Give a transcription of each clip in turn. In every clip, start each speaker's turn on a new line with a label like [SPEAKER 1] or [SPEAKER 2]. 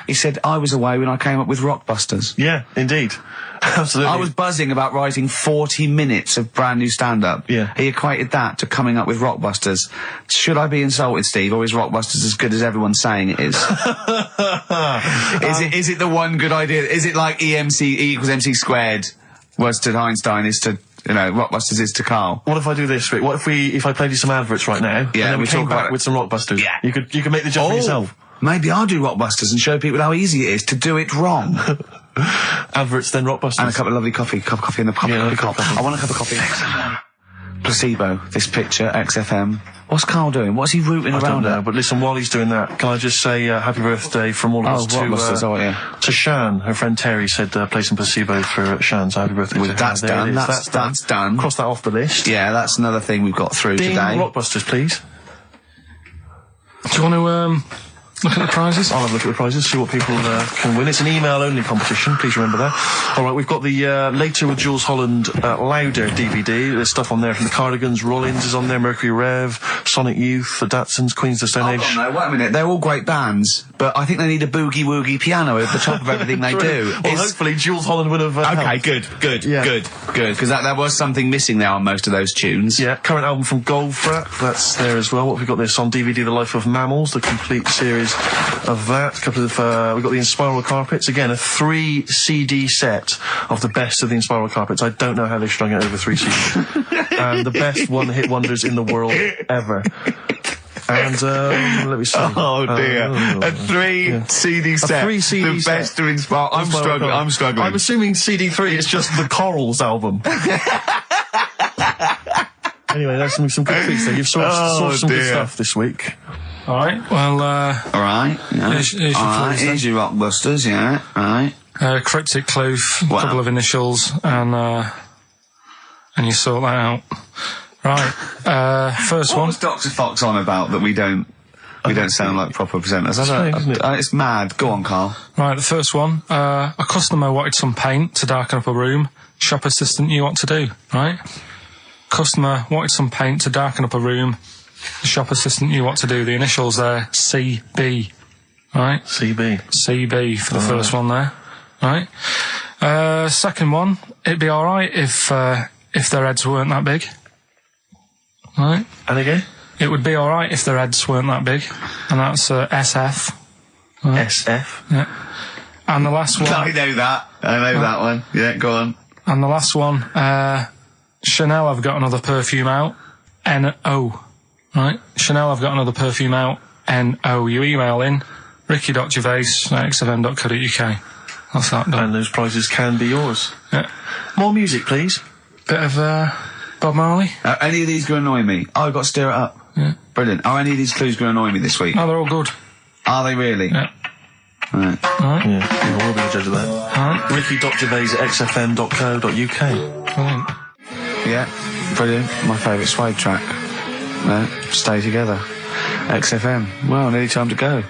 [SPEAKER 1] He said, I was away when I came up with Rockbusters.
[SPEAKER 2] Yeah, indeed. Absolutely.
[SPEAKER 1] I was buzzing about writing 40 minutes of brand new stand-up.
[SPEAKER 2] Yeah.
[SPEAKER 1] He equated that to coming up with Rockbusters. Should I be insulted, Steve, or is Rockbusters as good as everyone's saying it is? Is it the one good idea? Is it like E equals MC squared was to Einstein is to, Rockbusters is to Karl?
[SPEAKER 2] What if I do this, Rick? What if I played you some adverts right now?
[SPEAKER 1] Yeah,
[SPEAKER 2] and then we came back
[SPEAKER 1] about
[SPEAKER 2] with some Rockbusters.
[SPEAKER 1] Yeah.
[SPEAKER 2] You could make the jump for yourself.
[SPEAKER 1] Maybe I'll do Rockbusters and show people how easy it is to do it wrong.
[SPEAKER 2] Adverts, then Rockbusters.
[SPEAKER 1] And a cup of lovely coffee. Cup of coffee in the cup.
[SPEAKER 2] Yeah,
[SPEAKER 1] Cup. I want a cup of coffee. Placebo, this picture, XFM. What's Karl doing? What's he rooting around
[SPEAKER 2] I don't know,
[SPEAKER 1] at?
[SPEAKER 2] but listen, while he's doing that, can I just say happy birthday from all of us to Shan. Her friend Terry said play some Placebo for Shan, so happy birthday to her.
[SPEAKER 1] That's done. That's done.
[SPEAKER 2] Cross that off the list.
[SPEAKER 1] Yeah, that's another thing we've got through
[SPEAKER 2] Ding,
[SPEAKER 1] today.
[SPEAKER 2] Rockbusters, please.
[SPEAKER 3] Do you want to look at the prizes?
[SPEAKER 2] I'll have a look at the prizes, see what people can win. It's an email-only competition, please remember that. All right, we've got the Later with Jules Holland Louder DVD. There's stuff on there from the Cardigans, Rollins is on there, Mercury Rev, Sonic Youth, the Datsuns, Queens of the Stone Age.
[SPEAKER 1] No, wait a minute. They're all great bands, but I think they need a boogie-woogie piano over the top of everything they do.
[SPEAKER 2] Well, hopefully Jules Holland would have
[SPEAKER 1] Okay,
[SPEAKER 2] helped.
[SPEAKER 1] good, because there was something missing there on most of those tunes.
[SPEAKER 2] Yeah, current album from Goldfrapp, that's there as well. What have we got this on DVD? The Life of Mammals, the complete series of that. A couple of we've got the Inspiral Carpets, again a 3 CD set of the best of the Inspiral Carpets. I don't know how they strung it over 3 CDs. And the best one-hit wonders in the world ever. And let me see.
[SPEAKER 1] Oh dear, a 3 CD set.
[SPEAKER 2] A 3 CD
[SPEAKER 1] the
[SPEAKER 2] set.
[SPEAKER 1] best to inspire. I'm struggling.
[SPEAKER 2] I'm assuming CD3 is just the Corals album. Anyway, there's some good treats there. You've sourced some good stuff this week.
[SPEAKER 3] All right. Well.
[SPEAKER 1] All right. Yeah.
[SPEAKER 3] Here's your clues.
[SPEAKER 1] Here's your Rockbusters. Yeah. Right.
[SPEAKER 3] Cryptic clue, a couple of initials, and you sort that out. Right. First
[SPEAKER 1] what
[SPEAKER 3] one.
[SPEAKER 1] was Dr. Fox on about that we don't sound like proper presenters? It's mad. Go on, Karl.
[SPEAKER 3] Right. The first one. A customer wanted some paint to darken up a room. Shop assistant knew what to do. Right. Customer wanted some paint to darken up a room. The shop assistant knew what to do. The initials there, CB. Right? CB for the first one there. Right? Second one, it'd be alright if their heads weren't that big. Right?
[SPEAKER 2] And again?
[SPEAKER 3] It would be alright if their heads weren't that big. And that's SF. Right?
[SPEAKER 2] SF?
[SPEAKER 3] Yeah. And the last one...
[SPEAKER 1] I know that one. Yeah, go on.
[SPEAKER 3] And the last one, Chanel have got another perfume out. N-O. Right? Chanel have got another perfume out. N-O. You email in ricky.gervais@xfm.co.uk. That's that done.
[SPEAKER 2] And those prizes can be yours.
[SPEAKER 3] Yeah.
[SPEAKER 2] More music, please.
[SPEAKER 3] Bit of Bob Marley.
[SPEAKER 1] Any of these going to annoy me? Oh, I've got to stir it up.
[SPEAKER 3] Yeah.
[SPEAKER 1] Brilliant. Are any of these clues going to annoy me this week?
[SPEAKER 3] No, they're all good.
[SPEAKER 1] Are they really?
[SPEAKER 3] Yeah.
[SPEAKER 1] Right.
[SPEAKER 3] Alright.
[SPEAKER 2] Yeah, we'll be the judge of that.
[SPEAKER 3] Alright.
[SPEAKER 2] ricky.gervais@xfm.co.uk.
[SPEAKER 3] Brilliant.
[SPEAKER 1] Yeah. Brilliant. My favourite Suede track. Stay Together. XFM. Well, nearly time to go.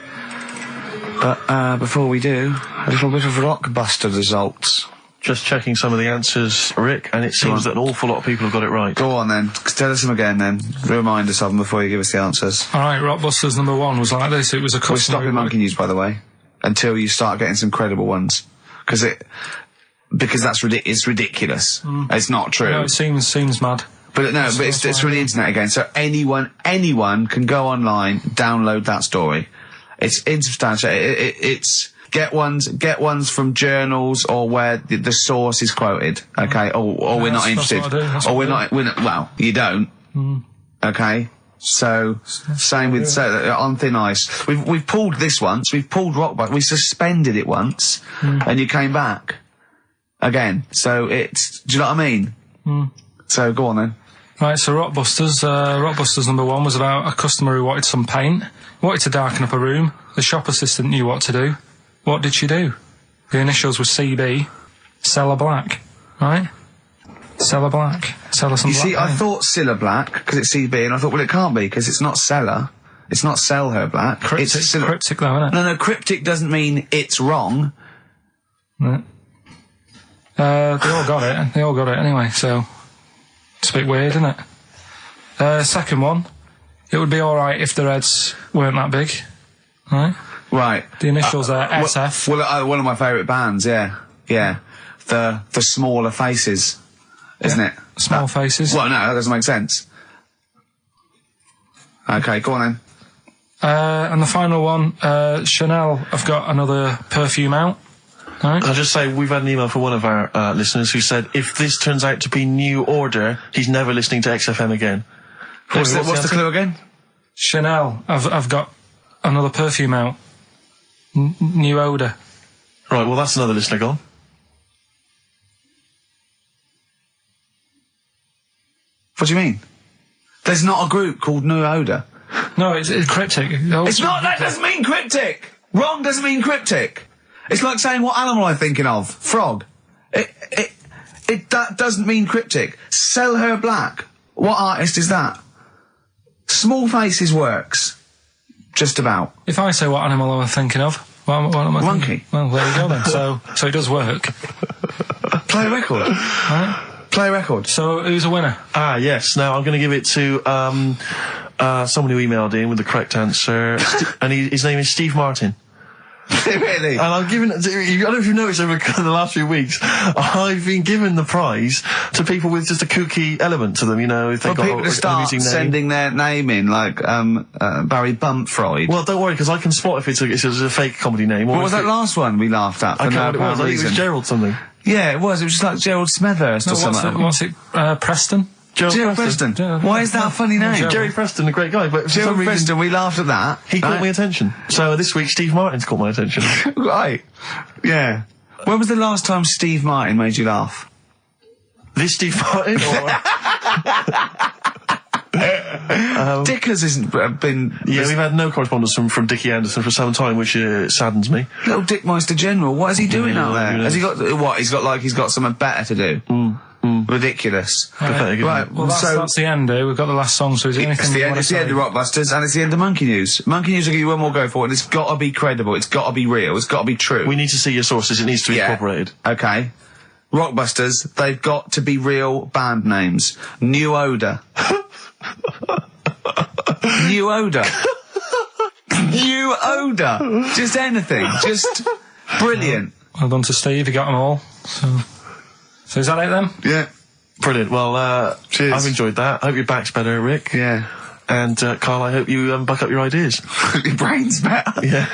[SPEAKER 1] But before we do, a little bit of Rockbuster results.
[SPEAKER 2] Just checking some of the answers, Rick, and it seems that an awful lot of people have got it right.
[SPEAKER 1] Go on then. Tell us them again then. Remind us of them before you give us the answers.
[SPEAKER 3] Alright, Rockbusters number 1 was like this. It was a customer...
[SPEAKER 1] We're stopping monkey news, by the way, until you start getting some credible ones. Because it's ridiculous. It's not true.
[SPEAKER 3] No, it seems mad.
[SPEAKER 1] But no, but it's from the internet again. So anyone can go online, download that story. It's insubstantial. It's get ones from journals or where the source is quoted. Okay, or we're not interested. Or we're not. Well, you don't. Okay. So same with on thin ice. We've pulled this once. We've pulled Rockbusters. We suspended it once, and you came back again. So it's. Do you know what I mean? So go on then.
[SPEAKER 3] Right, so Rockbusters number 1 was about a customer who wanted some paint, wanted to darken up a room. The shop assistant knew what to do. What did she do? The initials were CB. Sell her black. Right? Sell her black. Sell her some black.
[SPEAKER 1] You see, I thought Cilla Black, because it's CB, and I thought, well, it can't be, because it's not Seller. It's not Sell Her Black.
[SPEAKER 3] Cryptic,
[SPEAKER 1] it's
[SPEAKER 3] cryptic though, isn't it?
[SPEAKER 1] No, cryptic doesn't mean it's wrong.
[SPEAKER 3] Right. They all got it. They all got it anyway, so... It's a bit weird, isn't it? Second one, it would be alright if their heads weren't that big. Right?
[SPEAKER 1] Right.
[SPEAKER 3] The initials are SF.
[SPEAKER 1] Well, one of my favourite bands, yeah. Yeah. The Smaller Faces, isn't it?
[SPEAKER 3] Small Faces.
[SPEAKER 1] Well, no, that doesn't make sense. Okay, go on then.
[SPEAKER 3] And the final one, Chanel have got another perfume out. Right.
[SPEAKER 2] I'll just say we've had an email from one of our listeners who said if this turns out to be New Order, he's never listening to XFM again.
[SPEAKER 1] What's the clue again?
[SPEAKER 3] Chanel have got another perfume out. New Order.
[SPEAKER 2] Right, well that's another listener gone.
[SPEAKER 1] What do you mean? There's not a group called New Order.
[SPEAKER 3] No, it's cryptic.
[SPEAKER 1] It's not. That doesn't mean cryptic. Wrong doesn't mean cryptic. It's like saying what animal I'm thinking of. Frog. That doesn't mean cryptic. Sell Her Black. What artist is that? Small Faces works. Just about.
[SPEAKER 3] If I say what animal I'm thinking of, what am I
[SPEAKER 1] Monkey.
[SPEAKER 3] thinking? Well, there you go then. So it does work.
[SPEAKER 1] Play a record.
[SPEAKER 3] Right?
[SPEAKER 1] Play a record.
[SPEAKER 3] So who's a winner?
[SPEAKER 2] Ah, yes. Now I'm going to give it to someone who emailed in with the correct answer, and his name is Steve Martin.
[SPEAKER 1] Really?
[SPEAKER 2] And I'm giving it to, I don't know if you've noticed over the last few weeks, I've been giving the prize to people with just a kooky element to them, you know, if they've got
[SPEAKER 1] people to start
[SPEAKER 2] amusing name.
[SPEAKER 1] sending their name in, like Barry Bumpfroyd.
[SPEAKER 2] Well, don't worry, because I can spot if it's a fake comedy name.
[SPEAKER 1] What was that last one we laughed at?
[SPEAKER 2] I can't remember what it was. I think it was Gerald something.
[SPEAKER 1] Yeah, it was. It was just like Gerald Smethurst or something.
[SPEAKER 3] What's it? Preston?
[SPEAKER 1] Gerald Preston. Why is that a funny name?
[SPEAKER 2] Jerry Preston, a great guy, but for
[SPEAKER 1] Gerald
[SPEAKER 2] some reason,
[SPEAKER 1] Preston, we laughed at that.
[SPEAKER 2] he caught my attention. So this week, Steve Martin's caught my attention.
[SPEAKER 1] Right. Yeah. When was the last time Steve Martin made you laugh?
[SPEAKER 2] This Steve Martin?
[SPEAKER 1] Dickers hasn't been...
[SPEAKER 2] Yeah, we've had no correspondence from Dickie Anderson for some time, which saddens me.
[SPEAKER 1] Little Dickmeister General, what is he doing out there? Has he got... What? He's got something better to do? Ridiculous.
[SPEAKER 2] Pathetic, isn't
[SPEAKER 1] Right,
[SPEAKER 2] it?
[SPEAKER 3] Well, that's the end, We've got the last song, so is there anything
[SPEAKER 1] it's the end of Rockbusters, and it's the end of Monkey News. Monkey News will give you one more go for it, and it's got to be credible, it's got to be real, it's got to be true.
[SPEAKER 2] We need to see your sources, it needs to be incorporated.
[SPEAKER 1] Okay. Rockbusters, they've got to be real band names. New Order. New Order. New Order. Just anything. Just brilliant.
[SPEAKER 3] Well done to Steve, you got them all. So is that it then?
[SPEAKER 1] Yeah.
[SPEAKER 2] Brilliant. Well,
[SPEAKER 1] cheers.
[SPEAKER 2] I've enjoyed that. I hope your back's better, Rick.
[SPEAKER 1] Yeah.
[SPEAKER 2] And, Carl, I hope you buck up your ideas.
[SPEAKER 1] Your brain's better.
[SPEAKER 2] Yeah.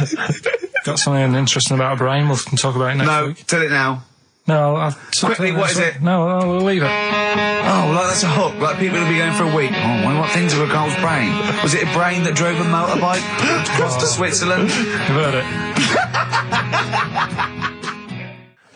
[SPEAKER 3] Got something interesting about a brain, we can talk about it next week.
[SPEAKER 1] Tell it now.
[SPEAKER 3] No, I'll
[SPEAKER 1] Quickly, what is it?
[SPEAKER 3] No, we'll leave it.
[SPEAKER 1] Oh, like that's a hook. Like people will be going for a week. Oh, I wonder what things are a Carl's brain. Was it a brain that drove a motorbike across to Switzerland?
[SPEAKER 3] You've heard it.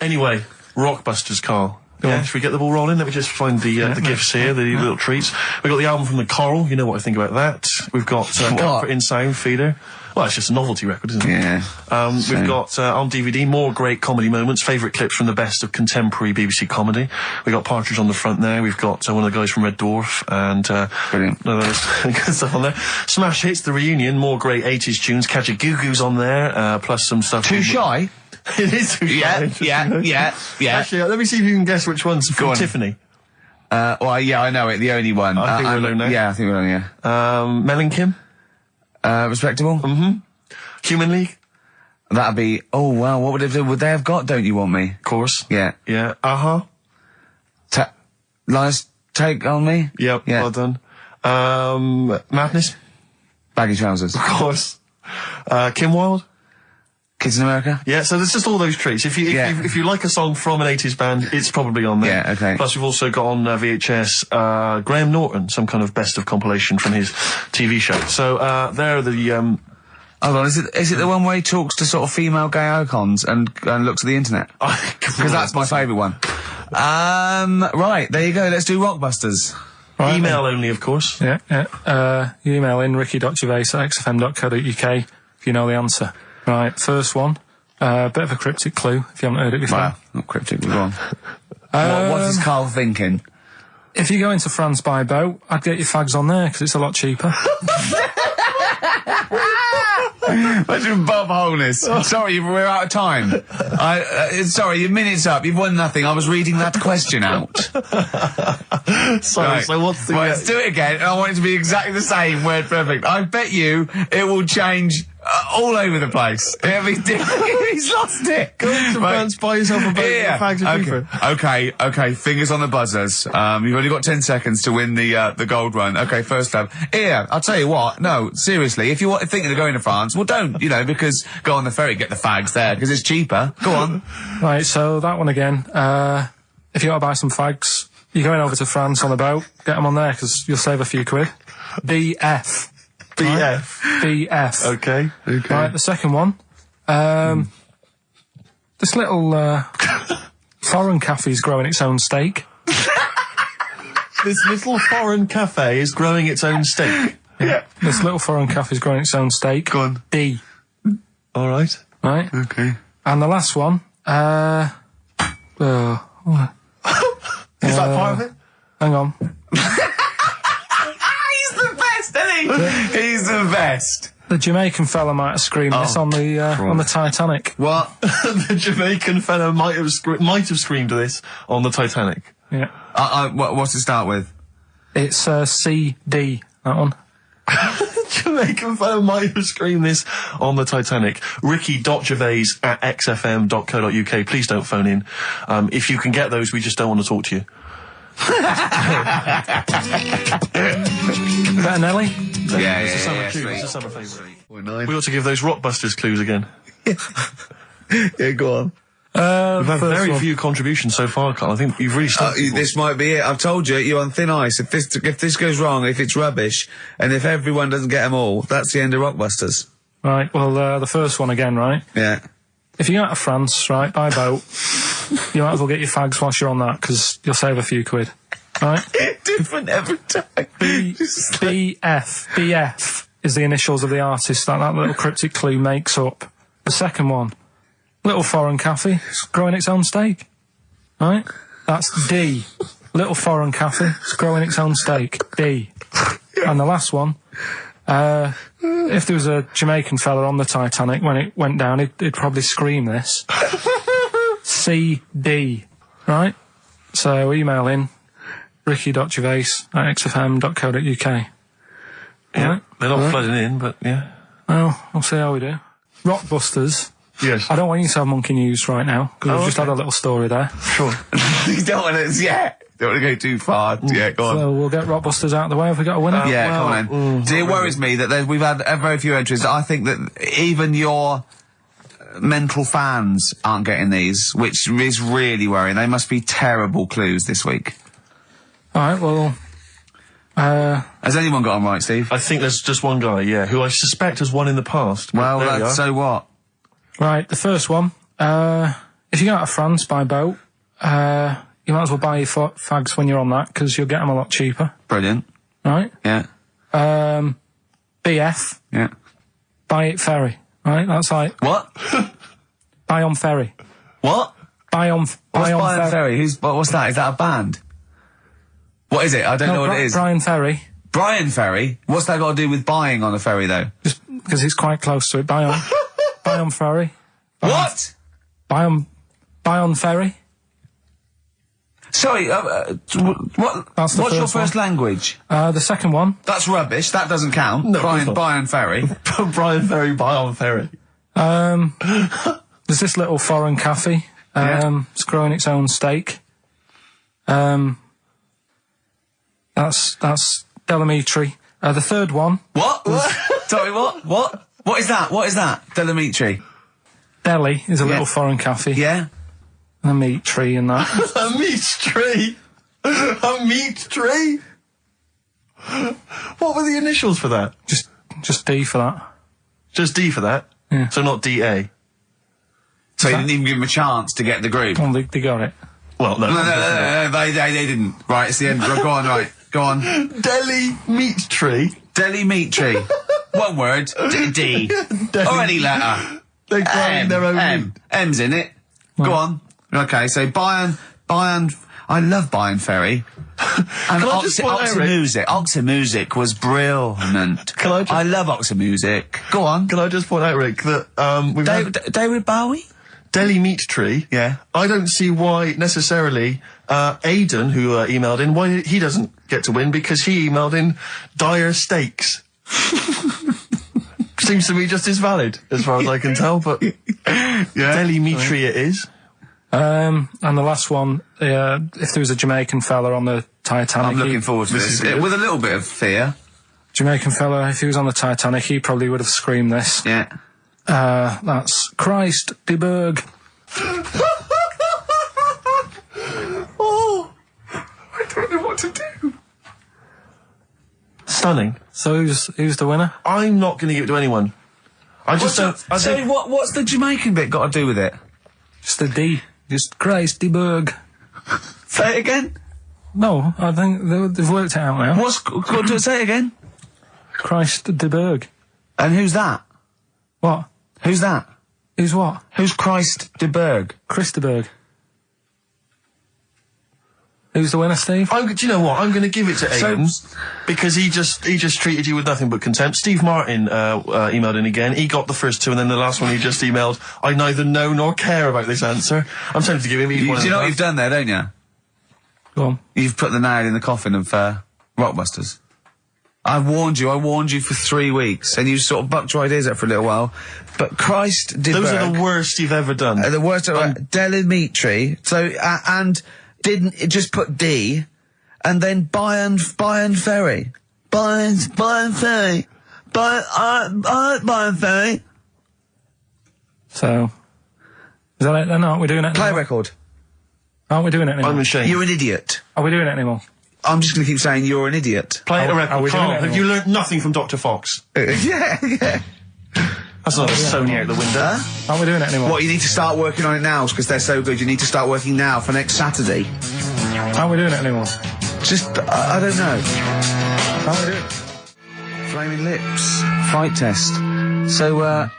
[SPEAKER 2] Anyway, Rockbusters, Carl. Yeah, should we get the ball rolling? Let me just find the gifts here, the little treats. We've got the album from the Coral, you know what I think about that. We've got Comfort in Sound Feeder. Well, it's just a novelty record, isn't it?
[SPEAKER 1] Yeah.
[SPEAKER 2] We've got on DVD more great comedy moments, favourite clips from the best of contemporary BBC comedy. We've got Partridge on the front there. We've got one of the guys from Red Dwarf and
[SPEAKER 1] brilliant.
[SPEAKER 2] Good stuff on there. Smash Hits, the reunion, more great 80s tunes. Catch a Goo-Goo's on there, plus some stuff.
[SPEAKER 1] Too Shy?
[SPEAKER 2] It is Too Shy.
[SPEAKER 1] Yeah.
[SPEAKER 2] Actually, let me see if you can guess which one's from Tiffany.
[SPEAKER 1] Well, yeah, I know it. The only one.
[SPEAKER 2] I think we're alone now.
[SPEAKER 1] Yeah, I think we're alone, yeah.
[SPEAKER 2] Mel and Kim.
[SPEAKER 1] Respectable?
[SPEAKER 2] Mm-hmm. Human League.
[SPEAKER 1] That'd be, oh wow, what would they have got, Don't You Want Me?
[SPEAKER 2] Of course.
[SPEAKER 1] Yeah.
[SPEAKER 2] Yeah. Uh-huh.
[SPEAKER 1] Lies Take On Me?
[SPEAKER 2] Yep,
[SPEAKER 1] yeah.
[SPEAKER 2] Well done. Madness.
[SPEAKER 1] Baggy Trousers.
[SPEAKER 2] Of course. Kim Wilde.
[SPEAKER 1] Kids in America?
[SPEAKER 2] Yeah, so there's just all those treats. If you like a song from an 80s band, it's probably on there.
[SPEAKER 1] Yeah, okay.
[SPEAKER 2] Plus we've also got on VHS, Graham Norton, some kind of best of compilation from his TV show. So, there are the,
[SPEAKER 1] Hold on, is it the one where he talks to sort of female gay icons and looks at the internet? Because that's my favourite one. Right, there you go, let's do Rockbusters.
[SPEAKER 3] Right,
[SPEAKER 2] email only, of course.
[SPEAKER 3] Yeah. You email in ricky.gervais@xfm.co.uk if you know the answer. Right, first one. Bit of a cryptic clue, if you haven't heard it before.
[SPEAKER 1] Well, not cryptic, but go on. What is Carl thinking?
[SPEAKER 3] If you go into France by boat, I'd get your fags on there, because it's a lot cheaper.
[SPEAKER 1] Imagine Bob Holness. Sorry, we're out of time. Sorry, your minute's up. You've won nothing. I was reading that question out.
[SPEAKER 2] Sorry,
[SPEAKER 1] right.
[SPEAKER 2] So what's the...
[SPEAKER 1] Well, let's do it again, and I want it to be exactly the same, word perfect. I bet you it will change all over the place. He's lost it.
[SPEAKER 2] Go to France, buy yourself a boat with fags of cheaper.
[SPEAKER 1] Okay, fingers on the buzzers. You've only got 10 seconds to win the gold run. Okay, first up. Here, I'll tell you what, no, seriously, if you're thinking of going to France, well don't, because go on the ferry, get the fags there, because it's cheaper. Go on.
[SPEAKER 3] Right, so that one again. If you want to buy some fags, you're going over to France on a boat, get them on there, because you'll save a few quid. BF.
[SPEAKER 2] BF.
[SPEAKER 3] BF.
[SPEAKER 2] Okay.
[SPEAKER 3] Right, the second one. This little foreign cafe's growing its own steak.
[SPEAKER 2] This little foreign cafe is growing its own steak.
[SPEAKER 3] Yeah. This little foreign cafe's growing its own steak.
[SPEAKER 2] Go on.
[SPEAKER 3] D.
[SPEAKER 2] All right.
[SPEAKER 3] Right.
[SPEAKER 2] Okay.
[SPEAKER 3] And the last one.
[SPEAKER 2] Is that part of it?
[SPEAKER 3] Hang on.
[SPEAKER 1] He's the best, isn't he? He's the best.
[SPEAKER 3] The Jamaican fella might have screamed this on the Titanic.
[SPEAKER 1] What?
[SPEAKER 2] The Jamaican fella might have screamed this on the Titanic.
[SPEAKER 3] Yeah.
[SPEAKER 1] What's it start with?
[SPEAKER 3] It's CD, that one.
[SPEAKER 2] Jamaican fellow might have screamed this on the Titanic. Ricky.Gervais at xfm.co.uk. Please don't phone in. If you can get those, we just don't want to talk to you.
[SPEAKER 3] Is that a Nelly?
[SPEAKER 1] Yeah,
[SPEAKER 2] It's a summer tune. It's a summer favourite. We ought to give those Rockbusters clues again.
[SPEAKER 1] Yeah, go on.
[SPEAKER 2] We've had very few contributions so far, Carl. I think you've really started.
[SPEAKER 1] This might be it. I've told you, you're on thin ice. If this goes wrong, if it's rubbish, and if everyone doesn't get them all, that's the end of Rockbusters.
[SPEAKER 3] Right, well, the first one again, right?
[SPEAKER 1] Yeah.
[SPEAKER 3] If you go out to France, right, by boat, you might as well get your fags whilst you're on that, because you'll save a few quid. Right?
[SPEAKER 1] Different every time.
[SPEAKER 3] BF is the initials of the artist that little cryptic clue makes up. The second one, little foreign cafe, it's growing its own steak. Right? That's D. Little foreign cafe, it's growing its own steak. D. And the last one, if there was a Jamaican fella on the Titanic when it went down, he'd probably scream this. CD. Right? So email in ricky.gervais at xfm.co.uk.
[SPEAKER 2] Yeah,
[SPEAKER 3] right?
[SPEAKER 2] They're not flooding in, but yeah.
[SPEAKER 3] Well, we'll see how we do. Rockbusters.
[SPEAKER 2] Yes.
[SPEAKER 3] I don't want you to have monkey news right now, because we've just had a little story there.
[SPEAKER 2] Sure.
[SPEAKER 1] You don't want to go too far. Yeah, go on.
[SPEAKER 3] So we'll get Rockbusters out of the way. Have we got a winner?
[SPEAKER 1] Come on then. See, it worries me that we've had very few entries. I think that even your mental fans aren't getting these, which is really worrying. They must be terrible clues this week.
[SPEAKER 3] All right, well...
[SPEAKER 1] Has anyone got them right, Steve?
[SPEAKER 2] I think there's just one guy, who I suspect has won in the past.
[SPEAKER 1] Well, so what?
[SPEAKER 3] Right, the first one. If you go out of France by boat, you might as well buy your fags when you're on that, because you'll get them a lot cheaper.
[SPEAKER 1] Brilliant.
[SPEAKER 3] Right?
[SPEAKER 1] Yeah.
[SPEAKER 3] BF.
[SPEAKER 1] Yeah.
[SPEAKER 3] Buy it ferry. Right? That's like...
[SPEAKER 1] What?
[SPEAKER 3] Buy on ferry.
[SPEAKER 1] What?
[SPEAKER 3] Buy on
[SPEAKER 1] Ferry? What's that? Is that a band? What is it? I don't know what it is.
[SPEAKER 3] Brian Ferry.
[SPEAKER 1] Brian Ferry? What's that got to do with buying on a ferry, though?
[SPEAKER 3] Just because it's quite close to it. Buy on ferry.
[SPEAKER 1] What?
[SPEAKER 3] Buy on ferry.
[SPEAKER 1] Sorry, what's your first language?
[SPEAKER 3] The second one.
[SPEAKER 1] That's rubbish. That doesn't count.
[SPEAKER 2] No,
[SPEAKER 1] Brian Ferry.
[SPEAKER 2] Brian Ferry, buy on ferry.
[SPEAKER 3] There's this little foreign cafe. It's growing its own steak. That's Deli Meat Tree. The third one.
[SPEAKER 1] What? Sorry, what? What is that? What is that? Deli Meat Tree.
[SPEAKER 3] Deli is a little foreign cafe.
[SPEAKER 1] Yeah.
[SPEAKER 3] A meat tree and that.
[SPEAKER 2] A meat tree? A meat tree? What were the initials for that?
[SPEAKER 3] Just D for that.
[SPEAKER 2] Just D for that?
[SPEAKER 3] Yeah.
[SPEAKER 2] So not DA?
[SPEAKER 1] So you didn't even give them a chance to get the group?
[SPEAKER 3] Well, they got it.
[SPEAKER 2] Well, no.
[SPEAKER 1] No, they didn't. Right, it's the end. Go on, right. Go on.
[SPEAKER 2] Deli Meat Tree?
[SPEAKER 1] Deli Meat Tree. One word. D. Or any letter.
[SPEAKER 2] They're growing their own meat.
[SPEAKER 1] M's in it. Go on. Okay, so Bayern, I love Bayern Ferry. And Oxymusic was brilliant. I love Oxymusic. Go on.
[SPEAKER 2] Can I just point out, Rick, that we've had
[SPEAKER 1] David Bowie?
[SPEAKER 2] Deli Meat Tree.
[SPEAKER 1] Yeah.
[SPEAKER 2] I don't see why necessarily Aidan, who emailed in, why he doesn't get to win, because he emailed in dire steaks. Seems to me just as valid, as far as I can tell, but Deli Meat Tree it is.
[SPEAKER 3] And the last one, if there was a Jamaican fella on the Titanic...
[SPEAKER 1] I'm looking forward to this. With a little bit of fear.
[SPEAKER 3] Jamaican fella, if he was on the Titanic, he probably would have screamed this.
[SPEAKER 1] Yeah.
[SPEAKER 3] That's Christ de Berg.
[SPEAKER 2] Oh, I don't know what to do. Stunning.
[SPEAKER 3] So who's the winner?
[SPEAKER 2] I'm not going to give it to anyone. I just don't...
[SPEAKER 1] What's the Jamaican bit got to do with it?
[SPEAKER 3] Just the D. Just Christ de Berg.
[SPEAKER 1] Say it again.
[SPEAKER 3] No, I think they've worked it out now.
[SPEAKER 1] Say it again.
[SPEAKER 3] Christ de Berg.
[SPEAKER 1] And who's that?
[SPEAKER 3] What?
[SPEAKER 1] Who's that?
[SPEAKER 3] Who's what?
[SPEAKER 1] Who's Christ de Berg?
[SPEAKER 3] Chris de Berg. Who's the winner, Steve?
[SPEAKER 2] Do you know what? I'm going to give it to Aidan because he just treated you with nothing but contempt. Steve Martin emailed in again. He got the first two, and then the last one he just emailed. I neither know nor care about this answer. I'm tempted to give him each one.
[SPEAKER 1] Do you know what you've done there, don't you?
[SPEAKER 3] Go on.
[SPEAKER 1] You've put the nail in the coffin of Rockbusters. I warned you for 3 weeks, and you sort of bucked your ideas up for a little while. But Christ de Berg.
[SPEAKER 2] Those are the worst you've ever done.
[SPEAKER 1] The worst. Deli Meat Tree. So and didn't it just put D, and then On Ferry. On Ferry. On Ferry.
[SPEAKER 3] So, is that it then? Aren't we doing it
[SPEAKER 1] Play
[SPEAKER 3] anymore?
[SPEAKER 1] record.
[SPEAKER 3] Aren't we doing it anymore?
[SPEAKER 2] I'm ashamed.
[SPEAKER 1] You're an idiot.
[SPEAKER 3] Are we doing it anymore?
[SPEAKER 1] I'm just going to keep saying you're an idiot.
[SPEAKER 2] Play a record.
[SPEAKER 3] Are we doing
[SPEAKER 2] Carl,
[SPEAKER 3] it
[SPEAKER 2] have you learnt nothing from Dr. Fox?
[SPEAKER 1] Yeah.
[SPEAKER 2] That's not a Sony out the window.
[SPEAKER 1] Huh?
[SPEAKER 3] Aren't we doing it anymore?
[SPEAKER 1] What, you need to start working on it now because they're so good. You need to start working now for next Saturday.
[SPEAKER 3] Aren't we doing it anymore?
[SPEAKER 1] Just, I don't know.
[SPEAKER 3] Aren't we doing it?
[SPEAKER 1] Flaming Lips. Fight test. So,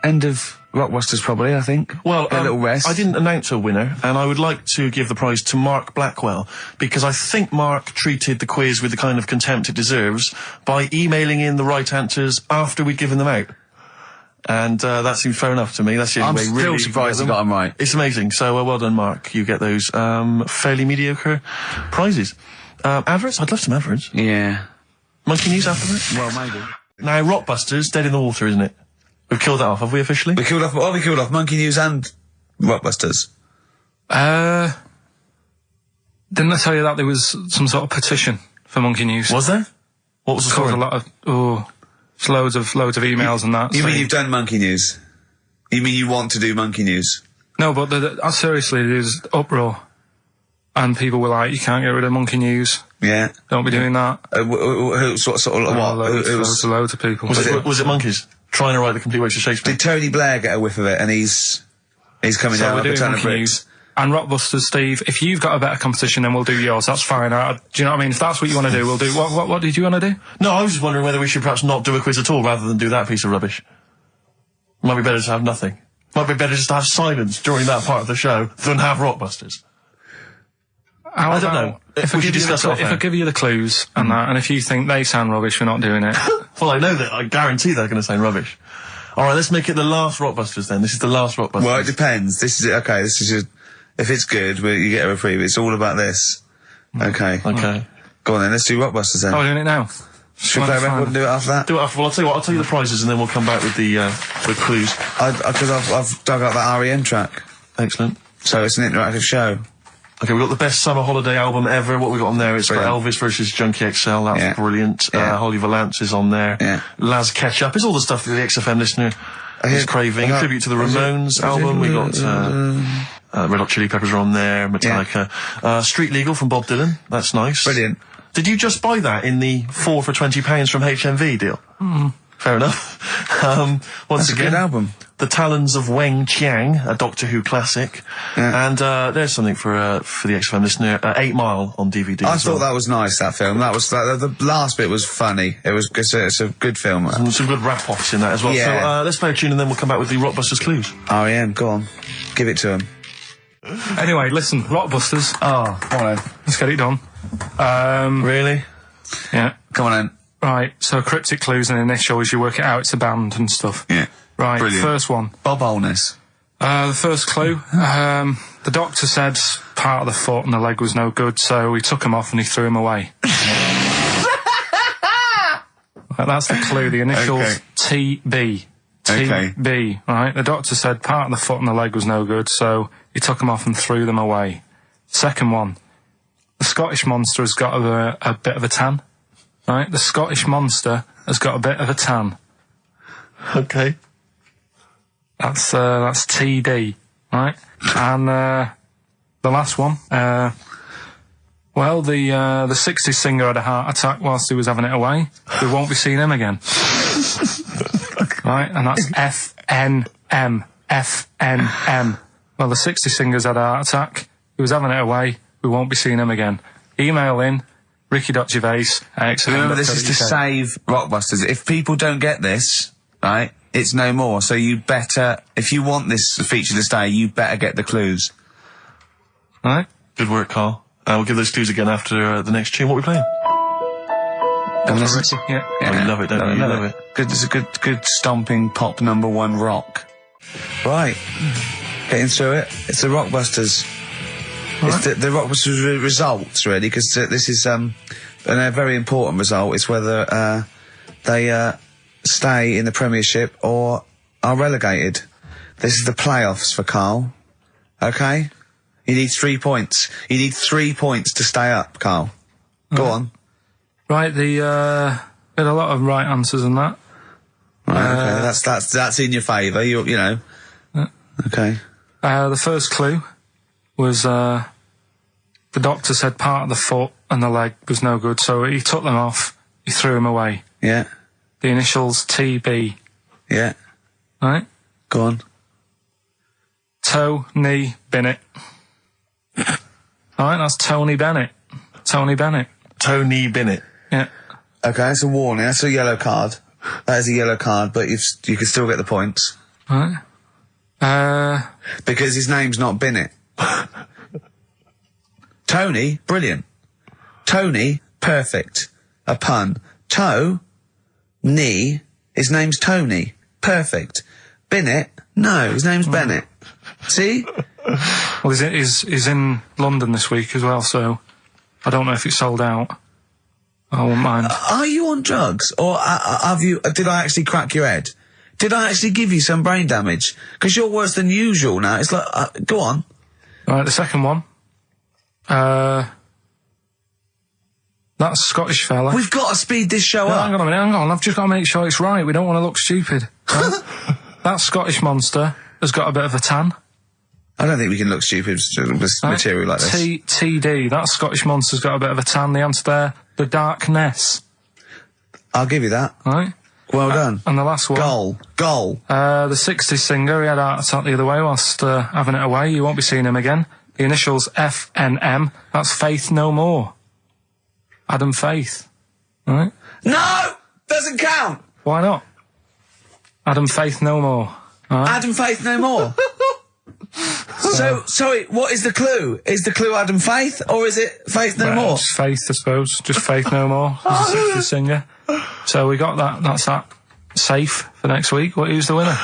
[SPEAKER 1] end of Rockbusters probably, I think.
[SPEAKER 2] Well,
[SPEAKER 1] a little rest.
[SPEAKER 2] I didn't announce a winner, and I would like to give the prize to Mark Blackwell, because I think Mark treated the quiz with the kind of contempt it deserves by emailing in the right answers after we'd given them out. And that seems fair enough to me. That's the only way
[SPEAKER 1] I'm
[SPEAKER 2] really
[SPEAKER 1] still
[SPEAKER 2] you can
[SPEAKER 1] surprised
[SPEAKER 2] get
[SPEAKER 1] you
[SPEAKER 2] them.
[SPEAKER 1] got them right.
[SPEAKER 2] It's amazing. So well done, Mark. You get those fairly mediocre prizes. Adverts? I'd love some adverts.
[SPEAKER 1] Yeah.
[SPEAKER 2] Monkey News after that?
[SPEAKER 1] Well, maybe.
[SPEAKER 2] Now, Rockbusters, dead in the water, isn't it? We've killed that off, have we officially?
[SPEAKER 1] We killed off Monkey News and Rockbusters.
[SPEAKER 3] Didn't I tell you that there was some sort of petition for Monkey News?
[SPEAKER 2] Was there? What was the
[SPEAKER 3] Caused
[SPEAKER 2] story?
[SPEAKER 3] a lot of just loads of emails and that.
[SPEAKER 1] You
[SPEAKER 3] so-
[SPEAKER 1] mean you've done Monkey News? You mean you want to do Monkey News?
[SPEAKER 3] No, but seriously, there's uproar, and people were like, "You can't get rid of Monkey News.
[SPEAKER 1] Yeah.
[SPEAKER 3] Don't be doing that."
[SPEAKER 1] Who sort of what?
[SPEAKER 3] Loads of people.
[SPEAKER 2] Was it monkeys trying to write the complete waste of Shakespeare?
[SPEAKER 1] Did Tony Blair get a whiff of it, and he's coming
[SPEAKER 3] So
[SPEAKER 1] down
[SPEAKER 3] we're
[SPEAKER 1] like a
[SPEAKER 3] doing
[SPEAKER 1] ton of
[SPEAKER 3] Monkey
[SPEAKER 1] bricks?
[SPEAKER 3] News. And Rockbusters, Steve, if you've got a better competition, then we'll do yours. That's fine. Do you know what I mean? If that's what you want to do, we'll do. What did you want to do?
[SPEAKER 2] No, I was just wondering whether we should perhaps not do a quiz at all rather than do that piece of rubbish. Might be better to have nothing. Might be better just to have silence during that part of the show than have Rockbusters. I don't know.
[SPEAKER 3] If I give you the clues and that, and if you think they sound rubbish, we're not doing it.
[SPEAKER 2] Well, I know that. I guarantee they're going to sound rubbish. All right, let's make it the last Rockbusters then. This is the last Rockbusters.
[SPEAKER 1] Well, it depends. This is it. Okay, this is just, if it's good, you get a reprieve. It's all about this. Okay.
[SPEAKER 2] Okay.
[SPEAKER 1] Go on then. Let's do Rockbusters then.
[SPEAKER 3] Oh, we're doing it now.
[SPEAKER 1] Should we play a record and do it after that?
[SPEAKER 2] Do it after. Well, I'll tell you what. I'll tell you the prizes and then we'll come back with the clues.
[SPEAKER 1] Because I've dug up that REM track,
[SPEAKER 2] Excellent.
[SPEAKER 1] so it's an interactive show.
[SPEAKER 2] Okay, we've got the best summer holiday album ever. What we got on there? It's got
[SPEAKER 1] Brilliant.
[SPEAKER 2] Elvis versus Junkie XL. That's
[SPEAKER 1] Yeah.
[SPEAKER 2] brilliant.
[SPEAKER 1] Yeah.
[SPEAKER 2] Holly Valance is on there.
[SPEAKER 1] Yeah.
[SPEAKER 2] Laz Ketchup. It's all the stuff that the XFM listener is craving.
[SPEAKER 1] I got-
[SPEAKER 2] Tribute to the Ramones album. We got Red Hot Chili Peppers are on there. Metallica. Street Legal from Bob Dylan. That's nice.
[SPEAKER 1] Brilliant.
[SPEAKER 2] Did you just buy that in the 4 for £20 from HMV deal? Fair enough. Once
[SPEAKER 1] That's a
[SPEAKER 2] again,
[SPEAKER 1] good album.
[SPEAKER 2] The Talons of Weng Chiang, a Doctor Who classic.
[SPEAKER 1] Yeah.
[SPEAKER 2] And there's something for the XFM listener. 8 Mile on DVD.
[SPEAKER 1] I
[SPEAKER 2] as well.
[SPEAKER 1] thought that was nice, that film. That was the last bit was funny. It's a good film.
[SPEAKER 2] And some good rap-offs in that as well.
[SPEAKER 1] Yeah.
[SPEAKER 2] So let's play a tune and then we'll come back with the Rockbusters clues.
[SPEAKER 1] REM, go on, give it to him.
[SPEAKER 3] Anyway, listen, Rockbusters.
[SPEAKER 1] Oh, come on then.
[SPEAKER 3] Let's get it done.
[SPEAKER 2] Really?
[SPEAKER 3] Yeah.
[SPEAKER 1] Come on then.
[SPEAKER 3] Right. So cryptic clues and initials, you work it out. It's a band and stuff.
[SPEAKER 1] Yeah.
[SPEAKER 3] Right.
[SPEAKER 1] Brilliant.
[SPEAKER 3] First one.
[SPEAKER 1] Bob Holness.
[SPEAKER 3] The first clue. The doctor said part of the foot and the leg was no good, so he took him off and he threw him away. That's the clue. The initials TB.
[SPEAKER 1] Okay.
[SPEAKER 3] TB, right? The doctor said part of the foot and the leg was no good, so he took them off and threw them away. Second one, the Scottish Monster has got a bit of a tan, right? The Scottish Monster has got a bit of a tan.
[SPEAKER 2] Okay.
[SPEAKER 3] That's TD, right? And the last one, well, the 60s singer had a heart attack whilst he was having it away. We won't be seeing him again. Right? And that's FNM. FNM. Well, the 60s singer's had a heart attack. He was having it away. We won't be seeing him again. Email in ricky.gervais@xfm.co.uk.
[SPEAKER 1] Remember, this is to save Rockbusters. If people don't get this, right, it's no more. So you better, if you want this feature to stay, you better get the clues.
[SPEAKER 3] Right?
[SPEAKER 2] Good work, Carl. We'll give those clues again after the next tune. What are we playing?
[SPEAKER 3] Yeah.
[SPEAKER 2] Oh, you love it, don't you? You love it.
[SPEAKER 1] Good, it's a good stomping pop #1 rock. Right. Getting through it. It's the Rockbusters.
[SPEAKER 3] Right.
[SPEAKER 1] It's the Rockbusters results, really, because this is a very important result. It's whether they stay in the Premiership or are relegated. This is the playoffs for Carl. Okay? You need 3 points. You need 3 points to stay up, Carl. Go on.
[SPEAKER 3] Right, we had a lot of right answers in that.
[SPEAKER 1] Right, okay. That's in your favour. You know. Okay.
[SPEAKER 3] The first clue was the doctor said part of the foot and the leg was no good, so he took them off. He threw them away.
[SPEAKER 1] Yeah.
[SPEAKER 3] The initials TB.
[SPEAKER 1] Yeah.
[SPEAKER 3] Right.
[SPEAKER 1] Go on.
[SPEAKER 3] Tony Bennett. Alright, that's Tony Bennett. Tony Bennett.
[SPEAKER 2] Tony Bennett.
[SPEAKER 3] Yeah.
[SPEAKER 1] Okay, that's a warning. That's a yellow card. That is a yellow card, but you can still get the points.
[SPEAKER 3] Right.
[SPEAKER 1] Because his name's not Bennett. Tony, brilliant. Tony, perfect. A pun. Knee, his name's Tony. Perfect. Bennett, no, his name's Bennett. See?
[SPEAKER 3] Well, he's in London this week as well, so I don't know if it's sold out. I won't mind.
[SPEAKER 1] Are you on drugs, or did I actually crack your head? Did I actually give you some brain damage? Because you're worse than usual now. It's like, go on.
[SPEAKER 3] Right, the second one. That Scottish fella.
[SPEAKER 1] We've got to speed this show up.
[SPEAKER 3] Hang on a minute, hang on. I've just got to make sure it's right. We don't want to look stupid. Right? That Scottish Monster has got a bit of a tan.
[SPEAKER 1] I don't think we can look stupid with material like this.
[SPEAKER 3] TD, that Scottish Monster's got a bit of a tan. The answer there, the Darkness.
[SPEAKER 1] I'll give you that.
[SPEAKER 3] Right.
[SPEAKER 1] Well done.
[SPEAKER 3] And the last one.
[SPEAKER 1] Goal.
[SPEAKER 3] The 60s singer, he had a heart attack the other way whilst having it away. You won't be seeing him again. The initials FNM. That's Faith No More. Adam Faith. Right?
[SPEAKER 1] No! Doesn't count!
[SPEAKER 3] Why not? Adam Faith No More. Right?
[SPEAKER 1] Adam Faith No More. So, sorry, what is the clue? Is the clue Adam Faith, or is it Faith No More?
[SPEAKER 3] Just Faith, I suppose. Just Faith No More. He's a 60s singer. So we got that. That's that. Safe for next week. Who's the winner?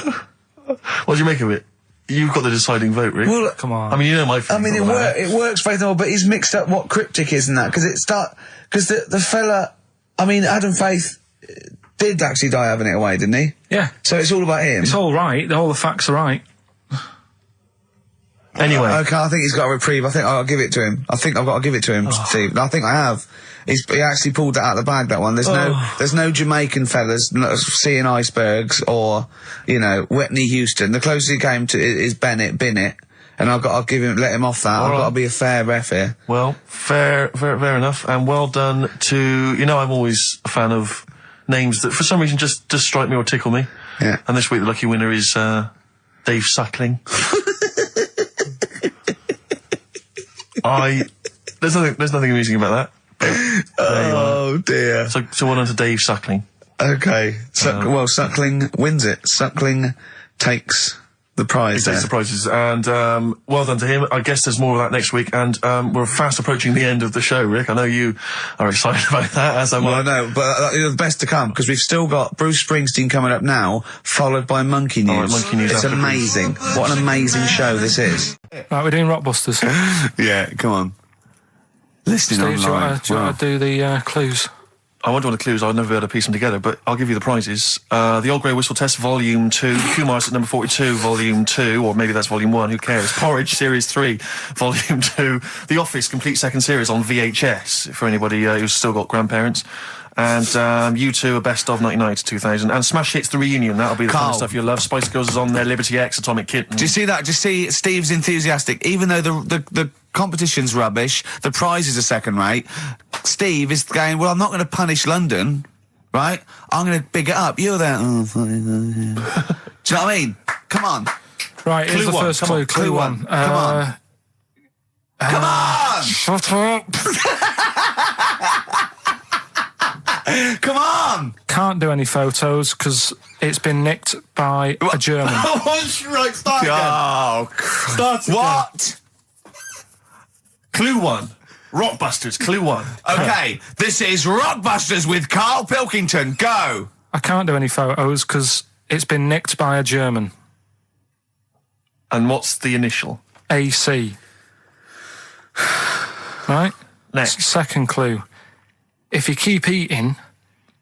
[SPEAKER 2] What do you make of it? You've got the deciding vote, Rick.
[SPEAKER 1] Well,
[SPEAKER 3] come on.
[SPEAKER 2] I mean, you know my feelings.
[SPEAKER 1] It works, Faith No More, but he's mixed up what cryptic is and that, because the fella, I mean, Adam Faith did actually die having it away, didn't he?
[SPEAKER 3] Yeah.
[SPEAKER 1] So it's all about him.
[SPEAKER 3] It's all right. All the facts are right.
[SPEAKER 2] Anyway.
[SPEAKER 1] Okay, I think he's got a reprieve. I think I'll give it to him. I think I've got to give it to him, Steve. I think I have. He actually pulled that out of the bag, that one. There's no Jamaican fellas seeing icebergs or, Whitney Houston. The closest he came to is Bennett, and I'll let him off that. I've got to be a fair ref here.
[SPEAKER 2] Well, fair enough, and well done to, I'm always a fan of names that for some reason just strike me or tickle me.
[SPEAKER 1] Yeah.
[SPEAKER 2] And this week the lucky winner is, Dave Suckling. There's nothing amusing about that.
[SPEAKER 1] Oh dear.
[SPEAKER 2] So well done to Dave Suckling.
[SPEAKER 1] Okay. Suckling wins it. Suckling takes the prize.
[SPEAKER 2] He takes the prizes, and well done to him. I guess there's more of that next week, and we're fast approaching the end of the show, Rick. I know you are excited about that, as am I.
[SPEAKER 1] Well, I know, but the best to come, because we've still got Bruce Springsteen coming up now, followed by Monkey News.
[SPEAKER 2] Monkey News.
[SPEAKER 1] It's amazing. What an amazing show this is.
[SPEAKER 3] Right, we're doing Rockbusters.
[SPEAKER 1] Yeah, come on. Listening
[SPEAKER 3] Steve,
[SPEAKER 1] online.
[SPEAKER 3] do you want to do the clues?
[SPEAKER 2] I won't do all the clues, I'll never be able to piece them together, but I'll give you the prizes. The Old Grey Whistle Test, Volume 2, Kumar's at number 42, Volume 2, or maybe that's Volume 1, who cares? Porridge, Series 3, Volume 2, The Office, complete second series on VHS, for anybody who's still got grandparents. And U2, a best of 99 to 2000. And Smash Hits, the reunion, that'll be the kind of stuff you'll love. Spice Girls is on there, Liberty X, Atomic Kitten.
[SPEAKER 1] Do you see that? Do you see Steve's enthusiastic? Even though the competition's rubbish, the prizes are second rate, Steve is going, well, I'm not going to punish London, right? I'm going to big it up. You're there. Oh, do you know what I mean? Come on.
[SPEAKER 3] Right, here's the first clue. Clue one.
[SPEAKER 1] Come on. Come on!
[SPEAKER 3] Shut up!
[SPEAKER 1] Come on!
[SPEAKER 3] Can't do any photos because it's been nicked by a German.
[SPEAKER 2] Right, start again.
[SPEAKER 1] Oh,
[SPEAKER 2] Start again.
[SPEAKER 1] what?
[SPEAKER 2] Clue 1. Rockbusters, Clue 1.
[SPEAKER 1] Okay, this is Rockbusters with Karl Pilkington. Go!
[SPEAKER 3] I can't do any photos because it's been nicked by a German.
[SPEAKER 2] And what's the initial?
[SPEAKER 3] AC. Right?
[SPEAKER 2] Next.
[SPEAKER 3] Second clue. If you keep eating,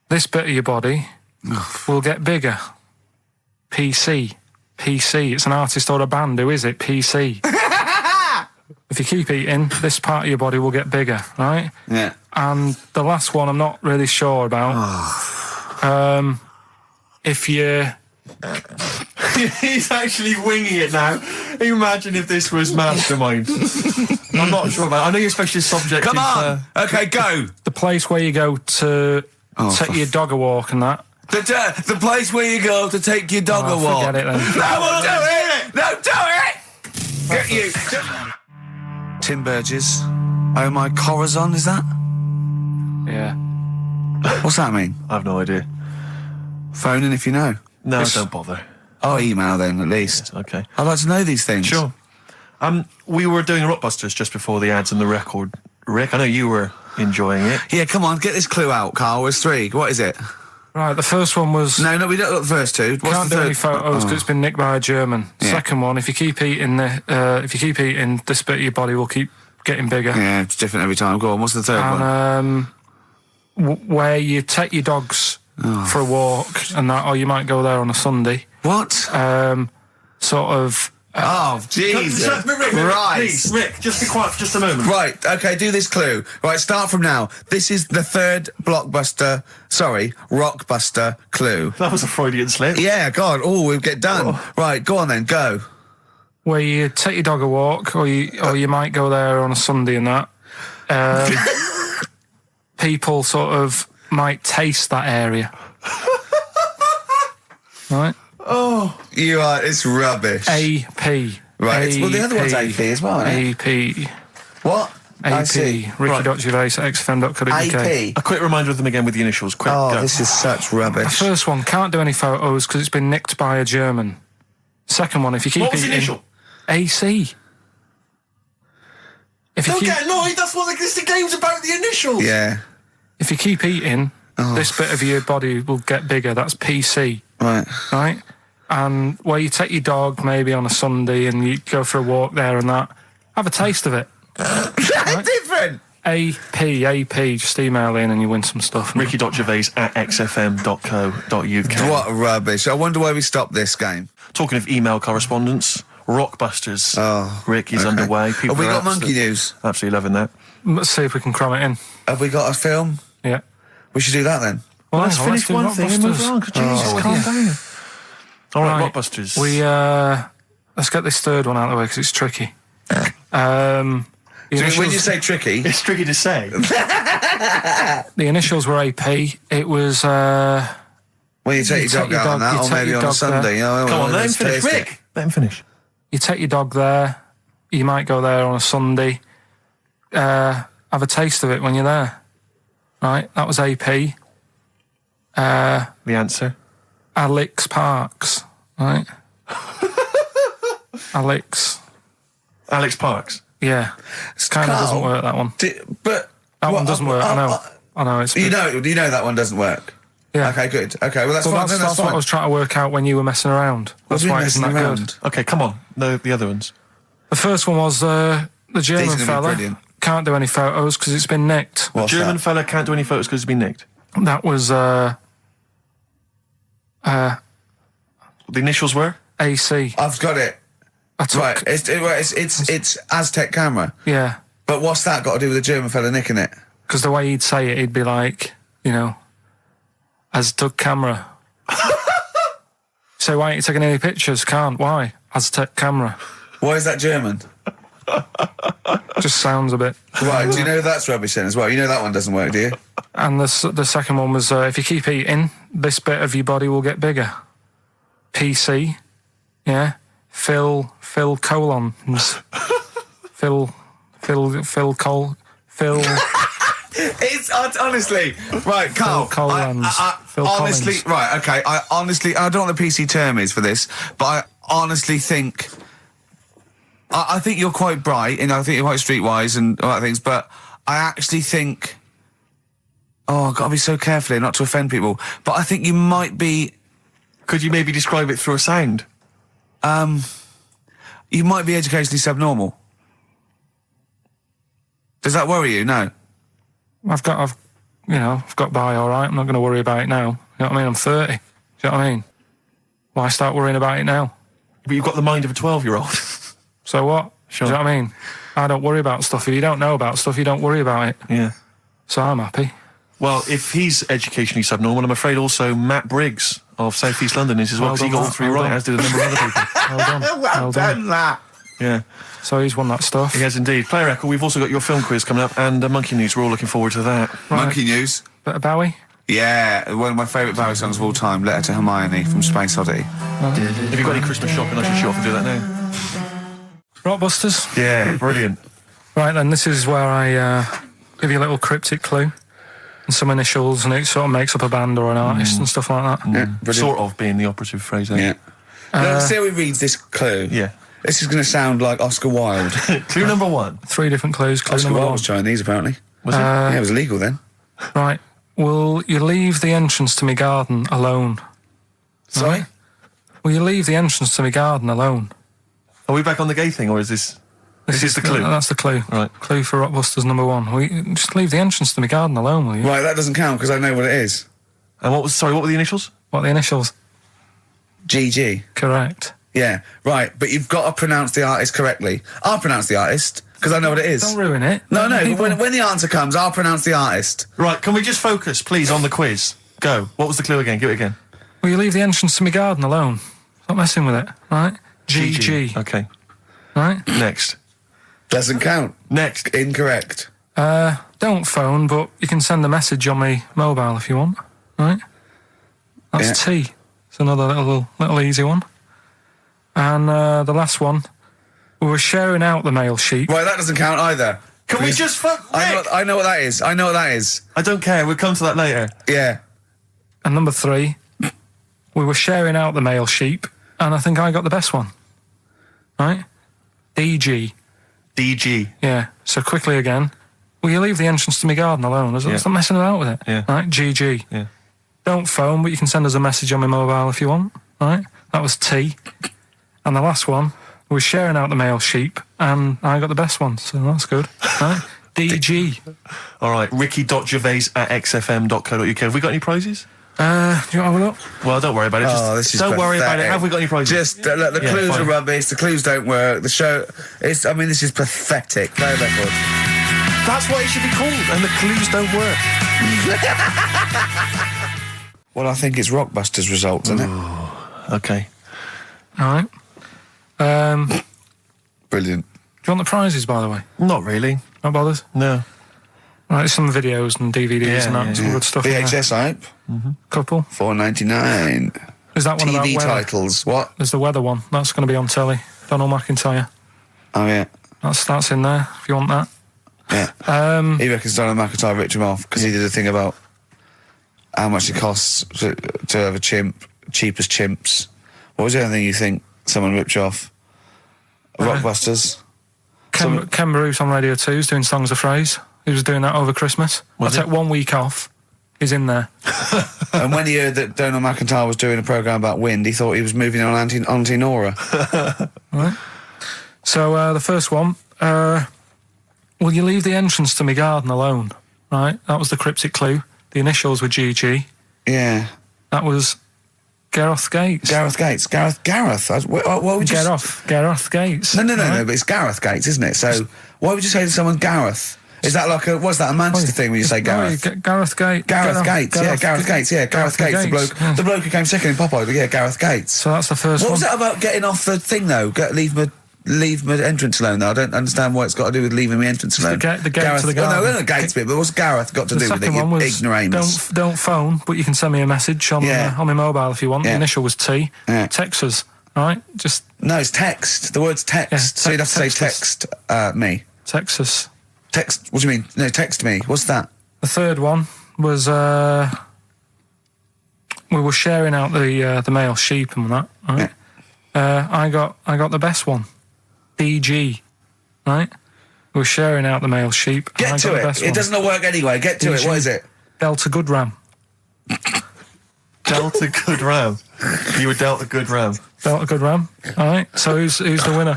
[SPEAKER 3] this bit of your body will get bigger. PC. PC. It's an artist or a band. Who is it? PC. If you keep eating, this part of your body will get bigger, right?
[SPEAKER 1] Yeah.
[SPEAKER 3] And the last one I'm not really sure about. If you...
[SPEAKER 2] He's actually winging it now. Imagine if this was Mastermind. I'm not sure about it. I know your specialist subject
[SPEAKER 1] Come
[SPEAKER 2] is...
[SPEAKER 1] on! Okay, go!
[SPEAKER 3] The place where you go to take your dog a walk and that.
[SPEAKER 1] The place where you go to take your dog a walk.
[SPEAKER 3] Forget it then.
[SPEAKER 1] No, we'll do it! No, do it! Get you! Tim Burgess. Oh my Corazon, is that?
[SPEAKER 3] Yeah.
[SPEAKER 1] What's that mean?
[SPEAKER 2] I have no idea.
[SPEAKER 1] Phone in if you know.
[SPEAKER 2] No, don't bother.
[SPEAKER 1] Oh, email then, at least.
[SPEAKER 2] Okay.
[SPEAKER 1] I'd like to know these things.
[SPEAKER 2] Sure. We were doing Rockbusters just before the ads and the record. Rick, I know you were enjoying it.
[SPEAKER 1] Yeah, come on, get this clue out, Carl. There's 3. What is it?
[SPEAKER 3] Right, the first one was...
[SPEAKER 1] No, we don't got the first 2. What's
[SPEAKER 3] Can't
[SPEAKER 1] the
[SPEAKER 3] do
[SPEAKER 1] third?
[SPEAKER 3] any photos because it's been nicked by a German.
[SPEAKER 1] Yeah.
[SPEAKER 3] Second one, if you keep eating, this bit of your body will keep getting bigger.
[SPEAKER 1] Yeah, it's different every time. Go on, what's the third one?
[SPEAKER 3] Where you take your dogs for a walk and that, or you might go there on a Sunday.
[SPEAKER 1] What?
[SPEAKER 3] Sort of...
[SPEAKER 1] Oh, Jesus.
[SPEAKER 2] Rick,
[SPEAKER 1] Right.
[SPEAKER 2] please, Rick, just be quiet for just a moment.
[SPEAKER 1] Right, okay, do this clue. Right, start from now. This is the third Rockbuster clue.
[SPEAKER 2] That was a Freudian slip.
[SPEAKER 1] Yeah, God, we'll get done. Right, go on then, go.
[SPEAKER 3] Where you take your dog a walk, or you might go there on a Sunday and that. People sort of might taste that area. Right?
[SPEAKER 1] Oh, it's rubbish.
[SPEAKER 3] AP.
[SPEAKER 1] Right, well, the other one's AP as well, isn't it?
[SPEAKER 3] AP.
[SPEAKER 1] What? I
[SPEAKER 3] AP.
[SPEAKER 1] see.
[SPEAKER 3] Ricky.Gervais at XFM.co.uk.
[SPEAKER 1] AP.
[SPEAKER 2] A quick reminder of them again with the initials. Quick,
[SPEAKER 1] Oh,
[SPEAKER 2] go.
[SPEAKER 1] this is such
[SPEAKER 3] The
[SPEAKER 1] rubbish.
[SPEAKER 3] first one, can't do any photos because it's been nicked by a German. Second one, if you keep
[SPEAKER 2] What was the
[SPEAKER 3] eating...
[SPEAKER 2] initial?
[SPEAKER 3] AC. If you
[SPEAKER 2] Don't
[SPEAKER 3] keep,
[SPEAKER 2] get annoyed, that's what the game's about, the initials.
[SPEAKER 1] Yeah,
[SPEAKER 3] if you keep eating, this bit of your body will get bigger. That's PC,
[SPEAKER 1] right.
[SPEAKER 3] right? And where you take your dog maybe on a Sunday and you go for a walk there and that, have a taste of it.
[SPEAKER 1] Right? Different.
[SPEAKER 3] AP, just email in and you win some stuff.
[SPEAKER 2] Ricky.Gervais at xfm.co.uk.
[SPEAKER 1] What rubbish. I wonder where we stop this game.
[SPEAKER 2] Talking of email correspondence, Rockbusters.
[SPEAKER 1] Oh,
[SPEAKER 2] Rick is
[SPEAKER 1] okay.
[SPEAKER 2] underway. People
[SPEAKER 1] Have we
[SPEAKER 2] are
[SPEAKER 1] got monkey news?
[SPEAKER 2] Absolutely loving that.
[SPEAKER 3] Let's see if we can cram it in.
[SPEAKER 1] Have we got a film?
[SPEAKER 3] Yeah.
[SPEAKER 1] We should do that then.
[SPEAKER 3] Well,
[SPEAKER 2] Let's finish
[SPEAKER 3] do
[SPEAKER 2] one thing and move
[SPEAKER 3] Rockbusters.
[SPEAKER 2] on. Jesus, calm
[SPEAKER 3] yeah.
[SPEAKER 2] down. All right,
[SPEAKER 3] Right.
[SPEAKER 2] Rockbusters.
[SPEAKER 3] Let's get this third one out of the way because it's tricky. The
[SPEAKER 1] When you say tricky,
[SPEAKER 2] It's tricky to say.
[SPEAKER 3] initials were AP. It was...
[SPEAKER 1] when you take your dog out on that, or maybe on a Sunday.
[SPEAKER 2] Come on, let him finish. Rick, let him finish.
[SPEAKER 3] You take your dog there. You might go there on a Sunday. Have a taste of it when you're there. Right? That was AP.
[SPEAKER 2] The answer.
[SPEAKER 3] Alex Parks. Right? Alex.
[SPEAKER 2] Alex Parks.
[SPEAKER 3] Yeah. It kind of doesn't
[SPEAKER 1] Carl,
[SPEAKER 3] work, that one.
[SPEAKER 1] But
[SPEAKER 3] That one doesn't work, I know. I know. It's
[SPEAKER 1] You know that one doesn't work.
[SPEAKER 3] Yeah.
[SPEAKER 1] Okay, good. Okay, well that's
[SPEAKER 3] Well,
[SPEAKER 1] fine.
[SPEAKER 3] that's,
[SPEAKER 1] That's
[SPEAKER 3] that's what I
[SPEAKER 1] fine.
[SPEAKER 3] was trying to work out when you were messing around. That's why it isn't that good.
[SPEAKER 2] Okay, come on. The other ones.
[SPEAKER 3] The first one was the German
[SPEAKER 1] These are gonna be
[SPEAKER 3] fella.
[SPEAKER 1] brilliant.
[SPEAKER 3] Can't do any photos because it's been nicked.
[SPEAKER 1] What's
[SPEAKER 2] German
[SPEAKER 1] that?
[SPEAKER 2] fella can't do any photos because he's been nicked.
[SPEAKER 3] That was,
[SPEAKER 2] The initials were?
[SPEAKER 3] AC.
[SPEAKER 1] I've got it.
[SPEAKER 3] I took,
[SPEAKER 1] Right, it's Aztec camera.
[SPEAKER 3] Yeah.
[SPEAKER 1] But what's that got to do with the German fella nicking it?
[SPEAKER 3] Because the way he'd say it, he'd be like, you know, Aztec camera. So why ain't you taking any pictures? Can't. Why? Aztec camera.
[SPEAKER 1] Why is that German?
[SPEAKER 3] Just sounds a bit.
[SPEAKER 1] Right, do you know that's rubbish then as well? You know that one doesn't work, do you?
[SPEAKER 3] And the second one was, if you keep eating, this bit of your body will get bigger. PC. Yeah. Phil colons. Phil.
[SPEAKER 1] It's honestly right, Carl.
[SPEAKER 3] Phil Collins. Phil
[SPEAKER 1] honestly,
[SPEAKER 3] Collins.
[SPEAKER 1] right, okay. I don't know what the PC term is for this, but I honestly think, I think you're quite bright, and I think you're quite streetwise and all that things. But I actually think, I've got to be so careful here not to offend people. But I think you might be.
[SPEAKER 2] Could you maybe describe it through a sound?
[SPEAKER 1] You might be educationally subnormal. Does that worry you? No.
[SPEAKER 3] I've got by all right. I'm not going to worry about it now. You know what I mean? I'm 30. Do you know what I mean? Why start worrying about it now?
[SPEAKER 2] But you've got the mind of a 12-year-old.
[SPEAKER 3] So what?
[SPEAKER 2] Sure.
[SPEAKER 3] Do you know what I mean? I don't worry about stuff. If you don't know about stuff, you don't worry about it.
[SPEAKER 2] Yeah.
[SPEAKER 3] So I'm happy.
[SPEAKER 2] Well, if he's educationally subnormal, I'm afraid also Matt Briggs of South East London is as well,
[SPEAKER 3] Well
[SPEAKER 2] because he
[SPEAKER 3] done,
[SPEAKER 2] got all
[SPEAKER 3] Matt.
[SPEAKER 2] three
[SPEAKER 3] Well
[SPEAKER 2] right,
[SPEAKER 3] done.
[SPEAKER 2] as did a number of other people.
[SPEAKER 3] Well done. Well done.
[SPEAKER 1] that.
[SPEAKER 2] Yeah.
[SPEAKER 3] So he's won that stuff.
[SPEAKER 2] He has indeed. Player Record, we've also got your film quiz coming up, and Monkey News. We're all looking forward to that.
[SPEAKER 3] Right.
[SPEAKER 1] Monkey News.
[SPEAKER 3] Bit of Bowie.
[SPEAKER 1] Yeah, one of my favourite Bowie songs of all time, Letter to Hermione from Space Oddity.
[SPEAKER 2] Have you got any Christmas shopping? I should shoot off and do that now.
[SPEAKER 3] Rockbusters.
[SPEAKER 2] Yeah, brilliant.
[SPEAKER 3] Right then, this is where I give you a little cryptic clue and some initials, and it sort of makes up a band or an artist and stuff like that.
[SPEAKER 1] Yeah, brilliant.
[SPEAKER 2] Sort of being the operative phrase there.
[SPEAKER 1] Yeah. Let's see how he reads this clue.
[SPEAKER 2] Yeah.
[SPEAKER 1] This is going to sound like Oscar Wilde.
[SPEAKER 2] Clue number one.
[SPEAKER 3] 3 different clues. Clue
[SPEAKER 1] Oscar
[SPEAKER 3] number
[SPEAKER 1] Wilde
[SPEAKER 3] 1.
[SPEAKER 1] was Chinese, apparently.
[SPEAKER 2] Was it?
[SPEAKER 1] Yeah, it was illegal then.
[SPEAKER 3] Right. Will you leave the entrance to my garden alone?
[SPEAKER 1] Sorry?
[SPEAKER 3] Right. Will you leave the entrance to my garden alone?
[SPEAKER 2] Are we back on the gay thing, or is this... This is the clue?
[SPEAKER 3] That's the clue.
[SPEAKER 2] Right.
[SPEAKER 3] Clue for Rockbusters number 1. Will you just leave the entrance to my garden alone, will you?
[SPEAKER 1] Right, that doesn't count because I know what it is.
[SPEAKER 2] And what were the initials?
[SPEAKER 3] What are the initials?
[SPEAKER 1] GG.
[SPEAKER 3] Correct.
[SPEAKER 1] Yeah, right, but you've got to pronounce the artist correctly. I'll pronounce the artist because I know what it is.
[SPEAKER 3] Don't ruin it.
[SPEAKER 1] No,
[SPEAKER 3] People-
[SPEAKER 1] when the answer comes, I'll pronounce the artist.
[SPEAKER 2] Right, can we just focus, please, on the quiz? Go. What was the clue again? Give it again.
[SPEAKER 3] Will you leave the entrance to my garden alone? Stop messing with it, right? GG.
[SPEAKER 2] Okay.
[SPEAKER 3] Right?
[SPEAKER 2] Next.
[SPEAKER 1] Doesn't count.
[SPEAKER 2] Next.
[SPEAKER 1] Incorrect.
[SPEAKER 3] Don't phone, but you can send a message on my mobile if you want, right? That's
[SPEAKER 1] Yeah.
[SPEAKER 3] T. It's another little easy one. And the last one, we were sharing out the mail sheet.
[SPEAKER 1] Right, that doesn't count either.
[SPEAKER 2] Can we just fuck...
[SPEAKER 1] I know what that is. I know what that is.
[SPEAKER 2] I don't care. We'll come to that later.
[SPEAKER 1] Yeah.
[SPEAKER 3] And number 3, we were sharing out the mail sheet, and I think I got the best one. Right? DG.
[SPEAKER 2] DG.
[SPEAKER 3] Yeah. So quickly again, will you leave the entrance to my garden alone? Stop messing about with it.
[SPEAKER 2] Yeah.
[SPEAKER 3] Right? GG.
[SPEAKER 2] Yeah.
[SPEAKER 3] Don't phone, but you can send us a message on my mobile if you want. Right? That was T. And the last one, we were sharing out the mail sheet, and I got the best one, so that's good. Right? DG.
[SPEAKER 2] All right. Ricky.gervais@xfm.co.uk. Have we got any prizes?
[SPEAKER 3] Do you want to have a look?
[SPEAKER 2] Well, don't worry about it.
[SPEAKER 1] Oh, this is
[SPEAKER 2] don't worry about it.
[SPEAKER 1] pathetic.
[SPEAKER 2] Have we got any prizes?
[SPEAKER 1] Just, look, the
[SPEAKER 2] Yeah,
[SPEAKER 1] clues
[SPEAKER 2] fine.
[SPEAKER 1] are rubbish, the clues don't work, the show, this is pathetic. Play record.
[SPEAKER 2] That's what it should be called, and the clues don't work.
[SPEAKER 1] Well, I think it's Rockbusters results, isn't it?
[SPEAKER 2] Okay.
[SPEAKER 3] All right. Do
[SPEAKER 1] Brilliant.
[SPEAKER 3] you want the prizes, by the way?
[SPEAKER 2] Not really.
[SPEAKER 3] Not bothered?
[SPEAKER 2] No.
[SPEAKER 3] Right, there's some videos and DVDs
[SPEAKER 2] Yeah,
[SPEAKER 3] and that,
[SPEAKER 2] yeah,
[SPEAKER 3] some
[SPEAKER 2] yeah.
[SPEAKER 3] good stuff in there.
[SPEAKER 1] VHS, I hope.
[SPEAKER 3] Couple.
[SPEAKER 1] $4.99.
[SPEAKER 3] There's that one about
[SPEAKER 1] TV
[SPEAKER 3] weather.
[SPEAKER 1] titles. What?
[SPEAKER 3] There's the weather one. That's going to be on telly. Donald McIntyre.
[SPEAKER 1] Oh, yeah.
[SPEAKER 3] That's in there, if you want that.
[SPEAKER 1] Yeah. He reckons Donald McIntyre ripped him off because he did a thing about how much it costs to have a chimp, cheap as chimps. What was the other thing you think someone ripped you off? Rockbusters.
[SPEAKER 3] Ken Bruce on Radio 2 is doing Songs of Phrase. He was doing that over Christmas. I
[SPEAKER 2] Was
[SPEAKER 3] took 1 week off. He's in there.
[SPEAKER 1] And when he heard that Donald McIntyre was doing a programme about wind, he thought he was moving on Auntie Nora.
[SPEAKER 3] Right. So the first one, will you leave the entrance to my garden alone? Right, that was the cryptic clue. The initials were GG.
[SPEAKER 1] Yeah.
[SPEAKER 3] That was Gareth Gates.
[SPEAKER 1] Gareth Gates. Gareth. What would you...
[SPEAKER 3] Gareth Gates.
[SPEAKER 1] No, but it's Gareth Gates, isn't it? So why would you say to someone Gareth? Is that like what's that, a Manchester thing when you say Gareth?
[SPEAKER 3] Gareth Gates.
[SPEAKER 1] Gareth Gates, Gareth Gates, the bloke who came second in Popeye, but Gareth Gates.
[SPEAKER 3] So that's the first one.
[SPEAKER 1] What was that about getting off the thing, though? Leave my entrance alone, though. I don't understand what it's got to do with leaving my entrance alone.
[SPEAKER 3] The gate
[SPEAKER 1] Gareth,
[SPEAKER 3] to the garden.
[SPEAKER 1] no, the gates bit, but what's Gareth got to do with it, you ignoramus?
[SPEAKER 3] Don't phone, but you can send me a message on my mobile if you want. The initial was T. Text us, right? Just...
[SPEAKER 1] No, it's text. The word's text. So you'd have to say text me.
[SPEAKER 3] Text us.
[SPEAKER 1] Text, what do you mean? No, text me. What's that?
[SPEAKER 3] The third one was, we were sharing out the male sheep and that, right? Yeah. I got the best one. DG, right? We were sharing out the male sheep.
[SPEAKER 1] Get to it. It doesn't work anyway. Get to it. What is it?
[SPEAKER 3] Delta Good Ram.
[SPEAKER 2] Delta Good Ram. You were dealt a good ram.
[SPEAKER 3] Delta Good Ram. All right. So who's the winner?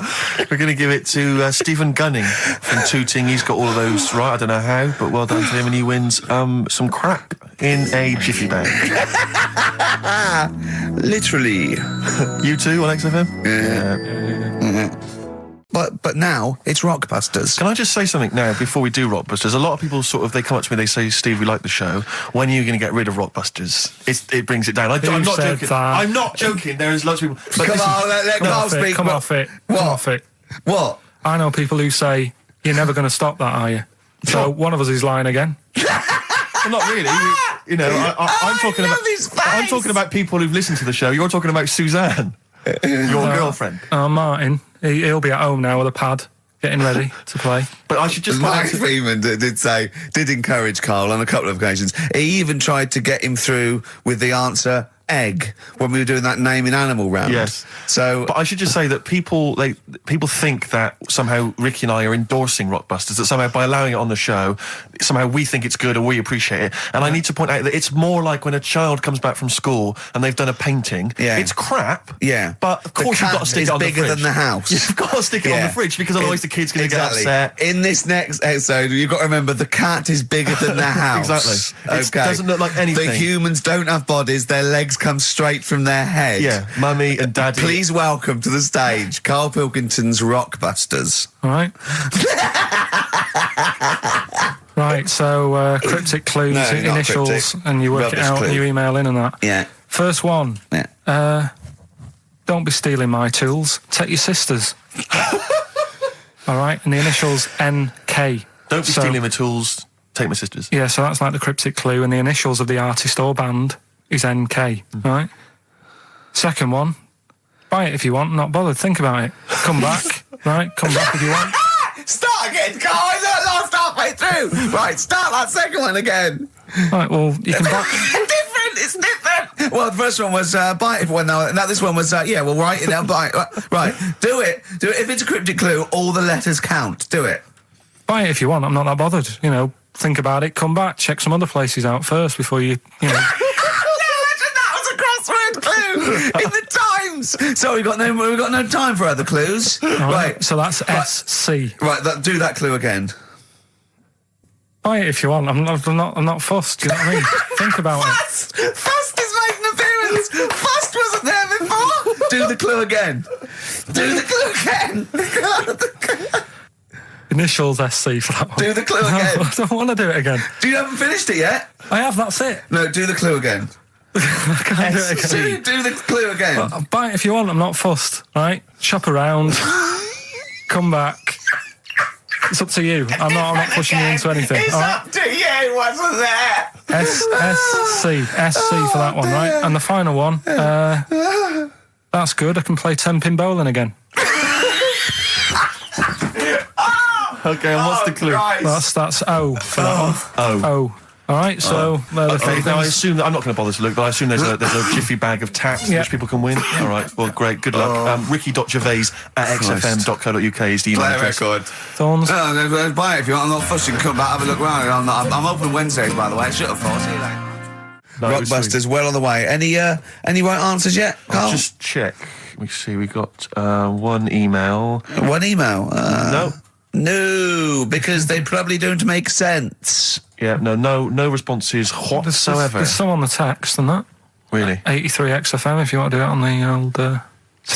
[SPEAKER 2] We're going to give it to Stephen Gunning from Tooting. He's got all of those right. I don't know how, but well done to him, and he wins some crap in a jiffy bag.
[SPEAKER 1] Literally.
[SPEAKER 2] You too on XFM?
[SPEAKER 1] Yeah. But now it's Rockbusters.
[SPEAKER 2] Can I just say something now before we do Rockbusters? A lot of people they come up to me, they say, Steve, we like the show. When are you going to get rid of Rockbusters? It brings it down. I'm not joking. I'm not joking. There is lots of people. But
[SPEAKER 1] come on, let Carl speak.
[SPEAKER 3] Come off it.
[SPEAKER 1] What?
[SPEAKER 3] Come off it.
[SPEAKER 1] What?
[SPEAKER 3] I know people who say, you're never going to stop that, are you? So one of us is lying again.
[SPEAKER 2] Well, not really. You know, I'm talking about people who've listened to the show. You're talking about Suzanne, your girlfriend.
[SPEAKER 3] Martin, he'll be at home now with a pad, getting ready to play.
[SPEAKER 2] But I should just...
[SPEAKER 1] Mike Freeman did encourage Carl on a couple of occasions. He even tried to get him through with the answer egg when we were doing that naming animal round.
[SPEAKER 2] Yes.
[SPEAKER 1] So,
[SPEAKER 2] but I should just say that people think that somehow Ricky and I are endorsing Rockbusters, that somehow by allowing it on the show, somehow we think it's good or we appreciate it. And I need to point out that it's more like when a child comes back from school and they've done a painting. Yeah. It's crap.
[SPEAKER 1] Yeah.
[SPEAKER 2] But of course you've got to stick it on the fridge.
[SPEAKER 1] It's bigger than the house.
[SPEAKER 2] You've got to stick it on the fridge because otherwise the kid's going to get upset.
[SPEAKER 1] In this next episode, you've got to remember the cat is bigger than the house.
[SPEAKER 2] Exactly.
[SPEAKER 1] Okay.
[SPEAKER 2] It doesn't look like anything.
[SPEAKER 1] The humans don't have bodies. Their legs come straight from their head.
[SPEAKER 2] Yeah, Mummy and Daddy.
[SPEAKER 1] Please welcome to the stage Karl Pilkington's Rockbusters.
[SPEAKER 3] All right. Right, so cryptic clues, initials, cryptic. And you work it out and you email in and that.
[SPEAKER 1] Yeah.
[SPEAKER 3] First one.
[SPEAKER 1] Yeah.
[SPEAKER 3] Don't be stealing my tools. Take your sister's. All right, and the initials NK.
[SPEAKER 2] Don't be stealing my tools. Take my sister's.
[SPEAKER 3] Yeah, so that's like the cryptic clue, and the initials of the artist or band is NK. Right. Second one. Buy it if you want. Not bothered. Think about it. Come back. Right. Come back if you want.
[SPEAKER 1] Start again, Carl. I lost halfway through. Right. Start that second one again.
[SPEAKER 3] Right. Well, you can buy.
[SPEAKER 1] It's different. Well, the first one was buy it if you want. Now this one was we'll write it down. Buy it. Right. Do it. If it's a cryptic clue, all the letters count. Do it.
[SPEAKER 3] Buy it if you want. I'm not that bothered. You know. Think about it. Come back. Check some other places out first before you know. Clue
[SPEAKER 1] in the Times. So we've got no time for other clues. Right.
[SPEAKER 3] So that's SC.
[SPEAKER 1] Right. Do that clue again.
[SPEAKER 3] Buy it if you want. I'm not fussed. Do you know what I mean? Think about
[SPEAKER 1] Fussed. It. Fussed is making an appearance. Fussed wasn't there before. Do the clue again. Do the clue again.
[SPEAKER 3] Initials SC for that one.
[SPEAKER 1] Do the clue again.
[SPEAKER 3] I don't want to do it again.
[SPEAKER 1] You haven't finished it yet?
[SPEAKER 3] I have. That's it.
[SPEAKER 1] No. Do the clue again.
[SPEAKER 3] I can't do it again.
[SPEAKER 1] Do the clue again.
[SPEAKER 3] Well, buy it if you want. I'm not fussed. Right? Shop around. Come back. It's up to you. I'm not pushing you into anything.
[SPEAKER 1] It's up to you. Wasn't there?
[SPEAKER 3] SC for that one, right? And the final one. That's good. I can play 10-pin bowling again.
[SPEAKER 2] Okay, and what's the clue?
[SPEAKER 3] Christ. That's O for that one. O. All right, so now
[SPEAKER 2] I assume that I'm not going to bother to look, but I assume there's a jiffy bag of tacks which people can win. All right, well, great, good luck. Ricky.gervais at xfm.co.uk is the email address.
[SPEAKER 1] Record.
[SPEAKER 3] Thorns.
[SPEAKER 1] No, buy it if you want. I'm not fussing. Come back, have a look around. I'm open Wednesdays, by the way. Shut up, see you later. Rockbusters, well on the way. Any right answers yet, Carl?
[SPEAKER 2] I'll just check. Let me see. We got one email.
[SPEAKER 1] One email?
[SPEAKER 2] No.
[SPEAKER 1] No, because they probably don't make sense.
[SPEAKER 2] Yeah, no responses whatsoever.
[SPEAKER 3] There's some on the text and that.
[SPEAKER 2] Really?
[SPEAKER 3] 83 XFM if you want to do it on the old text.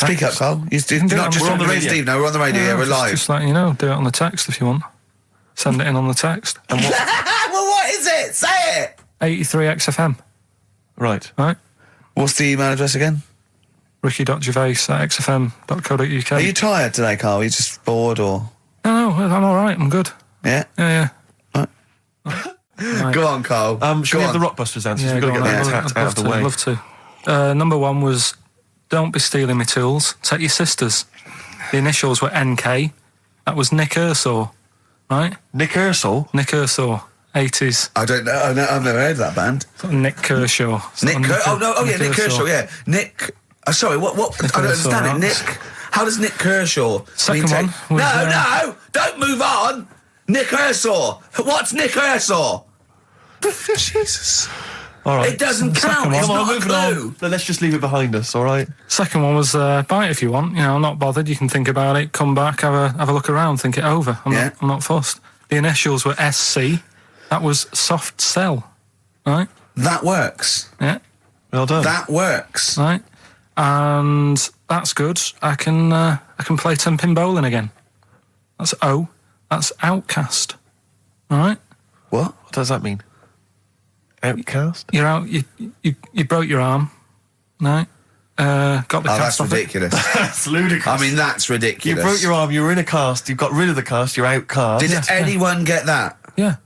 [SPEAKER 1] Speak up, Carl. You're not just
[SPEAKER 2] we're on the radio.
[SPEAKER 1] Steve, no, we're on the radio. Yeah, we're live.
[SPEAKER 3] Just letting you know, do it on the text if you want. Send it in on the text.
[SPEAKER 1] Well, what is it? Say it.
[SPEAKER 3] 83 XFM.
[SPEAKER 2] Right.
[SPEAKER 3] Right?
[SPEAKER 1] What's the email address again?
[SPEAKER 3] ricky.gervais@xfm.co.uk.
[SPEAKER 1] Are you tired today, Carl? Are you just bored or?
[SPEAKER 3] No, I'm all right. I'm good.
[SPEAKER 1] Yeah?
[SPEAKER 3] Yeah.
[SPEAKER 1] Right. Go on, Carl.
[SPEAKER 2] Should we have the Rockbusters answers?
[SPEAKER 3] Yeah,
[SPEAKER 2] We've got to
[SPEAKER 3] go
[SPEAKER 2] get
[SPEAKER 3] on,
[SPEAKER 2] that
[SPEAKER 3] I'd
[SPEAKER 2] out of the way.
[SPEAKER 3] I'd love to. Number one was, don't be stealing my tools. Take your sister's. The initials were NK. That was Nick Ersaw, right?
[SPEAKER 2] Nick Ersaw?
[SPEAKER 3] Nick Ersaw, 80s.
[SPEAKER 1] I don't know. I've never heard of that band.
[SPEAKER 3] Sort of Nick Kershaw.
[SPEAKER 1] Nick Kershaw, yeah. Nick... sorry, what?
[SPEAKER 3] Nick
[SPEAKER 1] I don't
[SPEAKER 3] Kershaw,
[SPEAKER 1] understand it.
[SPEAKER 3] that's-
[SPEAKER 1] Nick... How does Nick Kershaw...
[SPEAKER 3] Second one was,
[SPEAKER 1] No! Don't move on! Nick Ersaw! What's Nick Ersaw? Jesus.
[SPEAKER 2] All right.
[SPEAKER 1] It doesn't count. It's
[SPEAKER 2] Come on,
[SPEAKER 1] not a
[SPEAKER 2] moving
[SPEAKER 1] clue.
[SPEAKER 2] on. Let's just leave it behind us, all right?
[SPEAKER 3] Second one was, buy it if you want. You know, I'm not bothered. You can think about it, come back, have a look around, think it over. I'm not fussed. The initials were SC. That was soft sell, right?
[SPEAKER 1] That works.
[SPEAKER 3] Yeah,
[SPEAKER 2] Well done.
[SPEAKER 1] That works.
[SPEAKER 3] right. And that's good. I can play 10-pin bowling again. That's O. That's Outcast. All right.
[SPEAKER 1] What?
[SPEAKER 2] What does that mean? Outcast?
[SPEAKER 3] You're out. You broke your arm. Right. Got the cast
[SPEAKER 1] That's
[SPEAKER 3] off
[SPEAKER 1] ridiculous.
[SPEAKER 2] That's ludicrous.
[SPEAKER 1] I mean, that's
[SPEAKER 2] You
[SPEAKER 1] ridiculous.
[SPEAKER 2] broke your arm, you were in a cast, you got rid of the cast, you're outcast.
[SPEAKER 1] Did
[SPEAKER 3] Yes,
[SPEAKER 1] anyone get that?
[SPEAKER 3] it. Yeah.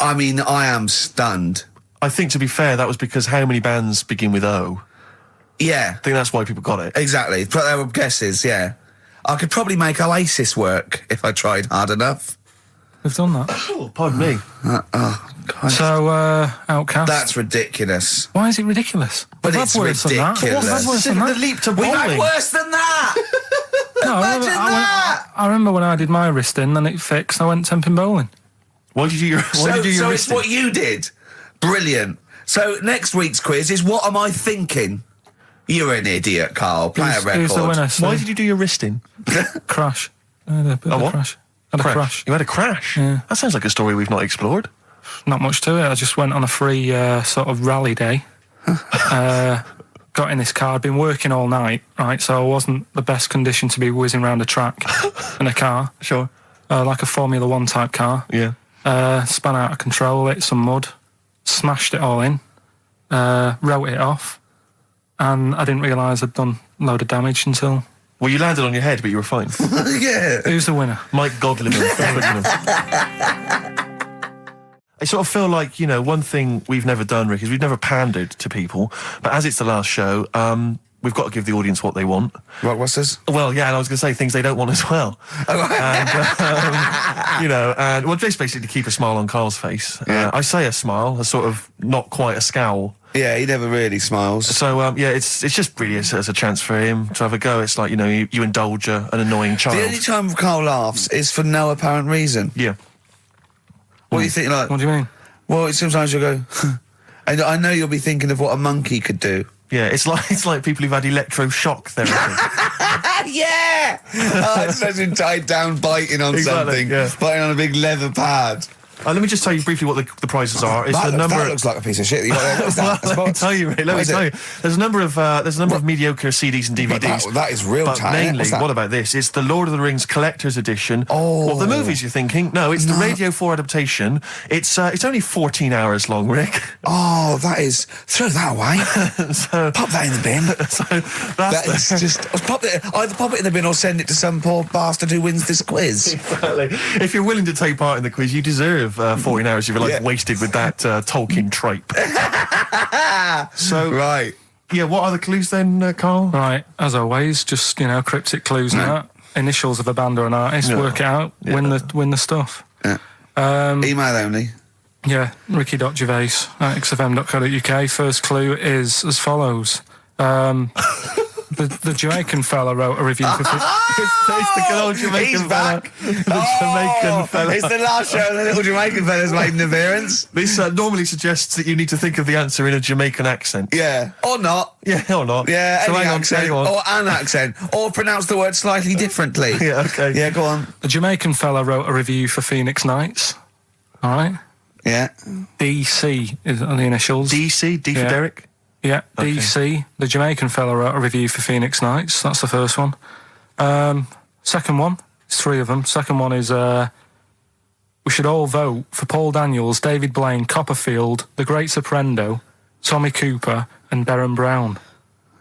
[SPEAKER 1] I mean, I am stunned.
[SPEAKER 2] I think, to be fair, that was because how many bands begin with O?
[SPEAKER 1] Yeah,
[SPEAKER 2] I think that's why people got it.
[SPEAKER 1] exactly. But they were guesses, yeah. I could probably make Oasis work if I tried hard enough.
[SPEAKER 3] We've done that.
[SPEAKER 2] Oh, pardon me.
[SPEAKER 1] God.
[SPEAKER 3] So, Outcast.
[SPEAKER 1] That's ridiculous.
[SPEAKER 3] Why is it ridiculous?
[SPEAKER 1] But
[SPEAKER 3] We've
[SPEAKER 1] it's
[SPEAKER 3] had worse than that.
[SPEAKER 1] ridiculous.
[SPEAKER 3] We've had worse than
[SPEAKER 2] The
[SPEAKER 3] that.
[SPEAKER 2] leap to
[SPEAKER 1] We've had
[SPEAKER 2] bowling.
[SPEAKER 1] worse than that!
[SPEAKER 3] No,
[SPEAKER 1] Imagine that!
[SPEAKER 3] I remember when I did my wrist in and it fixed, I went 10-pin bowling.
[SPEAKER 2] Why did you do your
[SPEAKER 1] So it's
[SPEAKER 2] wristing?
[SPEAKER 1] what you did. Brilliant. So next week's quiz is what am I thinking? You're an idiot, Carl. Play a record.
[SPEAKER 3] Who's the winner?
[SPEAKER 2] Why did you do your wristing?
[SPEAKER 3] Crash. I had a bit of a
[SPEAKER 2] what?
[SPEAKER 3] crash. Had a crash.
[SPEAKER 2] You had a crash?
[SPEAKER 3] Yeah.
[SPEAKER 2] That sounds like a story we've not explored.
[SPEAKER 3] Not much to it. I just went on a free sort of rally day. Got in this car. I'd been working all night, right? So I wasn't the best condition to be whizzing around a track in a car.
[SPEAKER 2] Sure.
[SPEAKER 3] Like a Formula 1 type car.
[SPEAKER 2] Yeah.
[SPEAKER 3] Spun out of control, hit some mud, smashed it all in, wrote it off, and I didn't realise I'd done a load of damage until...
[SPEAKER 2] Well, you landed on your head, but you were fine.
[SPEAKER 1] Yeah.
[SPEAKER 3] Who's the winner?
[SPEAKER 2] Mike Godliman. I sort of feel like, you know, one thing we've never done, Rick, is we've never pandered to people, but as it's the last show, we've got to give the audience what they want.
[SPEAKER 1] Rockbusters?
[SPEAKER 2] Well, yeah, and I was going to say things they don't want as well. And, you know, and well, just basically to keep a smile on Carl's face.
[SPEAKER 1] Yeah.
[SPEAKER 2] I say a smile, a sort of not quite a scowl.
[SPEAKER 1] Yeah, he never really smiles.
[SPEAKER 2] So, yeah, it's just really as a chance for him to have a go. It's like, you know, you indulge an annoying child.
[SPEAKER 1] The only time Carl laughs is for no apparent reason.
[SPEAKER 2] Yeah.
[SPEAKER 1] What do you think, like...
[SPEAKER 3] What do you mean?
[SPEAKER 1] Well, sometimes you'll go... and I know you'll be thinking of what a monkey could do.
[SPEAKER 2] Yeah, it's like people who've had electroshock therapy.
[SPEAKER 1] Yeah! I just imagine tied down biting on
[SPEAKER 2] Exactly,
[SPEAKER 1] something.
[SPEAKER 2] yeah.
[SPEAKER 1] Biting on a big leather pad.
[SPEAKER 2] Let me just tell you briefly what the prizes are. It's
[SPEAKER 1] That,
[SPEAKER 2] the number.
[SPEAKER 1] that looks like a piece of shit. You got there. What's that?
[SPEAKER 2] Let me tell you, Ray. Let me tell you. There's a number of mediocre CDs and
[SPEAKER 1] But
[SPEAKER 2] DVDs.
[SPEAKER 1] that is real
[SPEAKER 2] But
[SPEAKER 1] time.
[SPEAKER 2] mainly,
[SPEAKER 1] What's that?
[SPEAKER 2] what about this? It's the Lord of the Rings Collector's Edition.
[SPEAKER 1] Oh.
[SPEAKER 2] What, the movies you're thinking? No, it's the Radio 4 adaptation. It's only 14 hours long, Rick.
[SPEAKER 1] Oh, that is... Throw that away.
[SPEAKER 2] So,
[SPEAKER 1] Pop that in the bin.
[SPEAKER 2] so
[SPEAKER 1] That
[SPEAKER 2] that's
[SPEAKER 1] is just... Either pop it in the bin or send it to some poor bastard who wins this quiz.
[SPEAKER 2] exactly. If you're willing to take part in the quiz, you deserve 14 hours of your life
[SPEAKER 1] Yeah.
[SPEAKER 2] wasted with that Tolkien trope. So,
[SPEAKER 1] Right.
[SPEAKER 2] yeah, what are the clues then, Carl?
[SPEAKER 3] Right, as always, just, you know, cryptic clues and that. Initials of a band or an artist,
[SPEAKER 2] Yeah.
[SPEAKER 3] work it out,
[SPEAKER 2] Yeah.
[SPEAKER 3] win the stuff.
[SPEAKER 1] Yeah. Email only.
[SPEAKER 3] Yeah, ricky.gervais@xfm.co.uk. First clue is as follows. The Jamaican fella wrote a review for...
[SPEAKER 2] It's the good old Jamaican
[SPEAKER 1] He's
[SPEAKER 2] fella.
[SPEAKER 1] back.
[SPEAKER 2] The Jamaican fella.
[SPEAKER 1] It's the last show the little Jamaican fella's made an appearance.
[SPEAKER 2] This normally suggests that you need to think of the answer in a Jamaican accent.
[SPEAKER 1] Yeah. Or not.
[SPEAKER 2] Yeah, or not.
[SPEAKER 1] Yeah,
[SPEAKER 2] so
[SPEAKER 1] any
[SPEAKER 2] hang on,
[SPEAKER 1] accent.
[SPEAKER 2] hang on.
[SPEAKER 1] Or an accent. Or pronounce the word slightly differently.
[SPEAKER 2] Yeah, okay.
[SPEAKER 1] Yeah, go on.
[SPEAKER 3] The Jamaican fella wrote a review for Phoenix Nights. Alright?
[SPEAKER 1] Yeah.
[SPEAKER 3] DC is on the initials.
[SPEAKER 2] DC? D for
[SPEAKER 3] Yeah.
[SPEAKER 2] Derek?
[SPEAKER 3] Yeah,
[SPEAKER 2] Okay.
[SPEAKER 3] DC. The Jamaican fella wrote a review for Phoenix Nights. That's the first one. Second one, it's 3 of them. Second one is, we should all vote for Paul Daniels, David Blaine, Copperfield, The Great Soprendo, Tommy Cooper, and Darren Brown.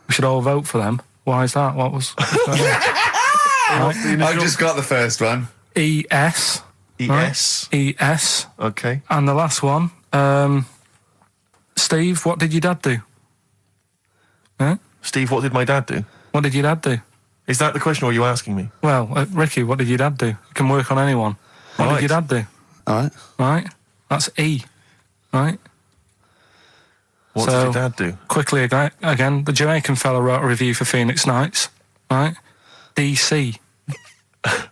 [SPEAKER 3] We should all vote for them. Why is that? What's going on?
[SPEAKER 1] I've just got the first one.
[SPEAKER 3] ES.
[SPEAKER 2] ES.
[SPEAKER 3] Right? ES.
[SPEAKER 2] Okay.
[SPEAKER 3] And the last one, Steve, what did your dad do? Huh?
[SPEAKER 2] Steve, what did my dad do?
[SPEAKER 3] What did your dad do?
[SPEAKER 2] Is that the question, or are you asking me?
[SPEAKER 3] Well, Ricky, what did your dad do? It can work on anyone. What
[SPEAKER 2] Right.
[SPEAKER 3] did your dad do?
[SPEAKER 1] All right.
[SPEAKER 3] Right? That's E. Right?
[SPEAKER 2] What
[SPEAKER 3] So-
[SPEAKER 2] did your dad do?
[SPEAKER 3] Quickly again, the Jamaican fella wrote a review for Phoenix Nights. Right? DC.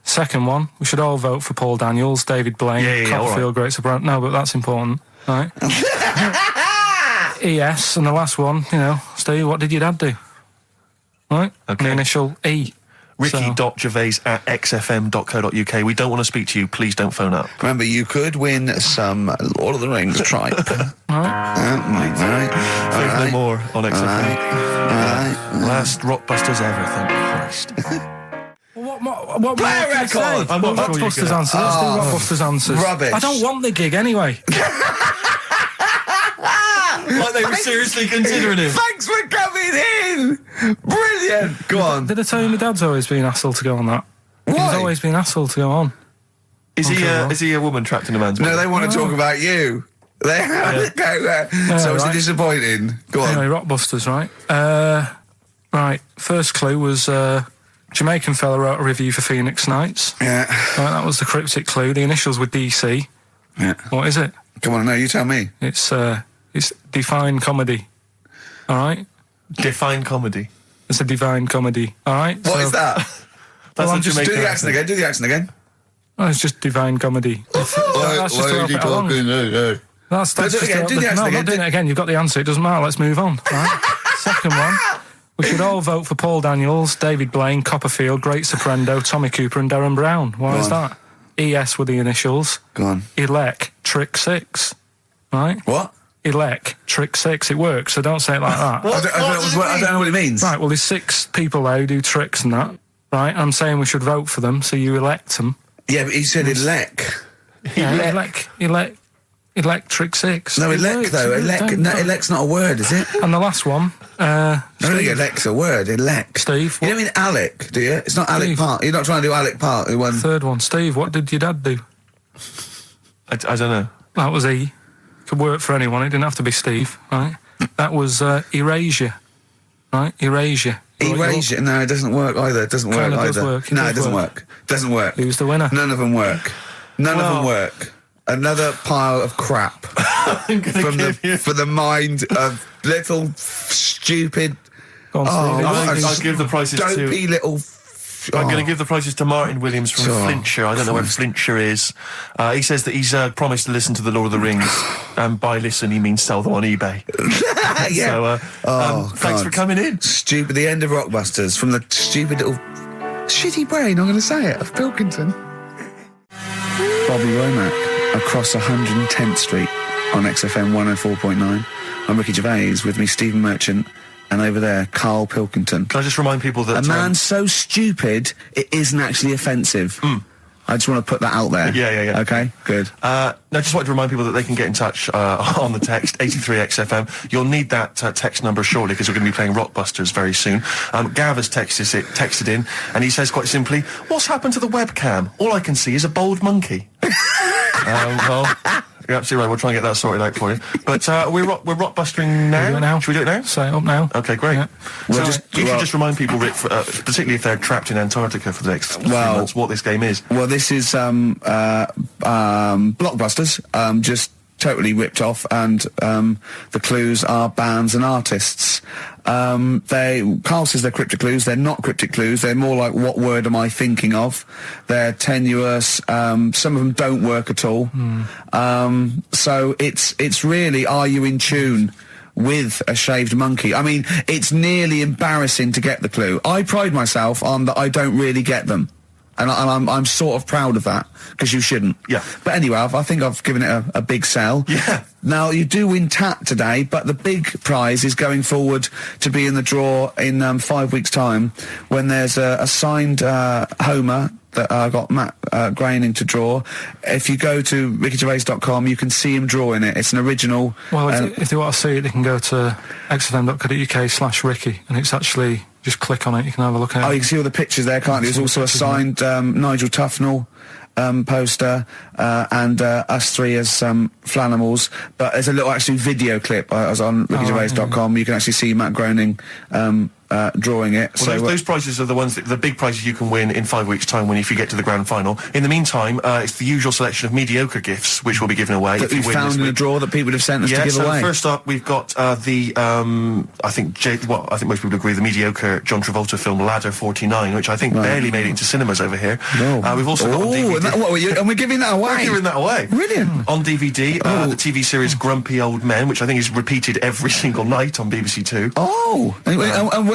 [SPEAKER 3] Second one, we should all vote for Paul Daniels, David Blaine,
[SPEAKER 2] Yeah, all
[SPEAKER 3] Copperfield, Great Soprano. No, but that's important. Right? ES, and the last one, Steve, what did your dad do? Right?
[SPEAKER 2] Okay.
[SPEAKER 3] And the initial E.
[SPEAKER 2] Ricky.gervais@xfm.co.uk. We don't want to speak to you. Please don't phone up.
[SPEAKER 1] Remember, you could win some Lord of the Rings tripe. All right.
[SPEAKER 2] No more on XFM. Last Rockbusters ever, thank Christ.
[SPEAKER 3] What
[SPEAKER 1] Play
[SPEAKER 3] more
[SPEAKER 1] a
[SPEAKER 3] can I
[SPEAKER 1] record!
[SPEAKER 3] say?
[SPEAKER 2] I'm not sure you
[SPEAKER 3] Rockbusters
[SPEAKER 2] can.
[SPEAKER 3] answers. Let's do Rockbusters answers.
[SPEAKER 1] Rubbish.
[SPEAKER 3] I don't want the gig anyway.
[SPEAKER 2] Like they were seriously considering him.
[SPEAKER 1] Thanks for coming in! Brilliant! Go on.
[SPEAKER 3] Did I tell you my dad's always been asked to go on that? He's
[SPEAKER 1] Why?
[SPEAKER 3] always been asked to go on.
[SPEAKER 2] Is
[SPEAKER 3] Okay,
[SPEAKER 2] he a woman trapped in a man's body?
[SPEAKER 1] No, they want to talk about you. They have to go there. So it's
[SPEAKER 3] right.
[SPEAKER 1] disappointing. Go on.
[SPEAKER 3] Anyway, Rockbusters, right? Right, first clue was Jamaican fella wrote a review for Phoenix Nights.
[SPEAKER 1] Yeah.
[SPEAKER 3] Right, that was the cryptic clue. The initials were DC.
[SPEAKER 1] Yeah.
[SPEAKER 3] What is it?
[SPEAKER 1] Come on, no, you tell me.
[SPEAKER 3] It's Define Comedy. All right?
[SPEAKER 2] Define comedy.
[SPEAKER 3] It's a divine comedy. All right?
[SPEAKER 1] What is that?
[SPEAKER 2] That's
[SPEAKER 3] I'm
[SPEAKER 2] a
[SPEAKER 3] just
[SPEAKER 1] Do
[SPEAKER 2] Jamaican
[SPEAKER 1] the accent again. Do the accent again.
[SPEAKER 3] Oh, it's just divine comedy. That's just to help it along. That's
[SPEAKER 1] Do it
[SPEAKER 3] just
[SPEAKER 1] again,
[SPEAKER 3] to
[SPEAKER 1] do the
[SPEAKER 3] help
[SPEAKER 1] accent
[SPEAKER 3] No, I'm
[SPEAKER 1] again,
[SPEAKER 3] not doing
[SPEAKER 1] do-
[SPEAKER 3] it again. You've got the answer. It doesn't matter. Let's move on. Right? Second one. We should all vote for Paul Daniels, David Blaine, Copperfield, Great Soprendo, Tommy Cooper, and Darren Brown. Why
[SPEAKER 1] Go
[SPEAKER 3] is
[SPEAKER 1] on.
[SPEAKER 3] that? ES with the initials.
[SPEAKER 1] Go on.
[SPEAKER 3] Trick 6. Right?
[SPEAKER 1] What?
[SPEAKER 3] Trick 6. It works, so don't say it like that.
[SPEAKER 1] I don't know what it means.
[SPEAKER 3] Right, well, there's 6 people there who do tricks and that. Right? I'm saying we should vote for them, so you elect them.
[SPEAKER 1] Yeah, but he said elect.
[SPEAKER 3] Yeah, Electric 6.
[SPEAKER 1] No,
[SPEAKER 3] It
[SPEAKER 1] elect
[SPEAKER 3] works.
[SPEAKER 1] though.
[SPEAKER 3] It
[SPEAKER 1] Elect.
[SPEAKER 3] don't-
[SPEAKER 1] No, elect's not a word, is it?
[SPEAKER 3] And the last one,
[SPEAKER 1] I don't think elect's a word. Elect.
[SPEAKER 3] Steve,
[SPEAKER 1] You don't mean Alec, do you? It's not Alec
[SPEAKER 3] Steve.
[SPEAKER 1] Park. You're not trying to do Alec Park. Who won?
[SPEAKER 3] third one, Steve, what did your dad do?
[SPEAKER 2] I don't know.
[SPEAKER 3] That was E. Could work for anyone. It didn't have to be Steve, right? That was Erasure, right? Erasure.
[SPEAKER 1] Erasure. No, it doesn't work either. It doesn't work
[SPEAKER 3] Kinda
[SPEAKER 1] either.
[SPEAKER 3] does work. It
[SPEAKER 1] No,
[SPEAKER 3] does
[SPEAKER 1] it doesn't
[SPEAKER 3] work.
[SPEAKER 1] work. Doesn't work.
[SPEAKER 3] Who's the winner?
[SPEAKER 1] None of them work. None of them
[SPEAKER 2] Well-
[SPEAKER 1] work. Another pile of crap for the mind of little stupid.
[SPEAKER 3] Go on, Steve.
[SPEAKER 2] I'll give the prices to...
[SPEAKER 1] Dopey little.
[SPEAKER 2] I'm going to give the prices to Martin Williams from
[SPEAKER 1] Oh,
[SPEAKER 2] Flintshire. I don't know where Flintshire is. He says that he's promised to listen to the Lord of the Rings. And by listen, he means sell them on eBay.
[SPEAKER 1] Yeah.
[SPEAKER 2] So, thanks
[SPEAKER 1] God.
[SPEAKER 2] for coming in.
[SPEAKER 1] Stupid. The end of Rockbusters from the stupid little shitty brain. I'm going to say it of Pilkington. Bobby Womack across 110th Street on XFM 104.9. I'm Ricky Gervais, with me Stephen Merchant, and over there Karl Pilkington.
[SPEAKER 2] Can I just remind people that...
[SPEAKER 1] A man so stupid it isn't actually offensive. I just want to put that out there.
[SPEAKER 2] Yeah.
[SPEAKER 1] Okay, good.
[SPEAKER 2] No, just wanted to remind people that they can get in touch on the text 83XFM. You'll need that text number shortly because we're going to be playing Rockbusters very soon. Gav has texted in, and he says quite simply, "What's happened to the webcam? All I can see is a bald monkey." Well, you're absolutely right. We'll try and get that sorted out for you. But we're rockbustering now.
[SPEAKER 3] Do it now.
[SPEAKER 2] Should we do it now?
[SPEAKER 3] Say it up now.
[SPEAKER 2] Okay, great.
[SPEAKER 3] Yeah.
[SPEAKER 1] Well,
[SPEAKER 2] So you should just remind people, Rick, particularly if they're trapped in Antarctica for the next 3 months, what this game is.
[SPEAKER 1] Well, this is Blockbusters, just totally ripped off, and the clues are bands and artists. Carl says they're cryptic clues. They're not cryptic clues. They're more like, what word am I thinking of? They're tenuous. Some of them don't work at all. So it's really, are you in tune with a shaved monkey? I mean, it's nearly embarrassing to get the clue. I pride myself on that I don't really get them. And I'm sort of proud of that, because you shouldn't.
[SPEAKER 2] Yeah.
[SPEAKER 1] But anyway, I think I've given it a big sell.
[SPEAKER 2] Yeah.
[SPEAKER 1] Now, you do win Tat today, but the big prize is going forward to be in the draw in 5 weeks' time, when there's a signed Homer that I got Matt Groening to draw. If you go to rickygervais.com, you can see him drawing it. It's an original.
[SPEAKER 3] Well, if they want to see it, they can go to xfm.co.uk/Ricky, and it's actually, just click on it, you can have a look at it.
[SPEAKER 1] Oh, you can see all the pictures there, can't you? There's also a signed Nigel Tufnell poster, and us three as Flanimals. But there's a little actually video clip. I was on rickygervais.com. You can actually see Matt Groening drawing it.
[SPEAKER 2] Well,
[SPEAKER 1] So
[SPEAKER 2] those prizes are the ones the big prizes you can win in 5 weeks' time if you get to the grand final. In the meantime, it's the usual selection of mediocre gifts which will be given away.
[SPEAKER 1] that we found in a drawer that people have sent us to give away.
[SPEAKER 2] First up, we've got I think most people agree, the mediocre John Travolta film Ladder 49, which I think barely made it into cinemas over here.
[SPEAKER 1] No.
[SPEAKER 2] We've also got on DVD.
[SPEAKER 1] And we're giving that away.
[SPEAKER 2] We're giving that away.
[SPEAKER 1] Brilliant.
[SPEAKER 2] On DVD, the TV series Grumpy Old Men, which I think is repeated every single night on BBC Two.
[SPEAKER 1] Oh,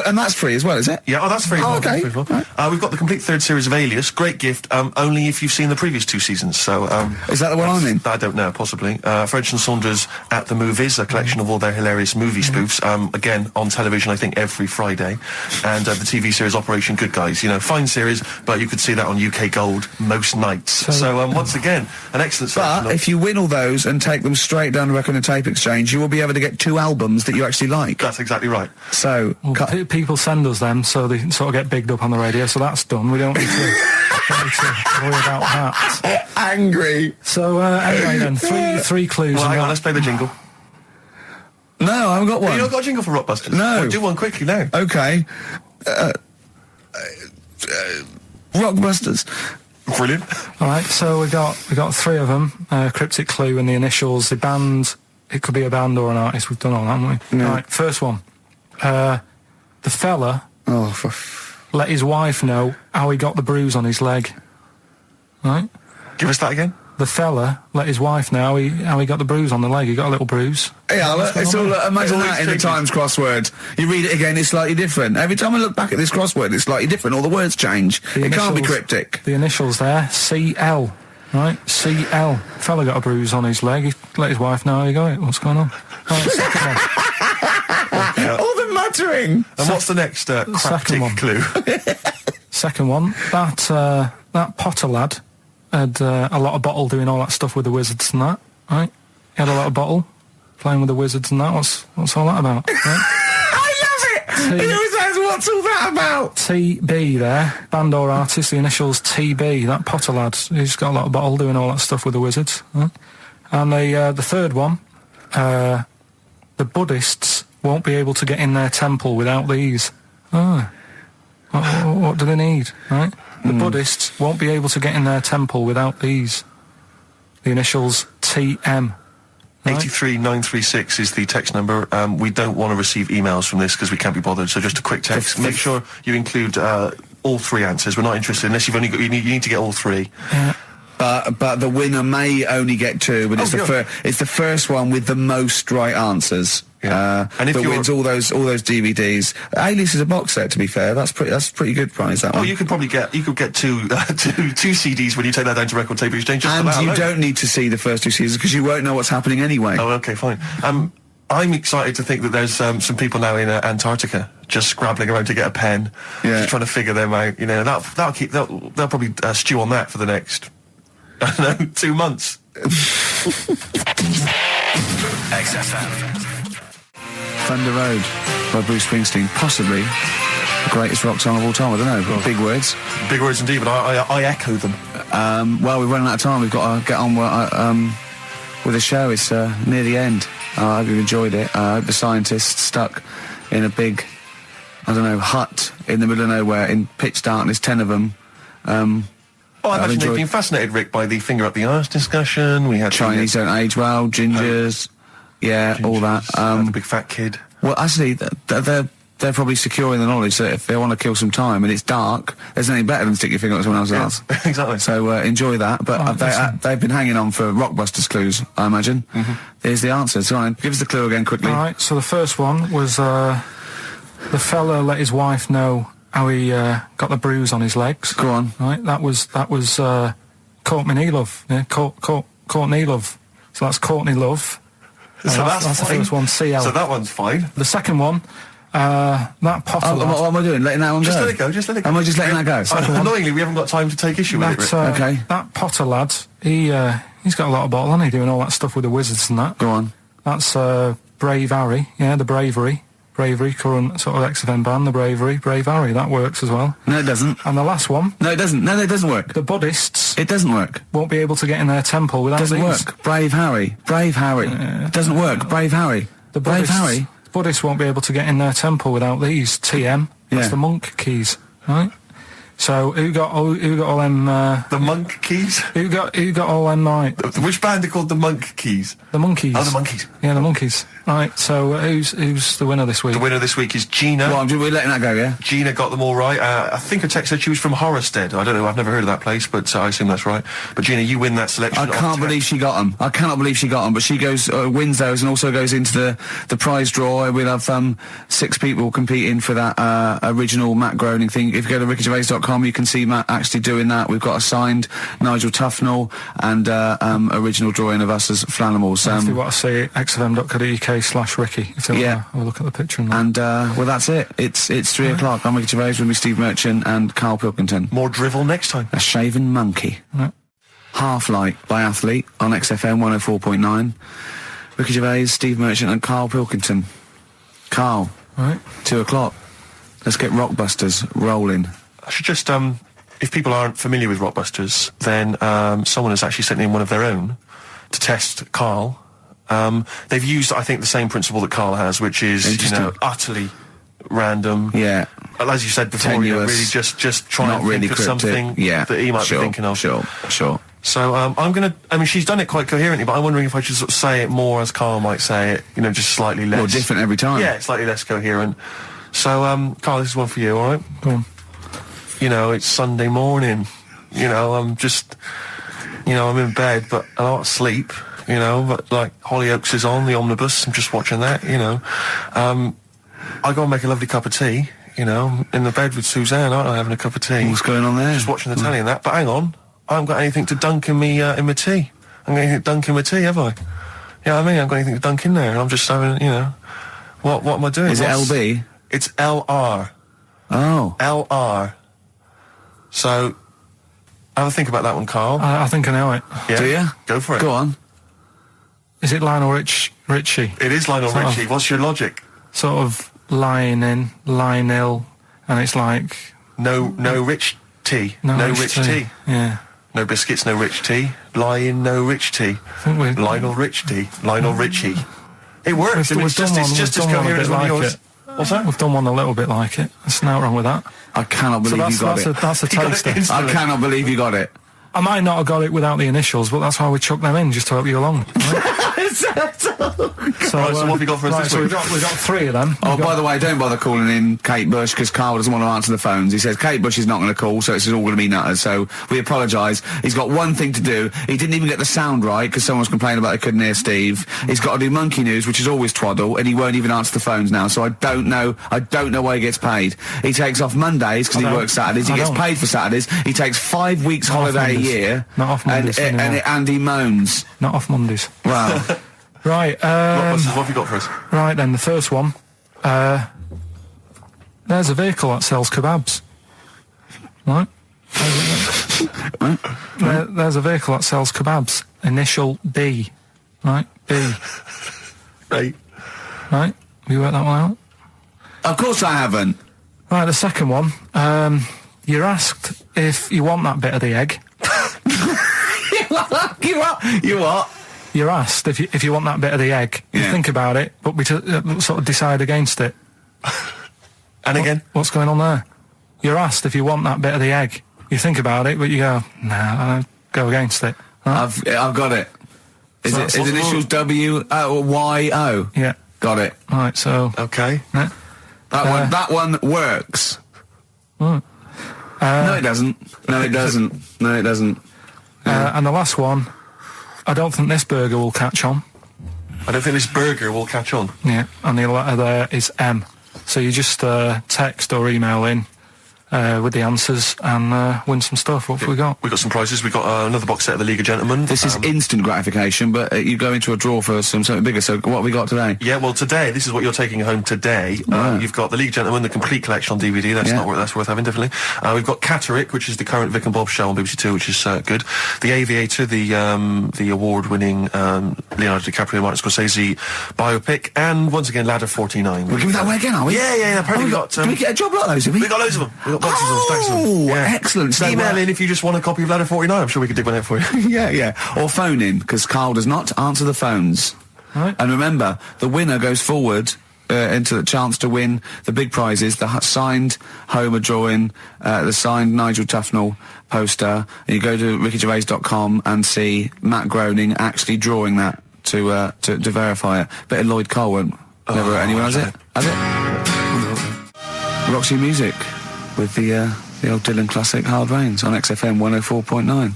[SPEAKER 1] and that's free as well, is it?
[SPEAKER 2] Yeah, that's very
[SPEAKER 1] Oh,
[SPEAKER 2] well.
[SPEAKER 1] okay.
[SPEAKER 2] Very well. We've got the complete third series of Alias. Great gift, only if you've seen the previous 2 seasons. So,
[SPEAKER 1] is that the one I'm in?
[SPEAKER 2] I don't know, possibly. French and Saunders at the Movies, a collection of all their hilarious movie spoofs. Again, on television, I think, every Friday. And the TV series Operation Good Guys. You know, fine series, but you could see that on UK Gold most nights. So once again, an excellent selection.
[SPEAKER 1] But if you win all those and take them straight down to Record and Tape Exchange, you will be able to get 2 albums that you actually like.
[SPEAKER 2] That's exactly right.
[SPEAKER 1] So,
[SPEAKER 3] People send us them, so they sort of get bigged up on the radio, so that's done. We don't need to, worry about that.
[SPEAKER 1] angry.
[SPEAKER 3] So, anyway then, three clues.
[SPEAKER 2] Well,
[SPEAKER 3] and
[SPEAKER 2] hang on,
[SPEAKER 3] that-
[SPEAKER 2] let's play the jingle.
[SPEAKER 1] No, I haven't got one.
[SPEAKER 2] You not got a jingle for Rockbusters?
[SPEAKER 1] No.
[SPEAKER 2] Well, do one quickly now.
[SPEAKER 1] Okay. Rockbusters.
[SPEAKER 2] Brilliant.
[SPEAKER 3] All right, so we got 3 of them. Cryptic clue and the initials, the band. It could be a band or an artist. We've done all that, haven't we?
[SPEAKER 1] Yeah.
[SPEAKER 3] All right, first one. The fella
[SPEAKER 1] Oh,
[SPEAKER 3] let his wife know how he got the bruise on his leg. Right?
[SPEAKER 2] Give us that again.
[SPEAKER 3] The fella let his wife know how he got the bruise on the leg. He got a little bruise.
[SPEAKER 1] yeah, it's all, imagine
[SPEAKER 2] It always
[SPEAKER 1] that in the
[SPEAKER 2] changes.
[SPEAKER 1] Times crossword. You read it again, it's slightly different. Every time I look back at this crossword, it's slightly different. All the words change.
[SPEAKER 3] The
[SPEAKER 1] It can't be
[SPEAKER 3] initials-
[SPEAKER 1] cryptic.
[SPEAKER 3] The initials there, CL. Right? CL. Fella got a bruise on his leg. He let his wife know how he got it. What's going on? Right, second one.
[SPEAKER 1] All the muttering.
[SPEAKER 2] And what's the next cryptic
[SPEAKER 3] one.
[SPEAKER 2] clue?
[SPEAKER 3] Second one. That Potter lad had a lot of bottle doing all that stuff with the wizards and that. Right? He had a lot of bottle playing with the wizards and that. What's all that about? Right?
[SPEAKER 1] I love it! He always says, what's all that about?
[SPEAKER 3] TB there, band or artist, the initials TB, that Potter lad, he's got a lot of bottle doing all that stuff with the wizards. Right? And the third one, the Buddhists won't be able to get in their temple without these. What do they need, right? The Buddhists won't be able to get in their temple without these. The initials TM. Right?
[SPEAKER 2] 83936 is the text number. We don't want to receive emails from this because we can't be bothered. So just a quick text. Make sure you include all 3 answers. We're not interested unless you've only got. You need to get all 3.
[SPEAKER 3] Yeah.
[SPEAKER 1] But the winner may only get 2, but it's it's the first one with the most right answers.
[SPEAKER 2] Yeah. And if
[SPEAKER 1] that
[SPEAKER 2] you're-
[SPEAKER 1] wins all those DVDs. Alias is a box set, to be fair. That's pretty good prize, that
[SPEAKER 2] Oh,
[SPEAKER 1] one.
[SPEAKER 2] you could get two CDs when you take that down to Record Tape Exchange. Just for
[SPEAKER 1] And
[SPEAKER 2] that
[SPEAKER 1] you
[SPEAKER 2] alone.
[SPEAKER 1] don't need to see the first 2 seasons because you won't know what's happening anyway.
[SPEAKER 2] Oh, okay, fine. I'm excited to think that there's some people now in Antarctica just scrabbling around to get a pen, just trying to figure them out. You know, they'll probably stew on that for the next, I don't know, 2 months.
[SPEAKER 4] XFM.
[SPEAKER 1] Thunder Road by Bruce Springsteen, possibly the greatest rock song of all time. I don't know. Big words.
[SPEAKER 2] Big words indeed, but I echo them.
[SPEAKER 1] Well, we're running out of time. We've got to get on with the show. It's near the end. I hope you've enjoyed it. I hope the scientists stuck in a big, I don't know, hut in the middle of nowhere in pitch darkness, 10 of them.
[SPEAKER 2] I imagine they've been fascinated, Rick, by the finger up the arse discussion. We had
[SPEAKER 1] Chinese don't age well, gingers, all that.
[SPEAKER 2] the big fat kid.
[SPEAKER 1] Well, actually, they're probably secure in the knowledge that if they want to kill some time and it's dark, there's nothing better than stick your finger up someone else's arse.
[SPEAKER 2] Exactly.
[SPEAKER 1] So enjoy that. But they've been hanging on for Rockbusters clues, I imagine. Here's the answer. So give us the clue again quickly.
[SPEAKER 3] All right, so the first one was the fella let his wife know how he got the bruise on his legs.
[SPEAKER 1] Go on.
[SPEAKER 3] Right, that was Courtney Love. Yeah, Courtney Love. So that's Courtney Love.
[SPEAKER 2] So that's
[SPEAKER 3] the
[SPEAKER 2] fine.
[SPEAKER 3] first one. CL.
[SPEAKER 2] So that one's fine.
[SPEAKER 3] The second one, that Potter.
[SPEAKER 1] Oh, what am I doing? Letting that one
[SPEAKER 2] Just
[SPEAKER 1] go?
[SPEAKER 2] let it go. Just let it go.
[SPEAKER 1] Am I just letting that go?
[SPEAKER 2] Annoyingly, we haven't got time to take issue with it. Rick.
[SPEAKER 1] Okay.
[SPEAKER 3] That Potter lad, he's got a lot of bottle, hasn't he, doing all that stuff with the Wizards and that.
[SPEAKER 1] Go on.
[SPEAKER 3] That's Brave Harry, yeah, the Bravery, current sort of XFM band, the Brave Harry, that works as well.
[SPEAKER 1] No, it doesn't.
[SPEAKER 3] And the last one,
[SPEAKER 1] No, it doesn't. No, it doesn't work.
[SPEAKER 3] the Buddhists
[SPEAKER 1] It doesn't work.
[SPEAKER 3] won't be able to get in their temple without
[SPEAKER 1] Doesn't
[SPEAKER 3] these.
[SPEAKER 1] work. Brave Harry. It doesn't work. Brave Harry.
[SPEAKER 3] The
[SPEAKER 1] Brave
[SPEAKER 3] Buddhists,
[SPEAKER 1] Harry.
[SPEAKER 3] Buddhists won't be able to get in their temple without these. TM, that's
[SPEAKER 1] Yeah.
[SPEAKER 3] the monk keys, right? So who got all them?
[SPEAKER 2] The Monk Keys.
[SPEAKER 3] Who got all them? Right,
[SPEAKER 2] Which band are called the Monk Keys?
[SPEAKER 3] the monkeys.
[SPEAKER 2] Oh, the Monkeys.
[SPEAKER 3] Yeah, the monkeys. Right. So who's the winner this week?
[SPEAKER 2] The winner this week is Gina.
[SPEAKER 1] Well, we're letting that go, yeah?
[SPEAKER 2] Gina got them all right. I think her text said she was from Horrorstead. I don't know. I've never heard of that place, but I assume that's right. But Gina, you win that selection.
[SPEAKER 1] I can't believe she got them. I cannot believe she got them. But she goes, wins those, and also goes into the prize draw. We'll have 6 people competing for that original Matt Groening thing. If you go to rickygervais.com, you can see Matt actually doing that. We've got a signed Nigel Tufnell and original drawing of us as Flanimals.
[SPEAKER 3] If you want to see it, xfm.co.uk/Ricky. If you want to have a look at the picture. And
[SPEAKER 1] well, that's it. It's 3 o'clock. I'm Ricky Gervais with me, Steve Merchant and Karl Pilkington.
[SPEAKER 2] More drivel next time.
[SPEAKER 1] A Shaven Monkey.
[SPEAKER 3] Right.
[SPEAKER 1] Half Light by Athlete on XFM 104.9. Ricky Gervais, Steve Merchant and Karl Pilkington. Karl,
[SPEAKER 3] Right.
[SPEAKER 1] 2 o'clock. Let's get Rockbusters rolling.
[SPEAKER 2] I should just, if people aren't familiar with Rockbusters, then someone has actually sent in one of their own to test Karl. They've used, I think, the same principle that Karl has, which is, utterly random.
[SPEAKER 1] Yeah.
[SPEAKER 2] As you said before,
[SPEAKER 1] Tenuous.
[SPEAKER 2] really just try
[SPEAKER 1] Not
[SPEAKER 2] and
[SPEAKER 1] really
[SPEAKER 2] think of
[SPEAKER 1] cryptic.
[SPEAKER 2] something
[SPEAKER 1] Yeah.
[SPEAKER 2] that he might be thinking of.
[SPEAKER 1] Sure.
[SPEAKER 2] So I'm going to, I mean, she's done it quite coherently, but I'm wondering if I should sort of say it more as Karl might say it, just slightly less.
[SPEAKER 1] Well, different every time.
[SPEAKER 2] Yeah, slightly less coherent. So, Karl, this is one for you, all right?
[SPEAKER 3] Go on.
[SPEAKER 2] It's Sunday morning. I'm just, I'm in bed, but I don't sleep, but like Hollyoaks is on, the omnibus, I'm just watching that, I go and make a lovely cup of tea, in the bed with Suzanne, aren't I, having a cup of tea.
[SPEAKER 1] What's going on there?
[SPEAKER 2] Just watching the telly and that, but hang on, I haven't got anything to dunk in me, in my tea. I haven't got anything to dunk in my tea, have I? Yeah, I mean, I haven't got anything to dunk in there, and I'm just having, what am I doing?
[SPEAKER 1] Is it LB?
[SPEAKER 2] It's LR.
[SPEAKER 1] Oh.
[SPEAKER 2] LR. So, have a think about that one, Karl.
[SPEAKER 3] I think I know it.
[SPEAKER 2] Yeah?
[SPEAKER 1] Do you?
[SPEAKER 2] Go for it.
[SPEAKER 1] Go on.
[SPEAKER 3] Is it Lionel Richie?
[SPEAKER 2] It is Lionel
[SPEAKER 3] Sort of-
[SPEAKER 2] Richie. What's your logic?
[SPEAKER 3] Sort of lying in, lying ill, and it's like
[SPEAKER 2] No rich tea. No rich tea.
[SPEAKER 3] Yeah.
[SPEAKER 2] No biscuits, no rich tea. Lying, no rich tea.
[SPEAKER 3] I think we-
[SPEAKER 2] Lionel Rich tea. Lionel Richie. It works.
[SPEAKER 3] We've
[SPEAKER 2] It's just
[SPEAKER 3] done
[SPEAKER 2] as
[SPEAKER 3] one a
[SPEAKER 2] coherent
[SPEAKER 3] bit
[SPEAKER 2] as one of
[SPEAKER 3] like
[SPEAKER 2] yours.
[SPEAKER 3] it.
[SPEAKER 2] What's that?
[SPEAKER 3] We've done one a little bit like it. There's nothing wrong with that.
[SPEAKER 1] I cannot believe you got it.
[SPEAKER 3] That's a
[SPEAKER 2] You got it
[SPEAKER 3] taster.
[SPEAKER 2] instantly.
[SPEAKER 1] I cannot believe you got it.
[SPEAKER 3] I might not have got it without the initials, but that's why we chucked them in, just to help you along. Right? So
[SPEAKER 2] Right, so what have we got for us
[SPEAKER 3] right,
[SPEAKER 2] this
[SPEAKER 3] so
[SPEAKER 2] week?
[SPEAKER 3] we've got 3 of them.
[SPEAKER 1] Oh, by the way, don't bother calling in Kate Bush because Karl doesn't want to answer the phones. He says Kate Bush is not going to call, so it's all going to be nutters. So we apologise. He's got one thing to do. He didn't even get the sound right because someone was complaining about they couldn't hear Steve. He's got to do Monkey News, which is always twaddle, and he won't even answer the phones now. So I don't know why he gets paid. He takes off Mondays because he works Saturdays. He gets paid for Saturdays. He takes 5 weeks
[SPEAKER 3] Not off
[SPEAKER 1] holiday a
[SPEAKER 3] Mondays.
[SPEAKER 1] year.
[SPEAKER 3] Not off Mondays anymore.
[SPEAKER 1] And he moans.
[SPEAKER 3] Not off Mondays.
[SPEAKER 1] Wow.
[SPEAKER 3] Right,
[SPEAKER 2] What have you got for us?
[SPEAKER 3] right then, the first one. There's a vehicle that sells kebabs. Right? There's a vehicle that sells kebabs. Initial B. Right? B.
[SPEAKER 2] Right.
[SPEAKER 3] Right? Have you worked that one out?
[SPEAKER 1] Of course I haven't.
[SPEAKER 3] Right, the second one. You're asked if you want that bit of the egg.
[SPEAKER 1] You what?
[SPEAKER 3] You're asked if you want that bit of the egg. You
[SPEAKER 1] Yeah.
[SPEAKER 3] think about it, but we sort of decide against it.
[SPEAKER 2] And again?
[SPEAKER 3] What's going on there? You're asked if you want that bit of the egg. You think about it, but you go, nah, I'll go against it. Right?
[SPEAKER 1] I've got it. Is
[SPEAKER 3] So
[SPEAKER 1] it
[SPEAKER 3] that's
[SPEAKER 1] is
[SPEAKER 3] what's
[SPEAKER 1] initials W-O-Y-O?
[SPEAKER 3] Yeah.
[SPEAKER 1] Got it.
[SPEAKER 3] Right, so...
[SPEAKER 2] Okay.
[SPEAKER 3] yeah.
[SPEAKER 1] That one works. No, it doesn't. No, it doesn't. No, it doesn't.
[SPEAKER 3] And the last one, I don't think this burger will catch on.
[SPEAKER 2] I don't think this burger will catch on.
[SPEAKER 3] Yeah, and the letter there is M. So you just text or email in with the answers and win some stuff. What have we got?
[SPEAKER 2] We got some prizes. We got another box set of the League of Gentlemen.
[SPEAKER 1] This is instant gratification, but you go into a draw for something bigger. So what have we got today?
[SPEAKER 2] Yeah, well, today, this is what you're taking home today. You've got the League of Gentlemen, the complete collection on DVD. That's worth having, definitely. We've got Catterick, which is the current Vic and Bob show on BBC Two, which is good. The Aviator, the award-winning Leonardo DiCaprio, Martin Scorsese biopic, and once again, Ladder 49.
[SPEAKER 1] We'll give that away again, are we?
[SPEAKER 2] Yeah. Apparently we got.
[SPEAKER 1] Did we get a job like those?
[SPEAKER 2] We got loads of them. We got boxes of them, stacks of them.
[SPEAKER 1] Oh, excellent. So
[SPEAKER 2] email in if you just want a copy of Ladder 49. I'm sure we could dig one out for you.
[SPEAKER 1] yeah. Or phone in, because Carl does not answer the phones.
[SPEAKER 3] Right.
[SPEAKER 1] And remember, the winner goes forward into the chance to win the big prizes, the signed Homer drawing, the signed Nigel Tufnell poster. And you go to rickygervais.com and see Matt Groening actually drawing that to verify it. Bit of Lloyd Cole won't. Never anyone has it? Has it? Roxy Music with the old Dylan classic Hard Rains on XFM 104.9.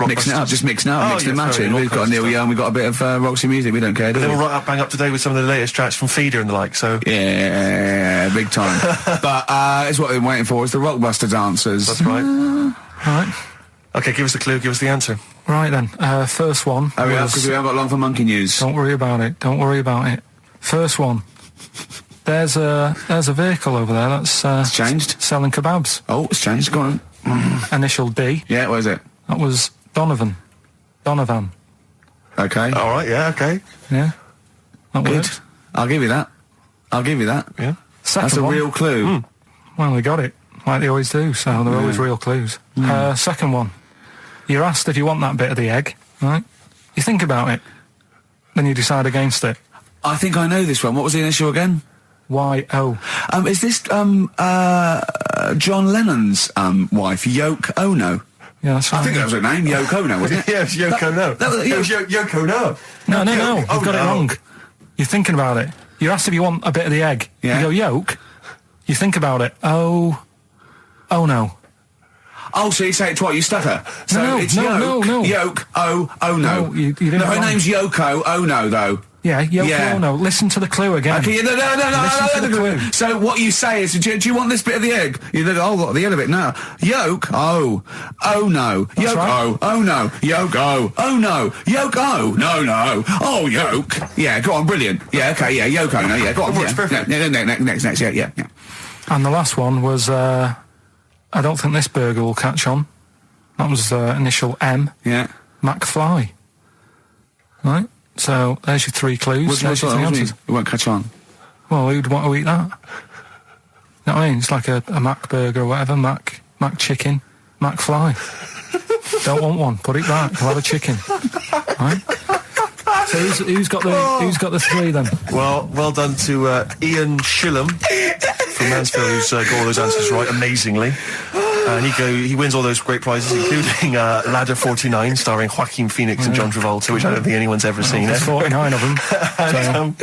[SPEAKER 1] Mixing it up, just mixing it up, mixing and matching. We've got Neil Young, we've got a bit of Roxy Music, we don't care, do we?
[SPEAKER 2] They're all right up, bang up today with some of the latest tracks from Feeder and the like, so...
[SPEAKER 1] Yeah, big time. But it's what we're waiting for, is the Rockbusters answers.
[SPEAKER 2] That's right.
[SPEAKER 3] Right.
[SPEAKER 2] Okay, give us the clue, give us the answer.
[SPEAKER 3] Right then, first one.
[SPEAKER 1] Hurry up, because we haven't got long for monkey news.
[SPEAKER 3] Don't worry about it. First one. There's a vehicle over there that's
[SPEAKER 1] It's changed.
[SPEAKER 3] selling kebabs.
[SPEAKER 1] Oh, it's changed, go on.
[SPEAKER 3] Initial D.
[SPEAKER 1] Yeah, what is it?
[SPEAKER 3] That was Donovan.
[SPEAKER 1] Okay.
[SPEAKER 2] Alright, yeah, okay.
[SPEAKER 3] Yeah. That
[SPEAKER 1] Good.
[SPEAKER 3] worked.
[SPEAKER 1] I'll give you that.
[SPEAKER 2] Yeah.
[SPEAKER 3] Second
[SPEAKER 1] That's a
[SPEAKER 3] one.
[SPEAKER 1] real clue.
[SPEAKER 3] Well, they got it, like they always do, so they're always real clues. Second one. You're asked if you want that bit of the egg, right? You think about it, then you decide against it.
[SPEAKER 1] I think I know this one. What was the initial again?
[SPEAKER 3] Y-O.
[SPEAKER 1] Is this John Lennon's wife, Yoko Ono?
[SPEAKER 3] Yeah, that's right.
[SPEAKER 1] I think that was her name, Yoko Ono, wasn't it?
[SPEAKER 2] Yeah, it's Yoko No.
[SPEAKER 1] that was-
[SPEAKER 2] It was Yoko No.
[SPEAKER 3] No, you've got it wrong. You're thinking about it. You're asked if you want a bit of the egg.
[SPEAKER 1] Yeah.
[SPEAKER 3] You go, yolk. You think about it. Oh no.
[SPEAKER 1] Oh, so you say it twice, you stutter. So
[SPEAKER 3] No,
[SPEAKER 1] it's
[SPEAKER 3] no,
[SPEAKER 1] Yoke,
[SPEAKER 3] no.
[SPEAKER 1] Yoke, oh no.
[SPEAKER 3] No, you did it
[SPEAKER 1] her
[SPEAKER 3] wrong.
[SPEAKER 1] name's Yoko Ono, though.
[SPEAKER 3] Yeah, Yoko
[SPEAKER 1] Yeah.
[SPEAKER 3] Ono. Listen to the clue again.
[SPEAKER 1] Okay, no.
[SPEAKER 3] Listen to the clue.
[SPEAKER 1] So what you say is, do you want this bit of the egg? You think, oh, what, the end of it? No. Yolk, oh no. Yolk,
[SPEAKER 3] right.
[SPEAKER 1] oh no. Yolk, oh no. Yolk, oh, no. Oh, yolk. Yeah, go on, brilliant. Yeah, okay, yeah, Yoko, no, yeah, go on.
[SPEAKER 2] Works
[SPEAKER 1] Yeah.
[SPEAKER 2] perfect.
[SPEAKER 1] Next, yeah.
[SPEAKER 3] And the last one was, I don't think this burger will catch on. That was initial M.
[SPEAKER 1] Yeah.
[SPEAKER 3] McFly. Right? So, there's your three clues.
[SPEAKER 1] What's
[SPEAKER 3] There's your three
[SPEAKER 1] that?
[SPEAKER 3] answers.
[SPEAKER 1] It won't catch on.
[SPEAKER 3] Well, who'd want to eat that? You know what I mean? It's like a Mac burger or whatever. Mac chicken. McFly. Don't want one. Put it back. I'll have a chicken. Right? So who's got the three then?
[SPEAKER 2] Well done to Ian Shillham from Mansfield, who's got all those answers right amazingly. And he wins all those great prizes, including Ladder 49, starring Joaquin Phoenix and John Travolta, which I don't think anyone's ever seen.
[SPEAKER 3] There's 49 of them.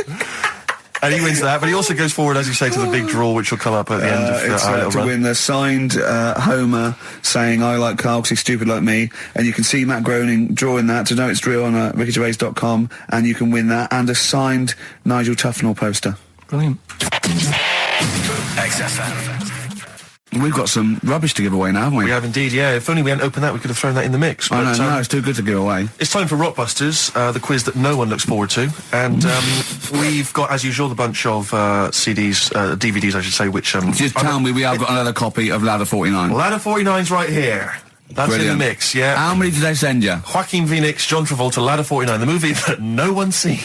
[SPEAKER 2] And he wins that, but he also goes forward, as you say, to the big draw, which will come up at the end of our little
[SPEAKER 1] to
[SPEAKER 2] run.
[SPEAKER 1] win the signed Homer saying I like Carl because he's stupid like me, and you can see Matt Groening drawing that to know it's real on rickygervais.com, and you can win that and a signed Nigel Tufnell poster.
[SPEAKER 3] Brilliant.
[SPEAKER 4] XFM.
[SPEAKER 1] We've got some rubbish to give away now, haven't we?
[SPEAKER 2] We have indeed, yeah. If only we hadn't opened that, we could have thrown that in the mix.
[SPEAKER 1] I
[SPEAKER 2] But,
[SPEAKER 1] know, no, it's too good to give away.
[SPEAKER 2] it's time for Rockbusters, the quiz that no one looks forward to. And we've got, as usual, the bunch of CDs, DVDs, I should say, which...
[SPEAKER 1] Just tell me we have got another copy of Ladder 49.
[SPEAKER 2] Ladder 49's right here. That's
[SPEAKER 1] Brilliant.
[SPEAKER 2] in the mix, yeah.
[SPEAKER 1] How many did they send you?
[SPEAKER 2] Joaquin Phoenix, John Travolta, Ladder 49, the movie that no one's seen.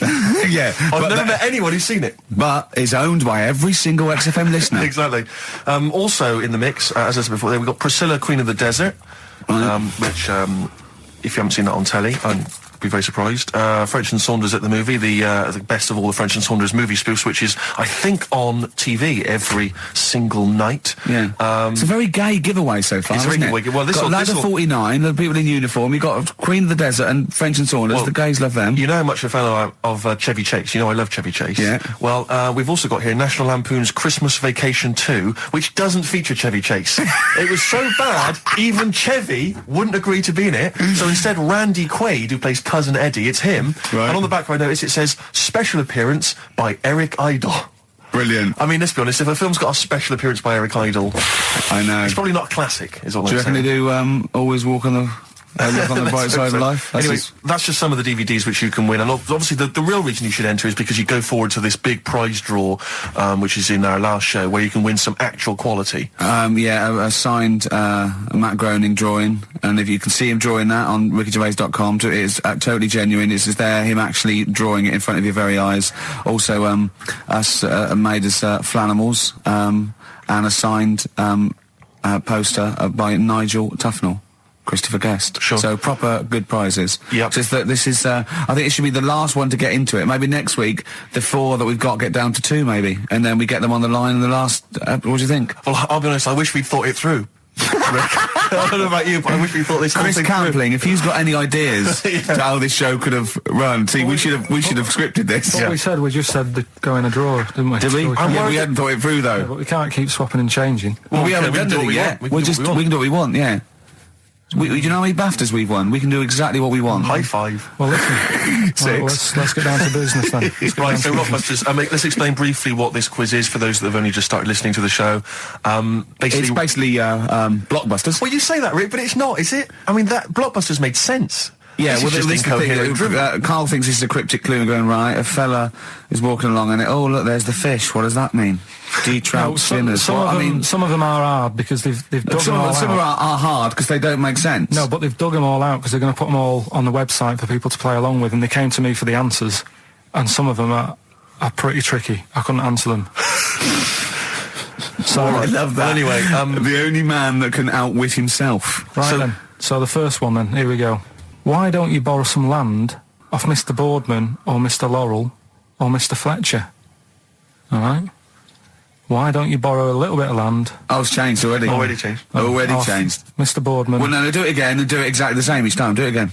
[SPEAKER 1] Yeah,
[SPEAKER 2] I've never met anyone who's seen it.
[SPEAKER 1] but it's owned by every single XFM listener.
[SPEAKER 2] Exactly. Also in the mix, as I said before, we've got Priscilla, Queen of the Desert, which, if you haven't seen that on telly, I'd be very surprised. French and Saunders at the movie, the best of all the French and Saunders movie spoofs, which is, I think, on TV every single night.
[SPEAKER 1] Yeah. It's a very gay giveaway so far,
[SPEAKER 2] It's a very
[SPEAKER 1] isn't it?
[SPEAKER 2] gay giveaway. Well, this
[SPEAKER 1] got
[SPEAKER 2] will-
[SPEAKER 1] Ladder
[SPEAKER 2] this will-
[SPEAKER 1] 49, the people in uniform. You've got Queen of the Desert and French and Saunders.
[SPEAKER 2] Well,
[SPEAKER 1] the gays love them.
[SPEAKER 2] You know how much a fan of Chevy Chase. You know I love Chevy Chase.
[SPEAKER 1] Yeah.
[SPEAKER 2] Well, we've also got here National Lampoon's Christmas Vacation 2, which doesn't feature Chevy Chase. It was so bad, even Chevy wouldn't agree to be in it. So instead, Randy Quaid, who plays Cousin Eddie, it's him.
[SPEAKER 1] Right.
[SPEAKER 2] And on the back, I notice it says, special appearance by Eric Idle.
[SPEAKER 1] Brilliant.
[SPEAKER 2] I mean, let's be honest, if a film's got a special appearance by Eric Idle,
[SPEAKER 1] I know.
[SPEAKER 2] it's probably not a classic, is all
[SPEAKER 1] Do you
[SPEAKER 2] I'm
[SPEAKER 1] reckon they
[SPEAKER 2] saying.
[SPEAKER 1] do Always Walk on the... look on the bright
[SPEAKER 2] Let's
[SPEAKER 1] side
[SPEAKER 2] hope
[SPEAKER 1] of
[SPEAKER 2] so.
[SPEAKER 1] life?
[SPEAKER 2] Anyway, that's just some of the DVDs which you can win. And obviously the real reason you should enter is because you go forward to this big prize draw, which is in our last show, where you can win some actual quality.
[SPEAKER 1] A signed Matt Groening drawing, and if you can see him drawing that on rickygervais.com, it is totally genuine. It's just there, him actually drawing it in front of your very eyes. Also, us made as Flanimals, and a signed poster by Nigel Tufnell. Christopher Guest.
[SPEAKER 2] Sure.
[SPEAKER 1] So proper good prizes.
[SPEAKER 2] Yep.
[SPEAKER 1] Just that this is, I think it should be the last one to get into it. Maybe next week, the 4 that we've got get down to 2 maybe. And then we get them on the line in the last, what do you think?
[SPEAKER 2] Well, I'll be honest, I wish we'd thought it through. I don't know about you, but I wish we thought this whole
[SPEAKER 1] Chris
[SPEAKER 2] thing
[SPEAKER 1] Campling, if you've got any ideas to how this show could have run, see, we should have scripted this.
[SPEAKER 3] What we said, we just said go in a drawer, didn't we?
[SPEAKER 1] Did we?
[SPEAKER 3] So
[SPEAKER 1] Yeah, we hadn't thought it through though.
[SPEAKER 3] but we can't keep swapping and changing.
[SPEAKER 1] Well, we
[SPEAKER 2] okay,
[SPEAKER 1] haven't
[SPEAKER 2] we can
[SPEAKER 1] done
[SPEAKER 2] do what
[SPEAKER 1] it
[SPEAKER 2] we
[SPEAKER 1] yet.
[SPEAKER 2] want. We can do what we want.
[SPEAKER 1] We can do what we want, yeah. Do you know how many BAFTAs we've won? We can do exactly what we want.
[SPEAKER 2] High five.
[SPEAKER 3] Well, listen.
[SPEAKER 1] Six.
[SPEAKER 3] Right, let's get down to business then. Let's get
[SPEAKER 2] Right,
[SPEAKER 3] down
[SPEAKER 2] so
[SPEAKER 3] to
[SPEAKER 2] Rockbusters, let's explain briefly what this quiz is for those that have only just started listening to the show.
[SPEAKER 1] It's basically Blockbusters.
[SPEAKER 2] Well, you say that, Rick, but it's not, is it? I mean, that Blockbusters made sense.
[SPEAKER 1] Yeah,
[SPEAKER 2] This
[SPEAKER 1] well,
[SPEAKER 2] is just
[SPEAKER 1] this is the
[SPEAKER 2] incoherent drivel.
[SPEAKER 1] thing. Carl thinks this is a cryptic clue and going, right, a fella is walking along and oh, look, there's the fish. What does that mean?
[SPEAKER 3] some,
[SPEAKER 1] Trout spinners.
[SPEAKER 3] some,
[SPEAKER 1] What?
[SPEAKER 3] of them, some of them are hard because they've dug them all
[SPEAKER 1] Some
[SPEAKER 3] out.
[SPEAKER 1] are hard because they don't make sense.
[SPEAKER 3] No, but they've dug them all out because they're going to put them all on the website for people to play along with, and they came to me for the answers, and some of them are pretty tricky. I couldn't answer them. So,
[SPEAKER 1] I love that.
[SPEAKER 2] Well, anyway,
[SPEAKER 1] the only man that can outwit himself.
[SPEAKER 3] right then. So the first one then, here we go. Why don't you borrow some land off Mr. Boardman or Mr. Laurel or Mr. Fletcher? All right? Why don't you borrow a little bit of land?
[SPEAKER 1] Oh, it's changed already.
[SPEAKER 2] Already changed.
[SPEAKER 1] Already
[SPEAKER 3] off
[SPEAKER 1] changed.
[SPEAKER 3] Mr. Boardman.
[SPEAKER 1] Well, no, do it again and do it exactly the same each time. Do it again.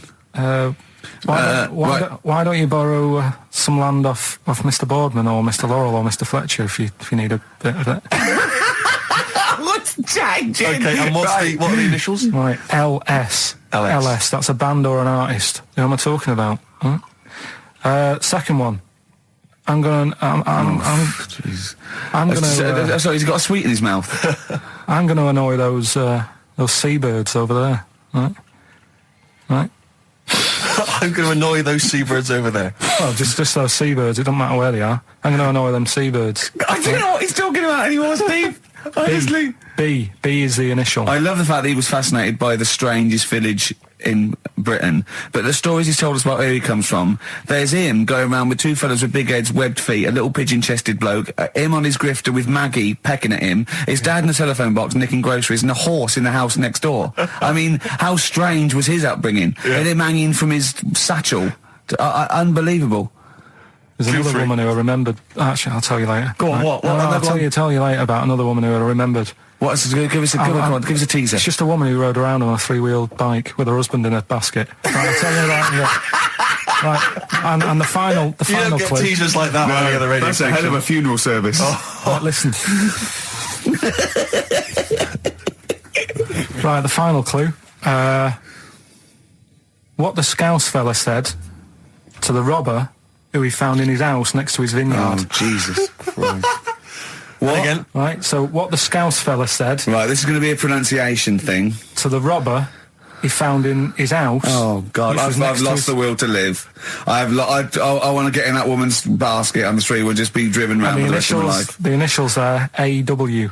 [SPEAKER 3] Why don't you borrow some land off Mr. Boardman or Mr. Laurel or Mr. Fletcher if you need a bit of it?
[SPEAKER 1] What's changing?
[SPEAKER 2] Okay, and what are the initials?
[SPEAKER 3] Right, LS. LS, that's a band or an artist. Who am I talking about? Huh? Second one. I'm gonna
[SPEAKER 1] sorry, he's got a sweet in his mouth.
[SPEAKER 3] I'm gonna annoy those seabirds over there. Right?
[SPEAKER 2] I'm going to annoy those seabirds over there.
[SPEAKER 3] Well, just those seabirds, it doesn't matter where they are. I'm gonna annoy them seabirds.
[SPEAKER 1] I don't know what he's talking about anymore, Steve. Honestly.
[SPEAKER 3] B is the initial.
[SPEAKER 1] I love the fact that he was fascinated by the strangest village in Britain, but the stories he's told us about where he comes from, there's him going around with 2 fellas with big heads, webbed feet, a little pigeon-chested bloke, him on his grifter with Maggie pecking at him, his dad in a telephone box nicking groceries, and a horse in the house next door. I mean, how strange was his upbringing? And him hanging from his satchel. Unbelievable.
[SPEAKER 3] There's another woman who I remembered. Actually, I'll tell you later.
[SPEAKER 1] Go on, what?
[SPEAKER 3] I'll tell you later about another woman who I remembered.
[SPEAKER 1] What's give us a teaser.
[SPEAKER 3] It's just a woman who rode around on a 3-wheeled bike with her husband in a basket. Right, I'll tell you that. Right, and the final
[SPEAKER 2] You don't get
[SPEAKER 3] clue.
[SPEAKER 2] teasers like that on any other radio
[SPEAKER 1] That's a hell of a funeral service.
[SPEAKER 3] Right, listen. Right, the final clue. What the Scouse fella said to the robber who he found in his house next to his vineyard.
[SPEAKER 1] Oh, Jesus Christ.
[SPEAKER 2] What? Again?
[SPEAKER 3] Right, so what the Scouse fella said
[SPEAKER 1] Right, this is going to be a pronunciation thing.
[SPEAKER 3] to the robber he found in his house.
[SPEAKER 1] Oh, God,
[SPEAKER 3] which was
[SPEAKER 1] I've
[SPEAKER 3] next to
[SPEAKER 1] lost
[SPEAKER 3] his-
[SPEAKER 1] the will to live. I want to get in that woman's basket on the street. We'll just be driven round
[SPEAKER 3] And
[SPEAKER 1] for the rest of my life.
[SPEAKER 3] the initials are AW.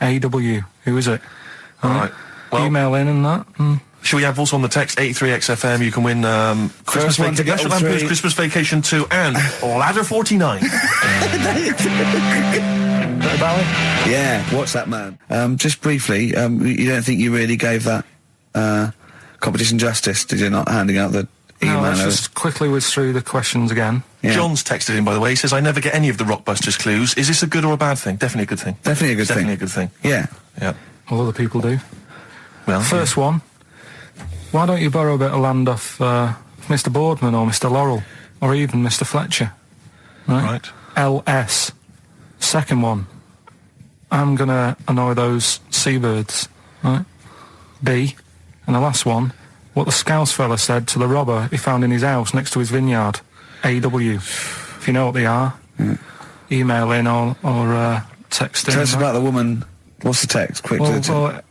[SPEAKER 3] AW. Who is it?
[SPEAKER 2] All right. Well,
[SPEAKER 3] Email in and that.
[SPEAKER 2] shall we have also on the text 83XFM? You can win Christmas,
[SPEAKER 1] one to get
[SPEAKER 2] National
[SPEAKER 1] all
[SPEAKER 2] Lampoon's
[SPEAKER 1] three.
[SPEAKER 2] Christmas Vacation 2 and Ladder 49.
[SPEAKER 1] Yeah, what's that, man? Just briefly, you don't think you really gave that competition justice, did you, not handing out the email?
[SPEAKER 3] No, let's just quickly whiz through the questions again.
[SPEAKER 1] Yeah.
[SPEAKER 2] John's texted in, by the way. He says, I never get any of the Rockbusters clues. Is this a good or a bad thing? Definitely a good thing.
[SPEAKER 1] Definitely a good
[SPEAKER 2] Definitely
[SPEAKER 1] thing.
[SPEAKER 2] a good thing.
[SPEAKER 1] Yeah.
[SPEAKER 2] Yeah.
[SPEAKER 3] All other people do.
[SPEAKER 2] Well,
[SPEAKER 3] First one. Why don't you borrow a bit of land off Mr. Boardman or Mr. Laurel or even Mr. Fletcher?
[SPEAKER 2] Right.
[SPEAKER 3] LS. Second one. I'm gonna annoy those seabirds. Right. B. And the last one. What the Scouse fella said to the robber he found in his house next to his vineyard. AW. If you know what they are. You email in or text in.
[SPEAKER 1] Tell us about the woman. What's the text? Quick.
[SPEAKER 3] Well,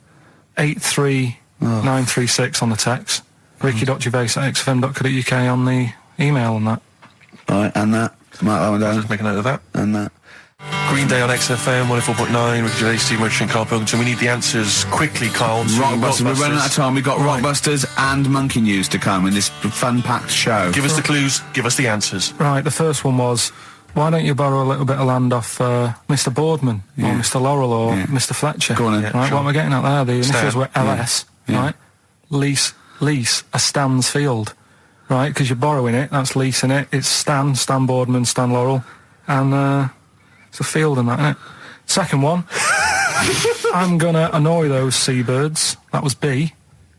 [SPEAKER 3] 83936 on the text. ricky.gervais@xfm.co.uk on the email and that.
[SPEAKER 1] Right, and that. Mark that one down.
[SPEAKER 2] Just make a note of that.
[SPEAKER 1] And that.
[SPEAKER 2] Green Day on XFM, 104.9, Ricky Gervais, Steve Merchant, Karl Pilkington. We need the answers quickly, Karl.
[SPEAKER 1] Rockbusters. We're running out of time. We've got Rockbusters and Monkey News to come in this fun-packed show.
[SPEAKER 2] Give us the clues, give us the answers.
[SPEAKER 3] Right, the first one was, why don't you borrow a little bit of land off Mr. Boardman or Mr. Laurel or Mr. Fletcher?
[SPEAKER 1] Go on then.
[SPEAKER 3] Right,
[SPEAKER 2] sure.
[SPEAKER 3] what am I getting at there? The initials were LS, right? Lease a Stan's field, right? Because you're borrowing it, that's leasing it. It's Stan Boardman, Stan Laurel, and it's a field and that, isn't it? Second one, I'm gonna annoy those seabirds. That was B.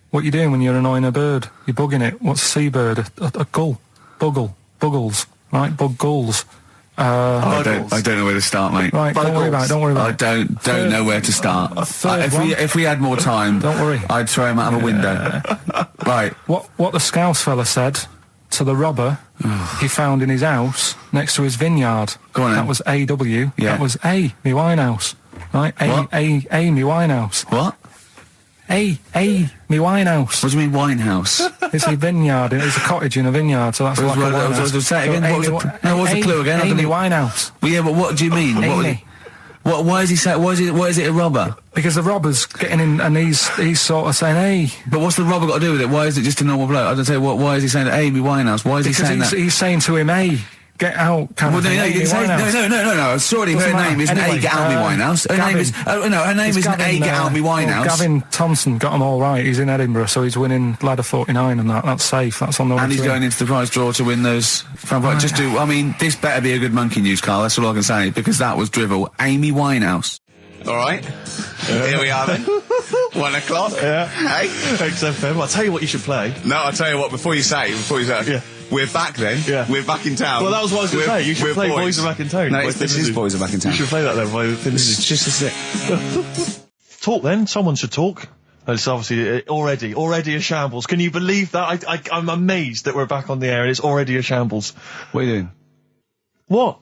[SPEAKER 3] What you doing when you're annoying a bird? You're bugging it. What's a seabird? A gull. Buggles. Right? Bug gulls.
[SPEAKER 1] I don't know where to start, mate.
[SPEAKER 3] Right, don't worry about it.
[SPEAKER 1] I don't know where to start. If we had more time,
[SPEAKER 3] don't worry.
[SPEAKER 1] I'd throw him out of a window. Right.
[SPEAKER 3] What the Scouse fella said to the robber he found in his house next to his vineyard.
[SPEAKER 1] Go on then.
[SPEAKER 3] That was A.W.
[SPEAKER 1] Yeah.
[SPEAKER 3] That was A, me Winehouse. Right?
[SPEAKER 1] What?
[SPEAKER 3] A, me Winehouse.
[SPEAKER 1] What?
[SPEAKER 3] A, me Winehouse.
[SPEAKER 1] What do you mean winehouse?
[SPEAKER 3] It's a vineyard. It's a cottage in a vineyard, so that's like a winehouse.
[SPEAKER 1] Say it again. What's the clue again?
[SPEAKER 3] Amy Winehouse.
[SPEAKER 1] Well, yeah, but what do you mean?
[SPEAKER 3] Amy.
[SPEAKER 1] Why is he saying? Why is it a robber?
[SPEAKER 3] Because the robber's getting in, and he's sort of saying, "Hey."
[SPEAKER 1] But what's the robber got to do with it? Why is it just a normal bloke? I don't say. Why is he saying Amy Winehouse? Why is he saying that?
[SPEAKER 3] He's saying to him, "Hey, get out."
[SPEAKER 1] Well, no, you didn't say. No. Sorry, her name isn't A. Get Out Me Winehouse. Her name is. Her name isn't A. Get Out Me Winehouse.
[SPEAKER 3] Gavin Thompson got them all right. He's in Edinburgh, so he's winning ladder 49, and that's safe. That's on the way.
[SPEAKER 1] And he's going into the prize draw to win those. I mean, this better be a good Monkey News, Karl. That's all I can say, because that was drivel. Amy Winehouse.
[SPEAKER 5] All right, here we are then. 1 o'clock.
[SPEAKER 2] Yeah.
[SPEAKER 5] Hey,
[SPEAKER 2] XFM. I'll tell you what you should play.
[SPEAKER 5] no, I'll tell you what. Before you say,
[SPEAKER 2] Yeah.
[SPEAKER 5] we're back then.
[SPEAKER 2] Yeah.
[SPEAKER 5] We're back in town.
[SPEAKER 2] Well, that was what I was going to say. You should play Boys Are Back in Town.
[SPEAKER 5] No, this is Boys Are Back in Town.
[SPEAKER 2] You should play that then.
[SPEAKER 5] It's just it.
[SPEAKER 2] Talk then. Someone should talk. It's obviously already a shambles. Can you believe that? I'm amazed that we're back on the air and it's already a shambles.
[SPEAKER 1] What are you doing?
[SPEAKER 2] What?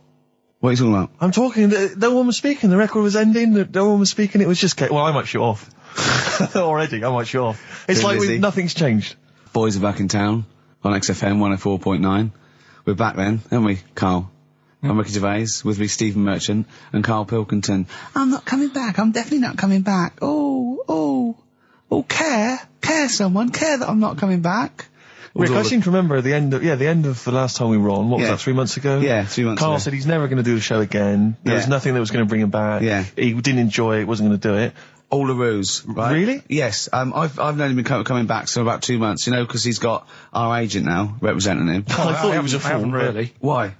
[SPEAKER 1] What are you talking about?
[SPEAKER 2] I'm talking. No one was speaking. The record was ending. No one was speaking. It was just. Well, I might shoot off. Already, I might shoot off. It's
[SPEAKER 1] Been
[SPEAKER 2] like
[SPEAKER 1] busy.
[SPEAKER 2] nothing's changed.
[SPEAKER 1] Boys Are Back in Town on XFM 104.9. We're back then, aren't we, Karl? I'm Ricky Gervais, with me Stephen Merchant and Karl Pilkington. I'm not coming back. I'm definitely not coming back. Oh, care that I'm not coming back.
[SPEAKER 2] Rick, I seem to remember the end of the last time we were on. What was
[SPEAKER 1] Yeah.
[SPEAKER 2] that? 3 months ago.
[SPEAKER 1] Yeah, 3 months
[SPEAKER 2] Karl
[SPEAKER 1] ago.
[SPEAKER 2] said he's never going to do the show again. There was
[SPEAKER 1] Yeah.
[SPEAKER 2] nothing that was going to bring him back.
[SPEAKER 1] Yeah.
[SPEAKER 2] He didn't enjoy it. Wasn't going to do it.
[SPEAKER 1] All the ruse, right?
[SPEAKER 2] Really?
[SPEAKER 1] Yes. I've known him been coming back for about 2 months, because he's got our agent now representing him.
[SPEAKER 2] I thought he was a
[SPEAKER 3] I haven't
[SPEAKER 2] fool.
[SPEAKER 3] really.
[SPEAKER 1] Why?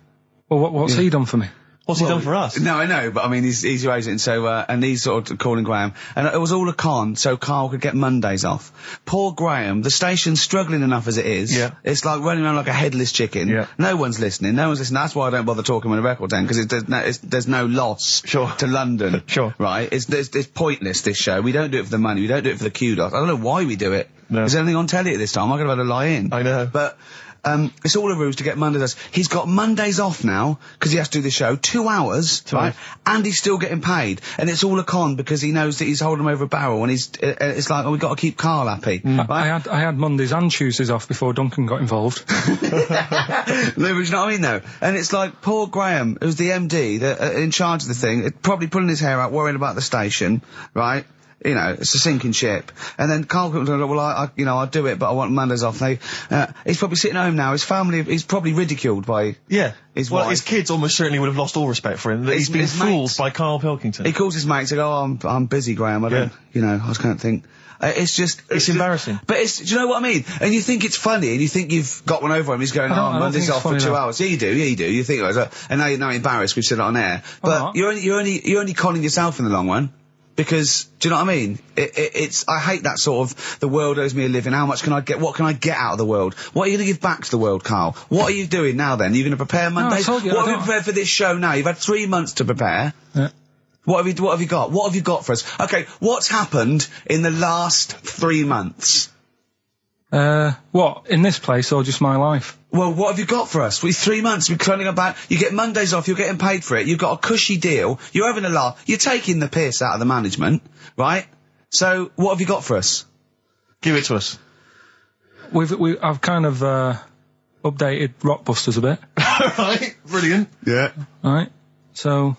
[SPEAKER 3] Well, what's he done for me?
[SPEAKER 2] What's he done for us?
[SPEAKER 1] No, I know, but I mean, he's your agent, so, and he's sort of calling Graham. And it was all a con, so Karl could get Mondays off. Poor Graham, the station's struggling enough as it is.
[SPEAKER 2] Yeah.
[SPEAKER 1] It's like running around like a headless chicken.
[SPEAKER 2] Yeah.
[SPEAKER 1] No one's listening. That's why I don't bother talking on a record then, because there's no loss
[SPEAKER 2] Sure.
[SPEAKER 1] to London.
[SPEAKER 2] Sure.
[SPEAKER 1] Right? It's pointless, this show. We don't do it for the money. We don't do it for the kudos. I don't know why we do it.
[SPEAKER 2] No.
[SPEAKER 1] Is there anything on telly at this time? I'm going to have to lie in.
[SPEAKER 2] I know.
[SPEAKER 1] But, it's all a ruse to get Mondays. He's got Mondays off now, because he has to do the show, 2 hours, right? And he's still getting paid. And it's all a con, because he knows that he's holding him over a barrel, and it's like, we've got to keep Karl happy.
[SPEAKER 3] I had Mondays and Tuesdays off before Duncan got involved.
[SPEAKER 1] No, but you know what I mean, though? And it's like, poor Graham, who's the MD, in charge of the thing, probably pulling his hair out, worrying about the station, right? It's a sinking ship. And then Karl comes along, well, I'll do it, but I want Mondays off. He's probably sitting home now. His family, he's probably ridiculed by his wife.
[SPEAKER 2] His kids almost certainly would have lost all respect for him. That he's been
[SPEAKER 1] his
[SPEAKER 2] fooled
[SPEAKER 1] mates.
[SPEAKER 2] by Karl Pilkington.
[SPEAKER 1] He calls his mates, they go, oh, I'm busy, Graham. I don't, I just can't think. It's just...
[SPEAKER 2] It's embarrassing.
[SPEAKER 1] But do you know what I mean? And you think it's funny, and you think you've got one over him. He's going,
[SPEAKER 3] I don't
[SPEAKER 1] Mondays
[SPEAKER 3] think
[SPEAKER 1] off
[SPEAKER 3] it's
[SPEAKER 1] for 2
[SPEAKER 3] funny, no.
[SPEAKER 1] hours. Yeah, you do. You think, and now you're embarrassed, we've said it on air. But
[SPEAKER 3] not.
[SPEAKER 1] you're only conning yourself in the long run. Because, do you know what I mean? I hate that sort of, the world owes me a living, what can I get out of the world? What are you going to give back to the world, Karl? What are you doing now then? Are you going to prepare Mondays?
[SPEAKER 3] I told you,
[SPEAKER 1] what
[SPEAKER 3] I
[SPEAKER 1] have you
[SPEAKER 3] don't-
[SPEAKER 1] prepared for this show now? You've had 3 months to prepare.
[SPEAKER 3] Yeah.
[SPEAKER 1] What have you got? What have you got for us? Okay, what's happened in the last 3 months?
[SPEAKER 3] What, in this place or just my life?
[SPEAKER 1] Well, what have you got for us? 3 months, we're cloning about. You get Mondays off, you're getting paid for it. You've got a cushy deal. You're having a laugh. You're taking the piss out of the management, right? So, what have you got for us?
[SPEAKER 2] Give it to us.
[SPEAKER 3] I've kind of, updated Rockbusters a bit.
[SPEAKER 2] Right, brilliant.
[SPEAKER 1] Yeah.
[SPEAKER 3] Right? So,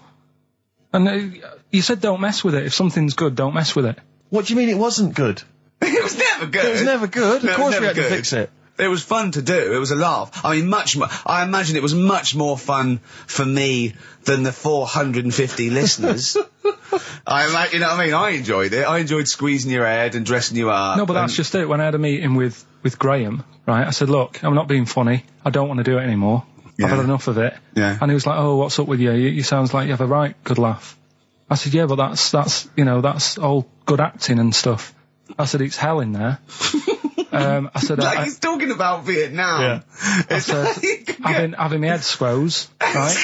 [SPEAKER 3] and you said don't mess with it. If something's good, don't mess with it.
[SPEAKER 2] What do you mean it wasn't good?
[SPEAKER 1] It was never good.
[SPEAKER 2] It was never good.
[SPEAKER 1] No,
[SPEAKER 2] Of
[SPEAKER 1] it was
[SPEAKER 2] course we
[SPEAKER 1] never
[SPEAKER 2] had to
[SPEAKER 1] good.
[SPEAKER 2] fix it.
[SPEAKER 1] It was fun to do. It was a laugh. I mean, much more. I imagine it was much more fun for me than the 450 listeners. You know what I mean? I enjoyed it. I enjoyed squeezing your head and dressing you up.
[SPEAKER 3] No, but that's just it. When I had a meeting with Graham, right, I said, look, I'm not being funny. I don't want to do it anymore.
[SPEAKER 1] Yeah.
[SPEAKER 3] I've had enough of it.
[SPEAKER 1] Yeah.
[SPEAKER 3] And he was like, oh, what's up with you? You sounds like you have a right good laugh. I said, yeah, but that's all good acting and stuff. I said, it's hell in there. I said,
[SPEAKER 1] like he's talking about Vietnam.
[SPEAKER 2] Yeah.
[SPEAKER 3] I said, having my head squoze, right?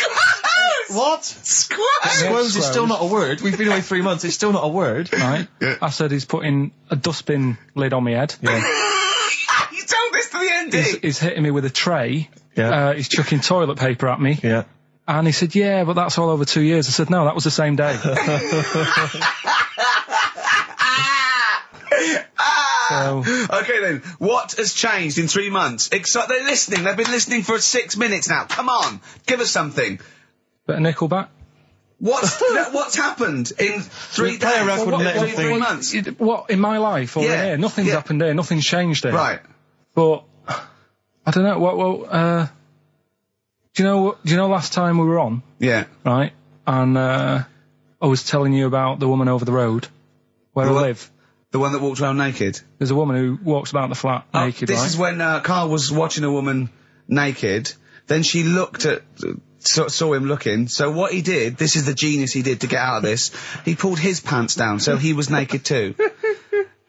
[SPEAKER 2] What?
[SPEAKER 1] Squash!
[SPEAKER 2] Squoze is still not a word. We've been away 3 months. It's still not a word.
[SPEAKER 3] Right?
[SPEAKER 1] Yeah.
[SPEAKER 3] I said, he's putting a dustbin lid on my head.
[SPEAKER 2] Yeah.
[SPEAKER 1] You told this to the ND.
[SPEAKER 3] He's hitting me with a tray.
[SPEAKER 2] Yeah.
[SPEAKER 3] He's chucking toilet paper at me.
[SPEAKER 2] Yeah.
[SPEAKER 3] And he said, yeah, but that's all over 2 years. I said, no, that was the same day. So,
[SPEAKER 1] Okay then, what has changed in 3 months? They're listening. They've been listening for 6 minutes now. Come on, give us something.
[SPEAKER 3] bit of Nickelback.
[SPEAKER 1] What's happened in 3 days?
[SPEAKER 2] Play a record and let him
[SPEAKER 1] 3
[SPEAKER 2] think.
[SPEAKER 1] months.
[SPEAKER 3] What, in my life or
[SPEAKER 1] Yeah,
[SPEAKER 3] in here? Nothing's
[SPEAKER 1] yeah.
[SPEAKER 3] happened here. Nothing's changed here.
[SPEAKER 1] Right.
[SPEAKER 3] But, I don't know, do you know last time we were on,
[SPEAKER 1] Yeah.
[SPEAKER 3] right? And, I was telling you about the woman over the road, where I
[SPEAKER 1] What?
[SPEAKER 3] live.
[SPEAKER 1] The one that walked around naked.
[SPEAKER 3] There's a woman who walks about the flat naked,
[SPEAKER 1] This
[SPEAKER 3] right?
[SPEAKER 1] is when Carl was watching a woman naked. Then she looked at, saw him looking. So what he did, this is the genius he did to get out of this. He pulled his pants down, so he was naked too.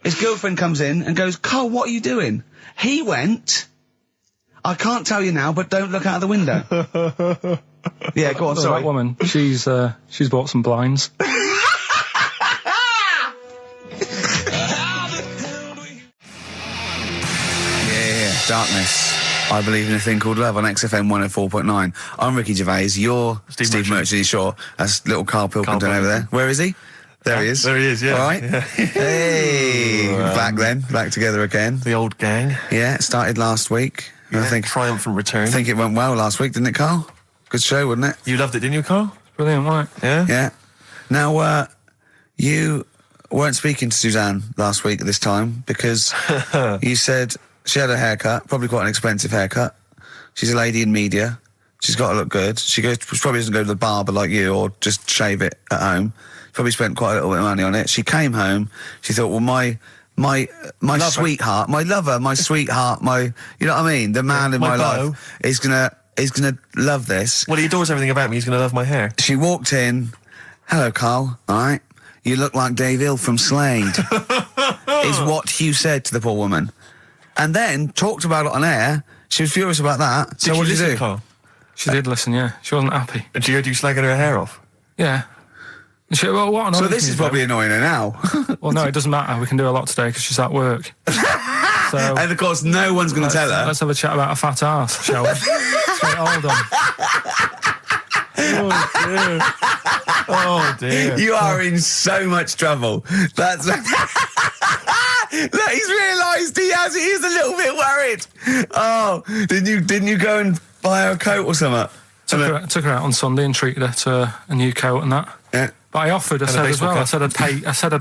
[SPEAKER 1] His girlfriend comes in and goes, "Carl, what are you doing?" He went, "I can't tell you now, but don't look out of the window." Yeah, go on.
[SPEAKER 3] So
[SPEAKER 1] Sorry.
[SPEAKER 3] that woman, she's bought some blinds.
[SPEAKER 1] Yeah, Darkness. I believe in a thing called love on XFM 104.9. I'm Ricky Gervais. You're Steve Merchant. Sure. That's little Karl Pilkington over there. Where is he? There he is.
[SPEAKER 2] There he is, yeah.
[SPEAKER 1] All right.
[SPEAKER 2] Yeah.
[SPEAKER 1] Hey. Back together again.
[SPEAKER 2] The old gang.
[SPEAKER 1] Yeah, it started last week.
[SPEAKER 2] Yeah.
[SPEAKER 1] I think
[SPEAKER 2] Triumphant return.
[SPEAKER 1] it went well last week, didn't it, Carl? Good show, wasn't it?
[SPEAKER 2] You loved it, didn't you, Carl?
[SPEAKER 3] Brilliant, right?
[SPEAKER 2] Yeah?
[SPEAKER 1] Yeah. Now, you weren't speaking to Suzanne last week at this time because you said she had a haircut, probably quite an expensive haircut. She's a lady in media. She's got to look good. She probably doesn't go to the barber like you or just shave it at home. Probably spent quite a little bit of money on it. She came home. She thought, well, my sweetheart, my lover, my sweetheart, you know what I mean? The man in my
[SPEAKER 2] beau.
[SPEAKER 1] life is gonna love this.
[SPEAKER 2] Well, he adores everything about me. He's going to love my hair.
[SPEAKER 1] She walked in. "Hello, Carl. All right. You look like Dave Hill from Slade," is what Hugh said to the poor woman. And then talked about it on air. She was furious about that. So what did you do?
[SPEAKER 2] Carl?
[SPEAKER 3] She did listen, yeah. She wasn't happy.
[SPEAKER 2] And she heard you slagging her hair off?
[SPEAKER 3] Yeah. She, well, what
[SPEAKER 1] So this is probably annoying her now.
[SPEAKER 3] Well, no, it doesn't matter. We can do a lot today because she's at work. So
[SPEAKER 1] And of course, no one's going to tell her.
[SPEAKER 3] let's have a chat about a fat arse, shall we? Let's get it all done.
[SPEAKER 2] Oh, dear.
[SPEAKER 1] You are in so much trouble. That's. Look, he's realised he is a little bit worried. Oh, didn't you go and buy her a coat or something?
[SPEAKER 3] Took her out on Sunday and treated her to a new coat and that.
[SPEAKER 1] Yeah.
[SPEAKER 3] But I offered, I said as well, I said I'd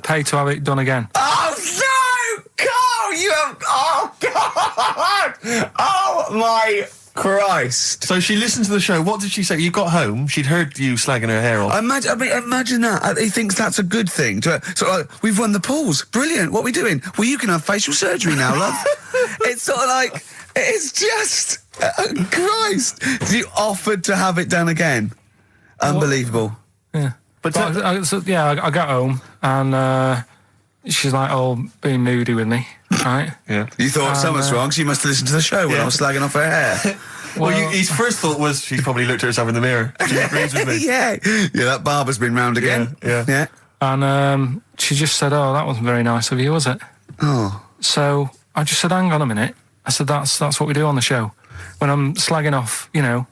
[SPEAKER 3] pay to have it done again.
[SPEAKER 1] Oh no, Carl! You have. Oh God! Oh my Christ!
[SPEAKER 2] So she listened to the show. What did she say? You got home, she'd heard you slagging her hair off.
[SPEAKER 1] Imagine that. He thinks that's a good thing. So like, we've won the polls. Brilliant. What are we doing? Well, you can have facial surgery now, love. It's sort of like, it's just, Christ. You offered to have it done again. Unbelievable.
[SPEAKER 3] Yeah. But I got home and she's like, oh, being moody with me, right?
[SPEAKER 2] Yeah.
[SPEAKER 1] You thought something's wrong, so you must have listened to the show when I was slagging off her hair.
[SPEAKER 2] Well, his first thought was she's probably looked at herself in the mirror. She agrees with me.
[SPEAKER 1] Yeah, that barber's been round again.
[SPEAKER 2] Yeah.
[SPEAKER 3] And she just said, oh, that wasn't very nice of you, was it?
[SPEAKER 1] Oh.
[SPEAKER 3] So I just said, hang on a minute. I said, that's what we do on the show. When I'm slagging off, you know,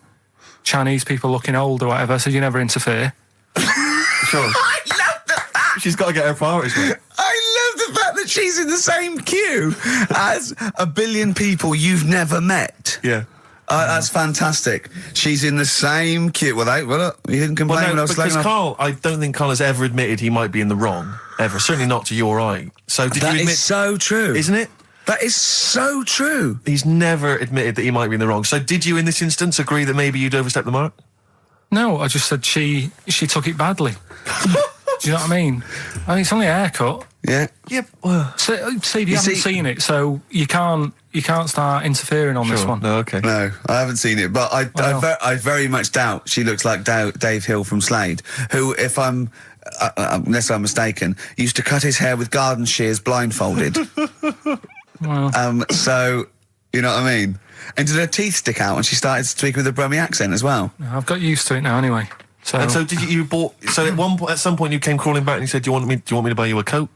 [SPEAKER 3] Chinese people looking old or whatever, I said, you never interfere.
[SPEAKER 2] Sure.
[SPEAKER 5] I love the fact.
[SPEAKER 2] She's got to get her priorities right.
[SPEAKER 5] I love the fact that she's in the same queue as a billion people you've never met.
[SPEAKER 2] Yeah.
[SPEAKER 5] That's fantastic. She's in the same queue. Well, you didn't complain when I was
[SPEAKER 2] because
[SPEAKER 5] slagging off.
[SPEAKER 2] Carl, I don't think Carl has ever admitted he might be in the wrong, ever. Certainly not to you or I. So did
[SPEAKER 5] That
[SPEAKER 2] you admit...
[SPEAKER 5] is so true.
[SPEAKER 2] Isn't it?
[SPEAKER 5] That is so true.
[SPEAKER 2] He's never admitted that he might be in the wrong. So did you, in this instance, agree that maybe you'd overstepped the mark?
[SPEAKER 3] No, I just said she took it badly. Do you know what I mean? I mean, it's only a haircut.
[SPEAKER 5] Yeah.
[SPEAKER 2] Yeah. Well,
[SPEAKER 3] Steve, you haven't seen it, so you can't start interfering on this one.
[SPEAKER 2] No, okay.
[SPEAKER 5] No, I haven't seen it, but I very much doubt she looks like Dave Hill from Slade, who, if I'm, unless I'm mistaken, used to cut his hair with garden shears blindfolded.
[SPEAKER 3] Well.
[SPEAKER 5] So, you know what I mean? And did her teeth stick out and she started speaking with a Brummie accent as well?
[SPEAKER 3] I've got used to it now anyway. So,
[SPEAKER 2] And so did you bought... So at some point you came crawling back and you said, do you want me to buy you a coat?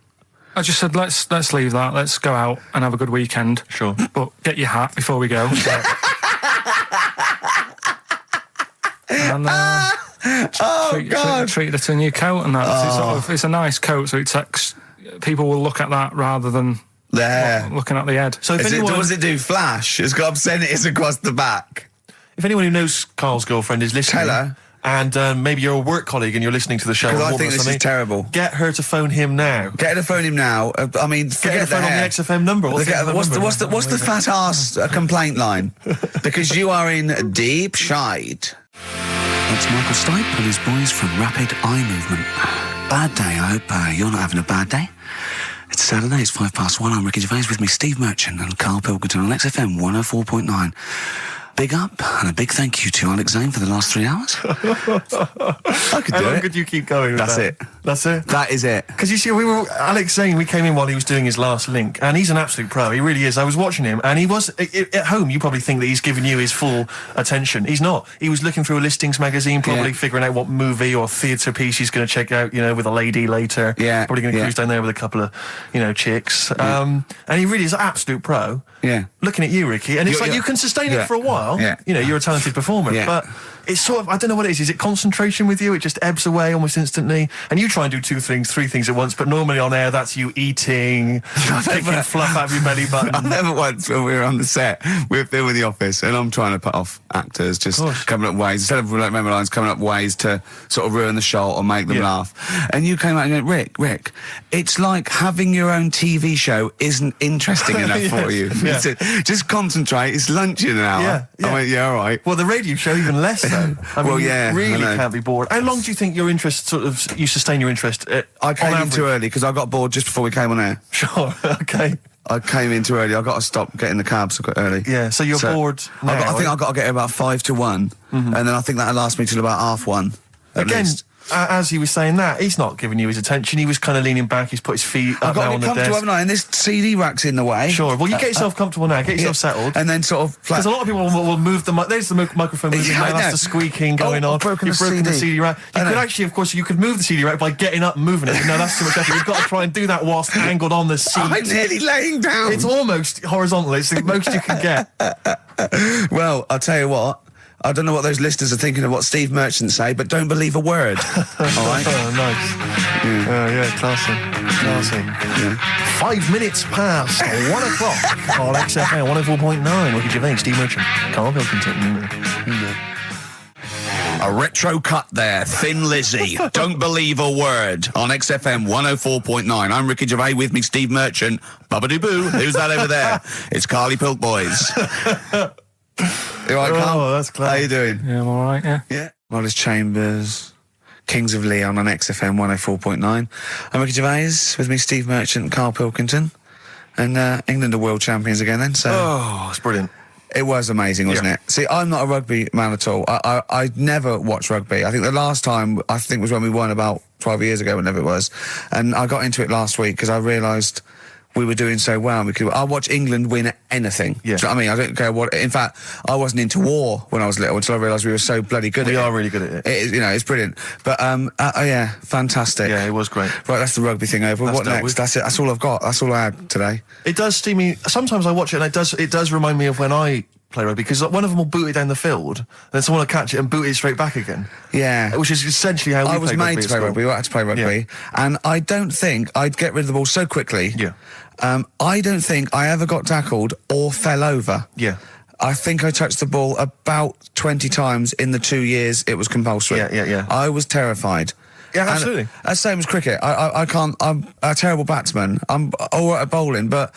[SPEAKER 3] I just said, let's leave that. Let's go out and have a good weekend.
[SPEAKER 2] Sure.
[SPEAKER 3] But get your hat before we go. And treated her to a new coat and that. It's a nice coat, so people will look at that rather than looking at the head.
[SPEAKER 2] So if
[SPEAKER 5] Does it do flash? It's got obscenities across the back.
[SPEAKER 2] If anyone who knows Carl's girlfriend is listening...
[SPEAKER 5] Tell her.
[SPEAKER 2] And maybe you're a work colleague and you're listening to the show.
[SPEAKER 5] Because I think this is terrible.
[SPEAKER 2] Get her to phone him now.
[SPEAKER 5] Get her to phone him now. I mean,
[SPEAKER 2] Get her to phone on the XFM number.
[SPEAKER 5] What's the fat ass complaint line? Because you are in deep shite. That's Michael Stipe and his boys from Rapid Eye Movement. Bad day. I hope you're not having a bad day. It's Saturday. It's 1:05. I'm Ricky Gervais, with me Steve Merchant and Karl Pilkington on XFM 104.9. Big up and a big thank you to Alex Zane for the last 3 hours. I could do it.
[SPEAKER 2] How long could you keep going with
[SPEAKER 5] That's
[SPEAKER 2] that?
[SPEAKER 5] it.
[SPEAKER 2] That's it?
[SPEAKER 5] That is it.
[SPEAKER 2] Because you see, Alex Zane, we came in while he was doing his last link, and he's an absolute pro. He really is. I was watching him, and he was, at home, you probably think that he's giving you his full attention. He's not. He was looking through a listings magazine, probably figuring out what movie or theatre piece he's going to check out, you know, with a lady later.
[SPEAKER 5] Yeah.
[SPEAKER 2] Probably going to cruise down there with a couple of, you know, chicks. And he really is an absolute pro.
[SPEAKER 5] Yeah.
[SPEAKER 2] Looking at you, Ricky, and it's like you can sustain it for a while.
[SPEAKER 5] Yeah.
[SPEAKER 2] You know, you're a talented performer, but it's sort of, I don't know what it is. Is it concentration with you? It just ebbs away almost instantly. And you try and do 2 things, 3 things at once, but normally on air, that's you eating, taking fluff out of your belly button.
[SPEAKER 5] I never once, when we were on the set, we were filming The Office, and I'm trying to put off actors, just coming up ways, instead of like member lines, coming up ways to sort of ruin the shot or make them laugh. And you came out and went, Rick, it's like having your own TV show isn't interesting enough for you.
[SPEAKER 2] Yeah.
[SPEAKER 5] Just concentrate, it's lunch in an hour. I went, all right.
[SPEAKER 2] Well, the radio show even less though. I mean,
[SPEAKER 5] I
[SPEAKER 2] you really
[SPEAKER 5] know.
[SPEAKER 2] can't be bored. How long do you think your interest you sustain your interest?
[SPEAKER 5] I came
[SPEAKER 2] on
[SPEAKER 5] in too early because I got bored just before we came on air.
[SPEAKER 2] Sure, okay.
[SPEAKER 5] I came in too early. I got to stop getting the cabs so early.
[SPEAKER 2] Yeah, so you're bored now.
[SPEAKER 5] I think I've got to get here about 5 to 1, and then I think that'll last me till about 1:30.
[SPEAKER 2] Again, as he was saying that, he's not giving you his attention. He was kind of leaning back. He's put his feet up
[SPEAKER 5] I've got
[SPEAKER 2] now
[SPEAKER 5] to
[SPEAKER 2] on
[SPEAKER 5] be
[SPEAKER 2] the
[SPEAKER 5] comfortable,
[SPEAKER 2] desk.
[SPEAKER 5] haven't I? And this CD rack's in the way.
[SPEAKER 2] Sure. Well, you get yourself comfortable now. Get yourself settled.
[SPEAKER 5] And then sort of...
[SPEAKER 2] Because a lot of people will move the... There's the microphone moving now. That's the squeaking going on.
[SPEAKER 5] I've broken
[SPEAKER 2] You've broken the CD rack. You could
[SPEAKER 5] know.
[SPEAKER 2] actually, of course, you could move the CD rack by getting up and moving it. No, that's too much effort. You've got to try and do that whilst angled on the seat.
[SPEAKER 5] I'm nearly laying down.
[SPEAKER 2] It's almost horizontal. It's the most you can get.
[SPEAKER 5] Well, I'll tell you what. I don't know what those listeners are thinking of what Steve Merchant say, but don't believe a word. All right?
[SPEAKER 2] Oh, nice. Yeah, classy.
[SPEAKER 5] Yeah.
[SPEAKER 2] 5 minutes past 1 o'clock on XFM 104.9. Ricky Gervais, Steve Merchant, Karl Pilkington.
[SPEAKER 5] A retro cut there, Thin Lizzy. Don't believe a word on XFM 104.9. I'm Ricky Gervais, with me Steve Merchant. Bubba-doo-boo. Who's that over there? It's Carly Pilk Boys. You all right, Carl?
[SPEAKER 2] Oh, that's clever.
[SPEAKER 5] How you doing?
[SPEAKER 3] Yeah, I'm all right, yeah.
[SPEAKER 5] Yeah. Wallace Chambers, Kings of Leon on XFM 104.9. I'm Ricky Gervais, with me Steve Merchant and Karl Pilkington. And England are world champions again then, so...
[SPEAKER 2] Oh, it's brilliant.
[SPEAKER 5] It was amazing, wasn't it? See, I'm not a rugby man at all. I never watched rugby. I think the last time, was when we won about 12 years ago, whenever it was. And I got into it last week because I realised we were doing so well. I watch England win at anything.
[SPEAKER 2] Yeah.
[SPEAKER 5] Do you know what I mean? I don't care what. In fact, I wasn't into war when I was little until I realised we were so bloody good at it.
[SPEAKER 2] We are really good at it.
[SPEAKER 5] It's brilliant. But yeah, fantastic.
[SPEAKER 2] Yeah, it was great.
[SPEAKER 5] Right, that's the rugby thing over. What next?
[SPEAKER 2] with.
[SPEAKER 5] That's it. That's all I've got. That's all I had today.
[SPEAKER 2] It does steam me. Sometimes I watch it, and it does remind me of when I play rugby, because one of them will boot it down the field, and then someone will catch it and boot it straight back again.
[SPEAKER 5] Yeah.
[SPEAKER 2] Which is essentially how we
[SPEAKER 5] I was
[SPEAKER 2] played
[SPEAKER 5] made to play rugby. I had to play rugby.
[SPEAKER 2] Yeah.
[SPEAKER 5] And I don't think I'd get rid of the ball so quickly.
[SPEAKER 2] Yeah.
[SPEAKER 5] I don't think I ever got tackled or fell over.
[SPEAKER 2] Yeah.
[SPEAKER 5] I think I touched the ball about 20 times in the 2 years it was compulsory.
[SPEAKER 2] Yeah.
[SPEAKER 5] I was terrified.
[SPEAKER 2] Yeah, absolutely.
[SPEAKER 5] And, same as cricket. I can't. I'm a terrible batsman. I'm all right at bowling, but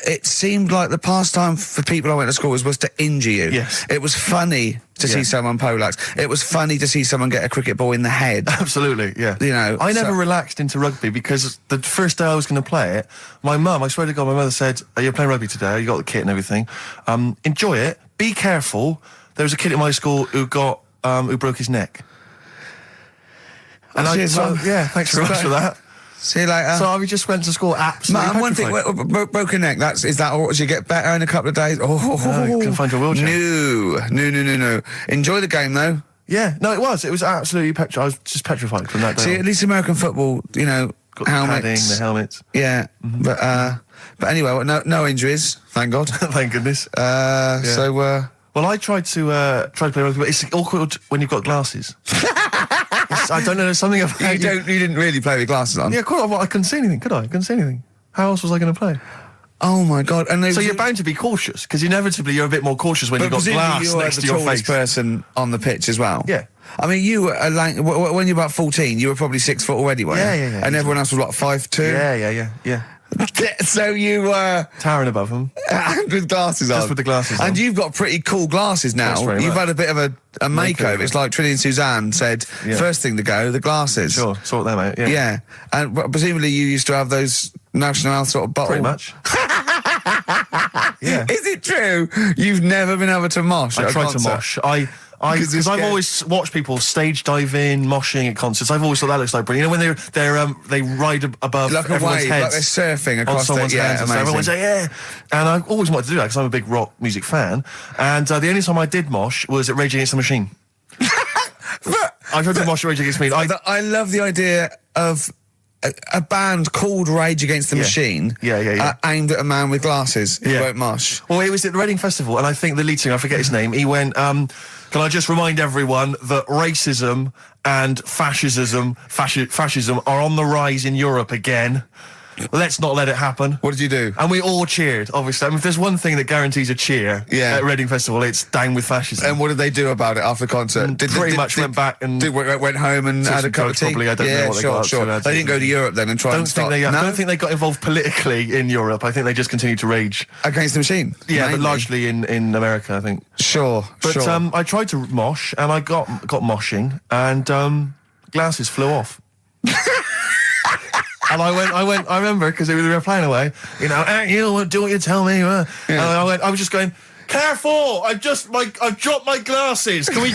[SPEAKER 5] it seemed like the pastime for people I went to school was to injure you.
[SPEAKER 2] Yes.
[SPEAKER 5] It was funny to see someone poleaxe. It was funny to see someone get a cricket ball in the head.
[SPEAKER 2] Absolutely, yeah.
[SPEAKER 5] You know,
[SPEAKER 2] I never relaxed into rugby, because the first day I was going to play it, my mum, I swear to God, my mother said, "You're playing rugby today. You got the kit and everything. Enjoy it. Be careful." There was a kid at my school who broke his neck. And
[SPEAKER 5] Cheers, Mum.
[SPEAKER 2] yeah, thanks very much for that.
[SPEAKER 5] See you later.
[SPEAKER 2] So I just went to school absolutely
[SPEAKER 5] Man, one thing,
[SPEAKER 2] petrified.
[SPEAKER 5] broken neck, is that all? Did you get better in a couple of days? Oh,
[SPEAKER 2] you can find your wheelchair.
[SPEAKER 5] No. Enjoy the game, though.
[SPEAKER 2] Yeah, no, it was absolutely I was just petrified from that day
[SPEAKER 5] See,
[SPEAKER 2] on.
[SPEAKER 5] at least American football, you know,
[SPEAKER 2] Got the
[SPEAKER 5] helmets.
[SPEAKER 2] padding, the helmets.
[SPEAKER 5] Yeah, but anyway, well, no injuries, thank God.
[SPEAKER 2] Thank goodness.
[SPEAKER 5] So,
[SPEAKER 2] well, I tried to play rugby, but it's awkward when you've got glasses. I don't know, there's something about
[SPEAKER 5] you didn't really play with glasses on?
[SPEAKER 2] Yeah, I couldn't see anything, could I? I couldn't see anything. How else was I going to play?
[SPEAKER 5] Oh my God! And
[SPEAKER 2] so you're bound to be cautious, because inevitably you're a bit more cautious when you've got glass next to your face.
[SPEAKER 5] You're the tallest person on the pitch as well.
[SPEAKER 2] Yeah.
[SPEAKER 5] I mean, you were when you were about 14, you were probably 6 foot already, weren't you?
[SPEAKER 2] Yeah.
[SPEAKER 5] And everyone else was what, 5'2"?
[SPEAKER 2] Yeah.
[SPEAKER 5] So you were
[SPEAKER 2] towering above them.
[SPEAKER 5] with glasses on.
[SPEAKER 2] Just with the glasses on.
[SPEAKER 5] And you've got pretty cool glasses now.
[SPEAKER 2] Thanks very
[SPEAKER 5] You've
[SPEAKER 2] much.
[SPEAKER 5] had a bit of a makeover. It's like Trinity and Suzanne said, first thing to go, the glasses.
[SPEAKER 2] Sure, sort them out, yeah.
[SPEAKER 5] Yeah. And presumably you used to have those National Health sort of bottle.
[SPEAKER 2] Pretty much. Yeah.
[SPEAKER 5] Is it true? You've never been able to mosh?
[SPEAKER 2] I tried to mosh. Because I've always watched people stage dive in, moshing at concerts. I've always thought that looks like brilliant. You know, when they ride above
[SPEAKER 5] like a
[SPEAKER 2] everyone's
[SPEAKER 5] wave,
[SPEAKER 2] heads,
[SPEAKER 5] like they're surfing across
[SPEAKER 2] someone's hands, and so
[SPEAKER 5] amazing.
[SPEAKER 2] everyone say yeah. And I've always wanted to do that because I'm a big rock music fan. And the only time I did mosh was at Rage Against the Machine. I tried to mosh at Rage Against the Machine.
[SPEAKER 5] I love the idea of a band called Rage Against the Machine.
[SPEAKER 2] Yeah.
[SPEAKER 5] Aimed at a man with glasses who
[SPEAKER 2] Yeah.
[SPEAKER 5] won't mosh.
[SPEAKER 2] Well, it was at the Reading Festival, and I think the lead singer, I forget his name, he went, can I just remind everyone that racism and fascism are on the rise in Europe again. Let's not let it happen.
[SPEAKER 5] What did you do?
[SPEAKER 2] And we all cheered, obviously. I mean, if there's one thing that guarantees a cheer at Reading Festival, it's down with fascism.
[SPEAKER 5] And what did they do about it after the concert?
[SPEAKER 2] Pretty much went back and...
[SPEAKER 5] went home and had a cup of tea?
[SPEAKER 2] Probably, I don't know what they got
[SPEAKER 5] sure.
[SPEAKER 2] up to.
[SPEAKER 5] They didn't go to Europe then and try and start...
[SPEAKER 2] I don't think they got involved politically in Europe. I think they just continued to rage.
[SPEAKER 5] Against the Machine?
[SPEAKER 2] Yeah,
[SPEAKER 5] mainly.
[SPEAKER 2] but largely in America, I think.
[SPEAKER 5] Sure.
[SPEAKER 2] I tried to mosh, and I got moshing, and glasses flew off. And I remember, because they were playing away, you know, you do what you tell me. And I was just going, careful, I've dropped my glasses. Can we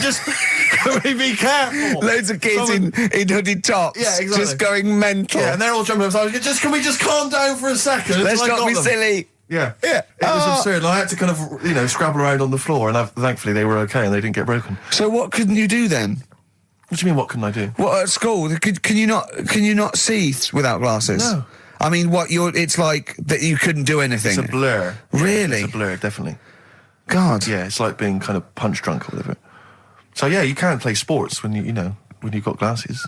[SPEAKER 2] be careful?
[SPEAKER 5] Loads of kids in hooded tops.
[SPEAKER 2] Yeah, exactly.
[SPEAKER 5] Just going mental.
[SPEAKER 2] Yeah, and they're all jumping up. So I was going, can we just calm down for a second?
[SPEAKER 5] Let's not be silly.
[SPEAKER 2] Yeah.
[SPEAKER 5] Yeah.
[SPEAKER 2] It was absurd. And I had to kind of, scrabble around on the floor, and thankfully they were okay and they didn't get broken.
[SPEAKER 5] So what couldn't you do then?
[SPEAKER 2] What do you mean, what couldn't I do?
[SPEAKER 5] What, at school? Can you not see without glasses?
[SPEAKER 2] No.
[SPEAKER 5] I mean, it's like that you couldn't do anything.
[SPEAKER 2] It's a blur.
[SPEAKER 5] Really?
[SPEAKER 2] It's a blur, definitely.
[SPEAKER 5] God.
[SPEAKER 2] Yeah, it's like being kind of punch drunk or whatever. So yeah, you can't play sports when when you've got glasses.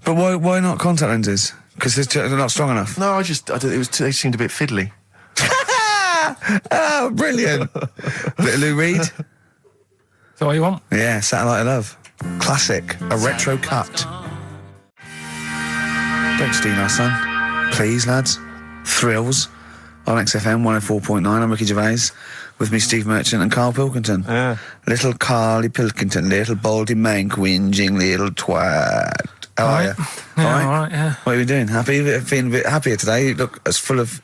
[SPEAKER 5] But why not contact lenses? Because they're not strong enough.
[SPEAKER 2] No, they seemed a bit fiddly.
[SPEAKER 5] Oh, brilliant. Bit of Lou Reed.
[SPEAKER 3] Is that what you want?
[SPEAKER 5] Yeah, Satellite of Love. Classic. A retro cut. Don't steal our son. Please, lads. Thrills. On XFM 104.9, I'm Ricky Gervais. With me, Steve Merchant and Karl Pilkington.
[SPEAKER 2] Yeah.
[SPEAKER 5] Little Carly Pilkington, little baldy mank, whinging little twat. How are you?
[SPEAKER 3] Yeah, all right, yeah.
[SPEAKER 5] What are you doing? Happy? Feeling a bit happier today? You look as full of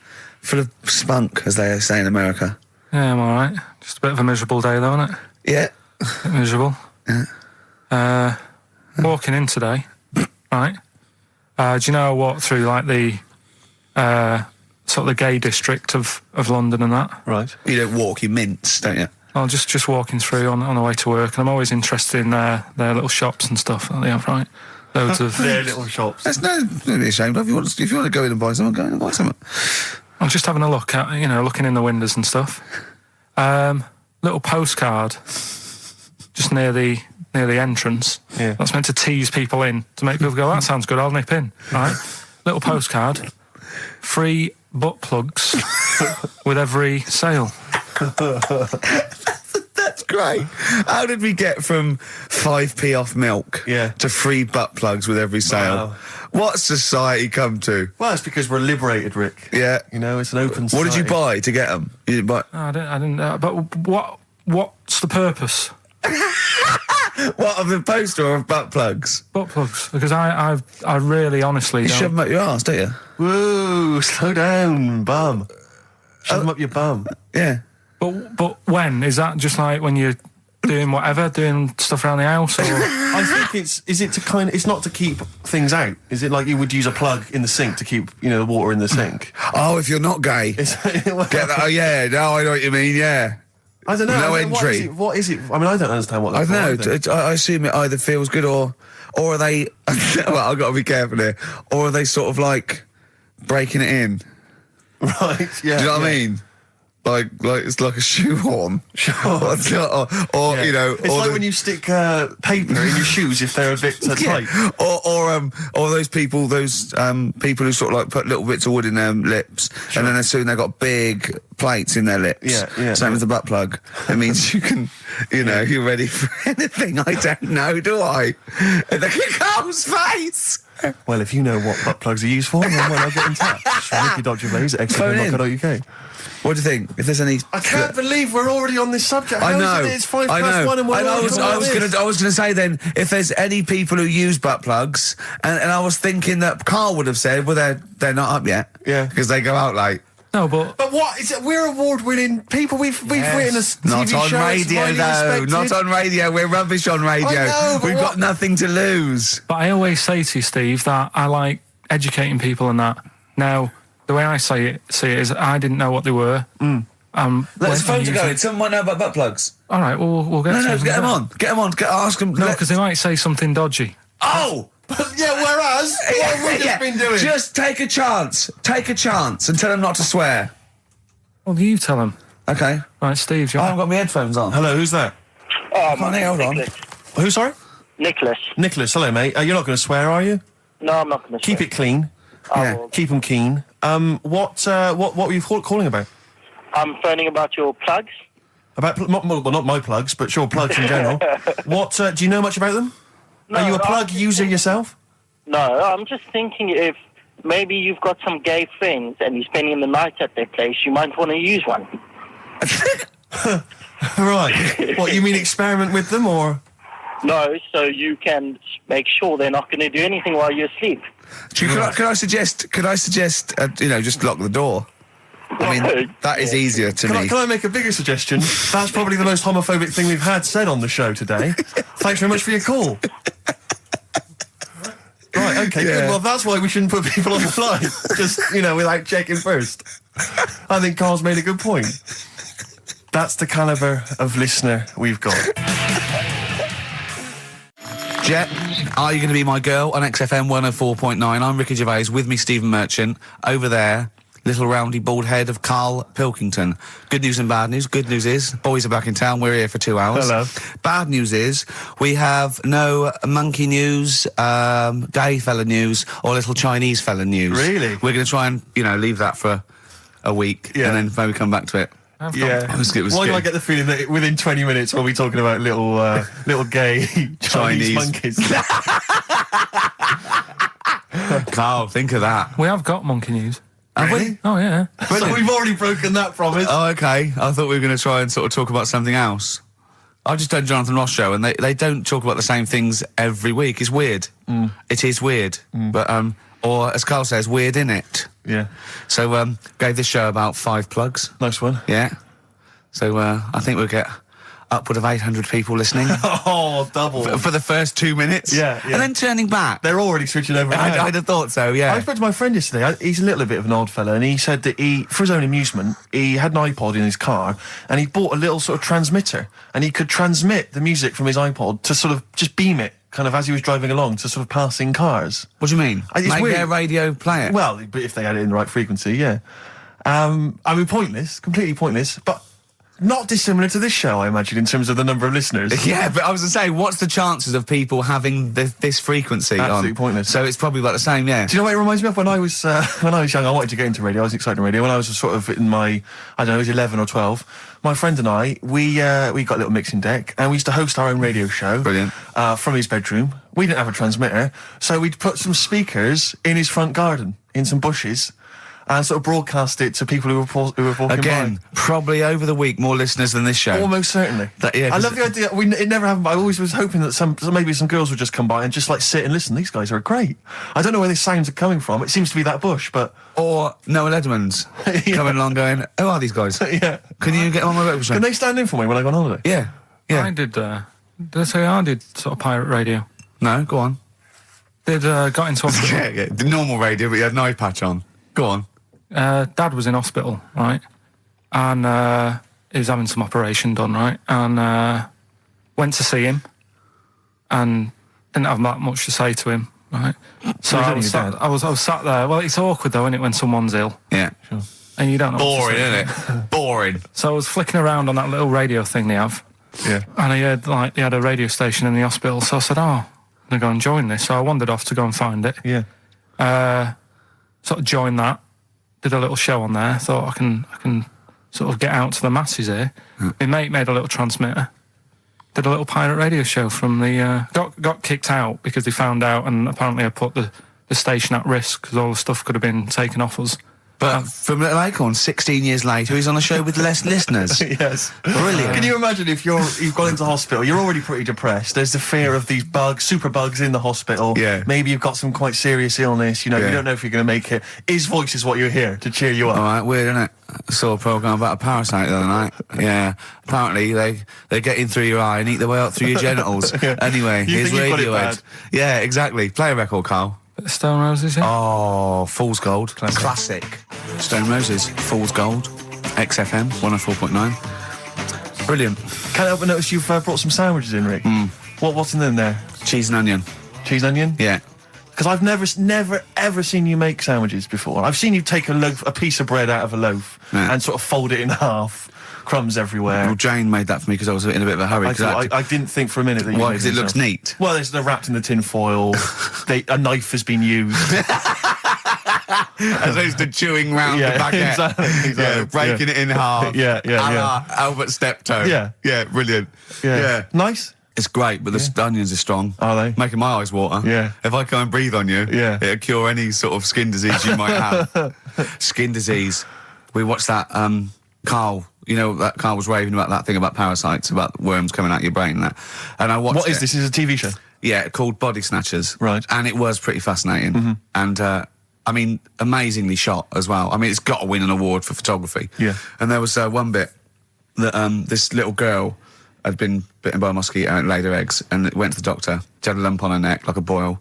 [SPEAKER 5] spunk, as they say in America.
[SPEAKER 3] Yeah, I'm all right. Just a bit of a miserable day, though, isn't it?
[SPEAKER 5] Yeah.
[SPEAKER 3] A bit miserable.
[SPEAKER 5] Yeah.
[SPEAKER 3] Walking in today, right? Do you know I walked through, like, the sort of the gay district of London and that.
[SPEAKER 2] Right.
[SPEAKER 5] You don't walk, you mince, don't you?
[SPEAKER 3] I'm just walking through on the way to work, and I'm always interested in their little shops and stuff that they have, right? Loads of...
[SPEAKER 2] Their little shops.
[SPEAKER 5] There's don't be ashamed of. If you want to go in and buy something, go in and buy something.
[SPEAKER 3] I'm just having a look at, looking in the windows and stuff. Little postcard just near the entrance.
[SPEAKER 2] Yeah.
[SPEAKER 3] That's meant to tease people in, to make people go, that sounds good, I'll nip in, right? Little postcard. Free butt plugs with every sale.
[SPEAKER 5] That's great. How did we get from 5p off milk to free butt plugs with every sale?
[SPEAKER 2] Wow.
[SPEAKER 5] What society come to?
[SPEAKER 2] Well, it's because we're liberated, Rick.
[SPEAKER 5] Yeah.
[SPEAKER 2] It's an open society.
[SPEAKER 5] What did you buy to get them? You didn't buy...
[SPEAKER 3] No, I didn't. But what's the purpose?
[SPEAKER 5] What, of the poster or of butt plugs?
[SPEAKER 3] Butt plugs, because I really honestly
[SPEAKER 5] You
[SPEAKER 3] don't...
[SPEAKER 5] shove them up your arse, don't you?
[SPEAKER 2] Whoa, slow down, bum. Shove them up your bum.
[SPEAKER 5] Yeah.
[SPEAKER 3] But when? Is that just like when you're doing whatever, doing stuff around the house, or...?
[SPEAKER 2] I think it's not to keep things out. Is it like you would use a plug in the sink to keep, the water in the sink?
[SPEAKER 5] Oh, if you're not gay. Get that? Oh, yeah. No, I know what you mean, yeah.
[SPEAKER 2] I don't know.
[SPEAKER 5] No entry.
[SPEAKER 2] What is it? I mean, I don't understand what
[SPEAKER 5] I
[SPEAKER 2] that's
[SPEAKER 5] don't know. I assume it either feels good or are they... well, I've got to be careful here. Or are they sort of like breaking it in?
[SPEAKER 2] Right, yeah.
[SPEAKER 5] Do you know what I mean? Like it's like a shoehorn.
[SPEAKER 2] Sure.
[SPEAKER 5] or
[SPEAKER 2] It's like when you stick paper in your shoes if they're a bit tight.
[SPEAKER 5] Or those people who sort of like put little bits of wood in their lips, and then as soon they've got big plates in their lips.
[SPEAKER 2] Yeah.
[SPEAKER 5] Same with the butt plug. It means you can, you're ready for anything. I don't know, do I? The Carl's face.
[SPEAKER 2] Well, if you know what butt plugs are used for, then why not get in touch? Ricky.Gervais at XFM.co.uk.
[SPEAKER 5] What do you think? If there's any...
[SPEAKER 2] I can't believe we're already on this subject.
[SPEAKER 5] I know.
[SPEAKER 2] It's 1:05 and we're
[SPEAKER 5] I was going to say then, if there's any people who use butt plugs, and I was thinking that Karl would have said, well, they're not up yet.
[SPEAKER 2] Yeah.
[SPEAKER 5] Because they go out late.
[SPEAKER 3] No, but
[SPEAKER 2] what is it? We're award-winning people. We've written a TV
[SPEAKER 5] Not on
[SPEAKER 2] show.
[SPEAKER 5] radio, though. Not on radio. We're rubbish on radio.
[SPEAKER 2] I know, but
[SPEAKER 5] We've got nothing to lose.
[SPEAKER 3] But I always say to you, Steve, that I like educating people and that. Now, the way I see it is I didn't know what they were.
[SPEAKER 5] Let's phone to going. Someone might know about butt plugs.
[SPEAKER 3] All right, we'll get
[SPEAKER 5] No, get them on. Get them on. Ask them.
[SPEAKER 3] No, because they might say something dodgy.
[SPEAKER 5] Oh!
[SPEAKER 2] Yeah, whereas, what have we just been doing?
[SPEAKER 5] Just take a chance. Take a chance and tell them not to swear.
[SPEAKER 3] Well, you tell them.
[SPEAKER 5] Okay.
[SPEAKER 3] Right, Steve,
[SPEAKER 5] I haven't got my headphones on.
[SPEAKER 2] Hello, who's that?
[SPEAKER 5] Hold on.
[SPEAKER 2] Who, sorry?
[SPEAKER 6] Nicholas.
[SPEAKER 2] Nicholas, hello, mate. You're not going to swear, are you?
[SPEAKER 6] No, I'm not going to
[SPEAKER 2] Keep it clean.
[SPEAKER 5] Yeah.
[SPEAKER 2] Keep them keen. What were you calling about?
[SPEAKER 6] I'm phoning about your plugs.
[SPEAKER 2] About, not my plugs, but sure, plugs in general. What, do you know much about them?
[SPEAKER 6] No,
[SPEAKER 2] Are you a plug user yourself?
[SPEAKER 6] No, I'm just thinking if maybe you've got some gay friends and you're spending the night at their place, you might want to use one.
[SPEAKER 2] Right. What, you mean experiment with them, or...?
[SPEAKER 6] No, so you can make sure they're not going to do anything while you're asleep.
[SPEAKER 5] Could I suggest, just lock the door? I mean, that is easier to me.
[SPEAKER 2] Can I make a bigger suggestion? That's probably the most homophobic thing we've had said on the show today. Thanks very much for your call. Right, okay, good. Well, that's why we shouldn't put people on the line. Just, without checking first. I think Carl's made a good point. That's the calibre of listener we've got.
[SPEAKER 5] Jet, are you going to be my girl on XFM 104.9? I'm Ricky Gervais, with me Stephen Merchant. Over there, little roundy bald head of Karl Pilkington. Good news and bad news. Good news is, boys are back in town. We're here for 2 hours.
[SPEAKER 2] Hello.
[SPEAKER 5] Bad news is, we have no monkey news, gay fella news, or little Chinese fella news.
[SPEAKER 2] Really?
[SPEAKER 5] We're going to try and, leave that for a week, and then maybe come back to it.
[SPEAKER 2] Yeah. Why do I get the feeling that within 20 minutes we'll be talking about little gay Chinese monkeys?
[SPEAKER 5] Karl, think of that.
[SPEAKER 3] We have got monkey news.
[SPEAKER 5] Have we?
[SPEAKER 3] Oh, yeah.
[SPEAKER 2] So we've already broken that promise.
[SPEAKER 5] Oh, okay. I thought we were going to try and sort of talk about something else. I just done Jonathan Ross show, and they don't talk about the same things every week. It's weird. It is weird. But, or as Karl says, weird innit?
[SPEAKER 2] Yeah.
[SPEAKER 5] So, gave this show about 5 plugs.
[SPEAKER 2] Nice one.
[SPEAKER 5] Yeah. So, I think we'll get upward of 800 people listening.
[SPEAKER 2] Oh, double.
[SPEAKER 5] For the first 2 minutes.
[SPEAKER 2] Yeah.
[SPEAKER 5] And then turning back.
[SPEAKER 2] They're already switching over.
[SPEAKER 5] I'd have thought so, yeah.
[SPEAKER 2] I spoke to my friend yesterday. He's a little bit of an odd fella, and he said that for his own amusement, he had an iPod in his car, and he bought a little sort of transmitter, and he could transmit the music from his iPod to sort of just beam it, kind of as he was driving along, to sort of passing cars.
[SPEAKER 5] What do you mean?
[SPEAKER 2] It's
[SPEAKER 5] Make
[SPEAKER 2] weird.
[SPEAKER 5] their radio play it?
[SPEAKER 2] Well, but if they had it in the right frequency, yeah. I mean, pointless, completely pointless, but not dissimilar to this show, I imagine, in terms of the number of listeners.
[SPEAKER 5] Yeah, but I was going to say, what's the chances of people having this frequency
[SPEAKER 2] Absolutely
[SPEAKER 5] on?
[SPEAKER 2] pointless.
[SPEAKER 5] So it's probably about the same, yeah.
[SPEAKER 2] Do you know what it reminds me of? When I was young, I wanted to get into radio. I was excited in radio. When I was sort of in my, I don't know, I was 11 or 12, my friend and I, we got a little mixing deck, and we used to host our own radio show.
[SPEAKER 5] Brilliant.
[SPEAKER 2] From his bedroom. We didn't have a transmitter, so we'd put some speakers in his front garden, in some bushes, and sort of broadcast it to people who were walking
[SPEAKER 5] Again,
[SPEAKER 2] by.
[SPEAKER 5] probably over the week more listeners than this show.
[SPEAKER 2] Almost certainly.
[SPEAKER 5] Yeah,
[SPEAKER 2] I love the idea. It never happened, but I always was hoping that maybe some girls would just come by and just like sit and listen. These guys are great. I don't know where these sounds are coming from. It seems to be that bush, but...
[SPEAKER 5] Or Noel Edmonds coming along going, who are these guys?
[SPEAKER 2] Yeah.
[SPEAKER 5] Can you get on my radio show?
[SPEAKER 2] Can they stand in for me when I go on holiday?
[SPEAKER 5] Yeah. Yeah.
[SPEAKER 3] I did I did sort of pirate radio.
[SPEAKER 5] No, go on.
[SPEAKER 3] Got into hospital.
[SPEAKER 5] Yeah. The normal radio, but you had an eye patch on. Go on.
[SPEAKER 3] Dad was in hospital, right? And he was having some operation done, right? And went to see him and didn't have that much to say to him, right? So I was sat there. Well, it's awkward though, isn't it, when someone's ill?
[SPEAKER 5] Yeah.
[SPEAKER 3] Sure. And you don't know.
[SPEAKER 5] Boring, isn't it? Boring.
[SPEAKER 3] So I was flicking around on that little radio thing they have.
[SPEAKER 2] Yeah.
[SPEAKER 3] And I heard they had a radio station in the hospital. So I said, I'm gonna go and join this. So I wandered off to go and find it.
[SPEAKER 2] Yeah.
[SPEAKER 3] Sort of joined that. Did a little show on there. Thought I can sort of get out to the masses here. My mate made a little transmitter. Did a little pirate radio show from the... got kicked out because they found out, and apparently I put the station at risk because all the stuff could have been taken off us.
[SPEAKER 5] But from Little Acorn, 16 years later, he's on a show with less listeners.
[SPEAKER 2] Yes.
[SPEAKER 5] Brilliant.
[SPEAKER 2] Can you imagine if you've gone into hospital, you're already pretty depressed, there's the fear of these super bugs in the hospital.
[SPEAKER 5] Yeah.
[SPEAKER 2] Maybe you've got some quite serious illness, you don't know if you're going to make it. His voice is what you hear to cheer you up.
[SPEAKER 5] All right, weird, isn't it? I saw a programme about a parasite the other night. Yeah. Apparently, they get in through your eye and eat their way up through your genitals. Anyway,
[SPEAKER 2] You
[SPEAKER 5] here's
[SPEAKER 2] think you've got it
[SPEAKER 5] Radiohead.
[SPEAKER 2] bad?
[SPEAKER 5] Yeah, exactly. Play a record, Carl.
[SPEAKER 3] Stone Roses, yeah?
[SPEAKER 5] Oh, Fool's Gold. Classic. Stone Roses, Fool's Gold. XFM, 104.9. Brilliant.
[SPEAKER 2] Can't help but notice you've brought some sandwiches in, Rick. What's in there?
[SPEAKER 5] Cheese and onion.
[SPEAKER 2] Cheese and onion?
[SPEAKER 5] Yeah.
[SPEAKER 2] Because I've never, ever seen you make sandwiches before. I've seen you take a piece of bread out of a loaf and sort of fold it in half. Crumbs everywhere.
[SPEAKER 5] Well, Jane made that for me because I was in a bit of a hurry.
[SPEAKER 2] I didn't think for a minute that you
[SPEAKER 5] Why?
[SPEAKER 2] made
[SPEAKER 5] Because it looks neat.
[SPEAKER 2] Well, they're wrapped in the tin foil. A knife has been used.
[SPEAKER 5] As opposed to chewing round the baguette.
[SPEAKER 2] Exactly.
[SPEAKER 5] Yeah, breaking it in half.
[SPEAKER 2] Yeah.
[SPEAKER 5] Albert Steptoe.
[SPEAKER 2] Yeah,
[SPEAKER 5] brilliant. Yeah.
[SPEAKER 2] Nice.
[SPEAKER 5] It's great, but the onions are strong.
[SPEAKER 2] Are they?
[SPEAKER 5] Making my eyes water.
[SPEAKER 2] Yeah.
[SPEAKER 5] If I go and breathe on you, it'll cure any sort of skin disease you might have. Skin disease. We watched that, Carl, that Carl was raving about that thing about parasites, about worms coming out your brain and that. And I watched
[SPEAKER 2] What is this? Is it a TV show?
[SPEAKER 5] Yeah, called Body Snatchers.
[SPEAKER 2] Right.
[SPEAKER 5] And it was pretty fascinating. And, I mean, amazingly shot as well. I mean, it's got to win an award for photography.
[SPEAKER 2] Yeah.
[SPEAKER 5] And there was one bit that this little girl had been bitten by a mosquito and laid her eggs, and it went to the doctor. She had a lump on her neck, like a boil.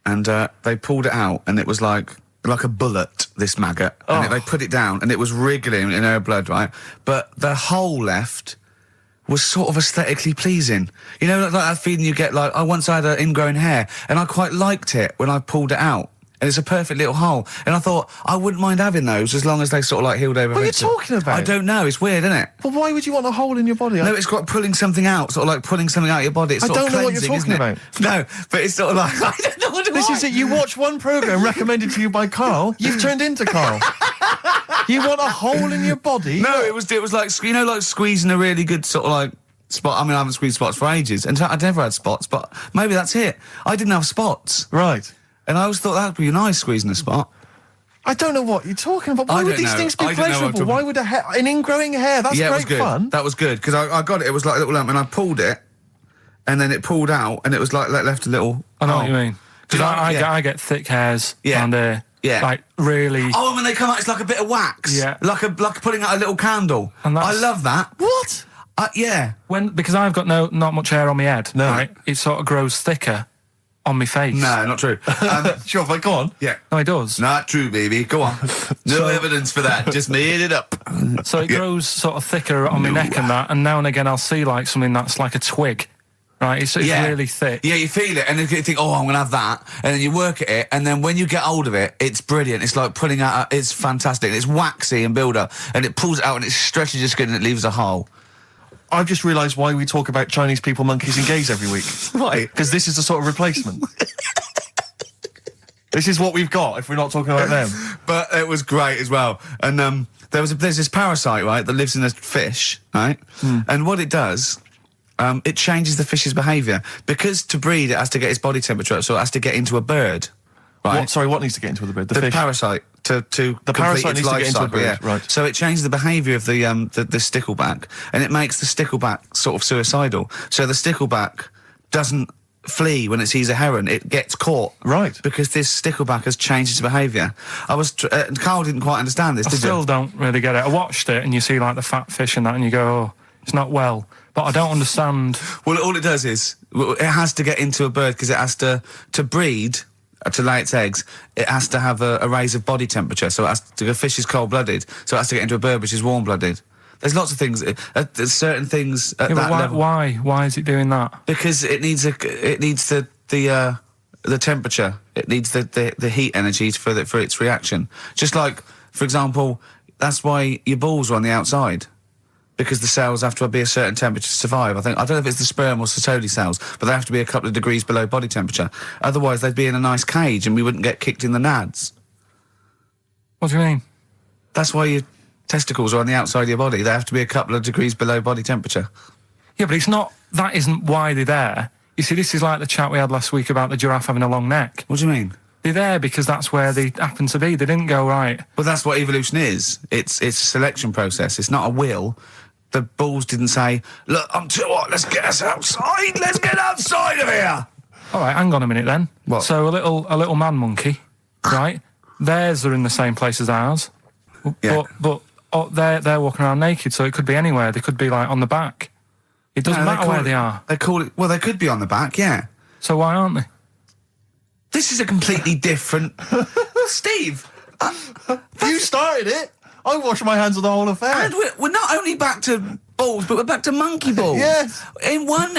[SPEAKER 5] And they pulled it out, and it was like a bullet, this maggot.
[SPEAKER 2] Oh.
[SPEAKER 5] And they put it down, and it was wriggling in her blood, right? But the hole left was sort of aesthetically pleasing. You know, like that feeling you get, like, I once had an ingrown hair, and I quite liked it when I pulled it out. And it's a perfect little hole. And I thought, I wouldn't mind having those as long as they sort of like healed over.
[SPEAKER 2] What are you talking about?
[SPEAKER 5] I don't know, it's weird, isn't it?
[SPEAKER 2] But why would you want a hole in your body?
[SPEAKER 5] No, it's got pulling something out, sort of like pulling something out of your body. It's
[SPEAKER 2] I
[SPEAKER 5] sort of
[SPEAKER 2] don't know what you're
[SPEAKER 5] cleansing,
[SPEAKER 2] talking
[SPEAKER 5] isn't it? No, but it's sort of like, I don't know what it
[SPEAKER 2] This is it. You watch one programme recommended to you by Carl, you've turned into Carl. You want a hole in your body?
[SPEAKER 5] No, it was like, like squeezing a really good sort of like spot. I mean, I haven't squeezed spots for ages, and I'd never had spots, but maybe that's it. I didn't have spots.
[SPEAKER 2] Right.
[SPEAKER 5] And I always thought that'd be nice, squeezing a spot.
[SPEAKER 2] I don't know what you're talking about. Why would these things be pleasurable? Why would an ingrowing hair? That's
[SPEAKER 5] great
[SPEAKER 2] it was good.
[SPEAKER 5] Fun. That was good, because I got it. It was like a little lump, and I pulled it, and then it pulled out, and it was like left a little...
[SPEAKER 3] I know what you mean. Because I get thick hairs and like really...
[SPEAKER 5] Oh, when they come out, it's like a bit of wax.
[SPEAKER 3] Yeah.
[SPEAKER 5] Like putting out a little candle. And I love that.
[SPEAKER 2] What?
[SPEAKER 1] Yeah.
[SPEAKER 3] Because I've got not much hair on my head,
[SPEAKER 2] No.
[SPEAKER 3] right? It sort of grows thicker on my face.
[SPEAKER 1] No, not true.
[SPEAKER 2] Sure, but go on.
[SPEAKER 1] Yeah.
[SPEAKER 3] No, it does.
[SPEAKER 1] Not true, baby. Go on. No evidence for that. Just made it up.
[SPEAKER 3] So it grows sort of thicker on my neck and that, and now and again I'll see like something that's like a twig, right? It's really thick.
[SPEAKER 1] Yeah, you feel it, and then you think, oh, I'm going to have that. And then you work at it, and then when you get hold of it, it's brilliant. It's like pulling out, it's fantastic. It's waxy and build up, and it pulls it out, and it stretches your skin, and it leaves a hole.
[SPEAKER 2] I've just realised why we talk about Chinese people, monkeys and gays every week.
[SPEAKER 1] Right.
[SPEAKER 2] Because this is a sort of replacement. This is what we've got if we're not talking about them.
[SPEAKER 1] But it was great as well. And there's this parasite, right, that lives in a fish, right? And what it does, it changes the fish's behaviour. Because to breed, it has to get its body temperature up, so it has to get into a bird, right?
[SPEAKER 2] What needs to get into the bird? The fish?
[SPEAKER 1] Parasite. To
[SPEAKER 2] The
[SPEAKER 1] complete
[SPEAKER 2] parasite
[SPEAKER 1] its
[SPEAKER 2] needs to
[SPEAKER 1] life
[SPEAKER 2] get into a
[SPEAKER 1] cycle,
[SPEAKER 2] bird,
[SPEAKER 1] yeah.
[SPEAKER 2] right.
[SPEAKER 1] So it changes the behaviour of the stickleback, and it makes the stickleback sort of suicidal. So the stickleback doesn't flee when it sees a heron; it gets caught.
[SPEAKER 2] Right.
[SPEAKER 1] Because this stickleback has changed its behaviour. Carl didn't quite understand this,
[SPEAKER 3] I
[SPEAKER 1] did
[SPEAKER 3] still
[SPEAKER 1] you?
[SPEAKER 3] don't really get it. I watched it and you see like the fat fish and that and you go, oh, it's not well. But I don't understand.
[SPEAKER 1] Well, all it does is it has to get into a bird because it has to breed. To lay its eggs, it has to have a raise of body temperature. So the fish is cold-blooded, so it has to get into a bird which is warm-blooded. There's lots of things. There's certain things at
[SPEAKER 3] Yeah,
[SPEAKER 1] that
[SPEAKER 3] but
[SPEAKER 1] level.
[SPEAKER 3] why? Why is it doing that?
[SPEAKER 1] Because it needs the temperature. It needs the heat energy for its reaction. Just like, for example, that's why your balls are on the outside. Because the cells have to be a certain temperature to survive. I don't know if it's the sperm or Sertoli cells, but they have to be a couple of degrees below body temperature. Otherwise, they'd be in a nice cage and we wouldn't get kicked in the nads.
[SPEAKER 3] What do you mean?
[SPEAKER 1] That's why your testicles are on the outside of your body. They have to be a couple of degrees below body temperature.
[SPEAKER 3] Yeah, but that isn't why they're there. You see, this is like the chat we had last week about the giraffe having a long neck.
[SPEAKER 1] What do you mean?
[SPEAKER 3] They're there because that's where they happen to be. They didn't go, right.
[SPEAKER 1] Well, that's what evolution is. It's a selection process. It's not a will. The balls didn't say, look, I'm too hot, let's get us outside, let's get outside of here!
[SPEAKER 3] All right, hang on a minute then.
[SPEAKER 1] What?
[SPEAKER 3] So a little man monkey, right? Theirs are in the same place as ours.
[SPEAKER 1] Yeah.
[SPEAKER 3] But they're walking around naked, so it could be anywhere. They could be, like, on the back. It doesn't matter where they are.
[SPEAKER 1] They call it, well, they could be on the back, yeah.
[SPEAKER 3] So why aren't they?
[SPEAKER 1] This is a completely different... Steve!
[SPEAKER 2] You started it! I wash my hands of the whole affair.
[SPEAKER 1] And we're not only back to balls, but we're back to monkey balls.
[SPEAKER 2] Yes.
[SPEAKER 1] In one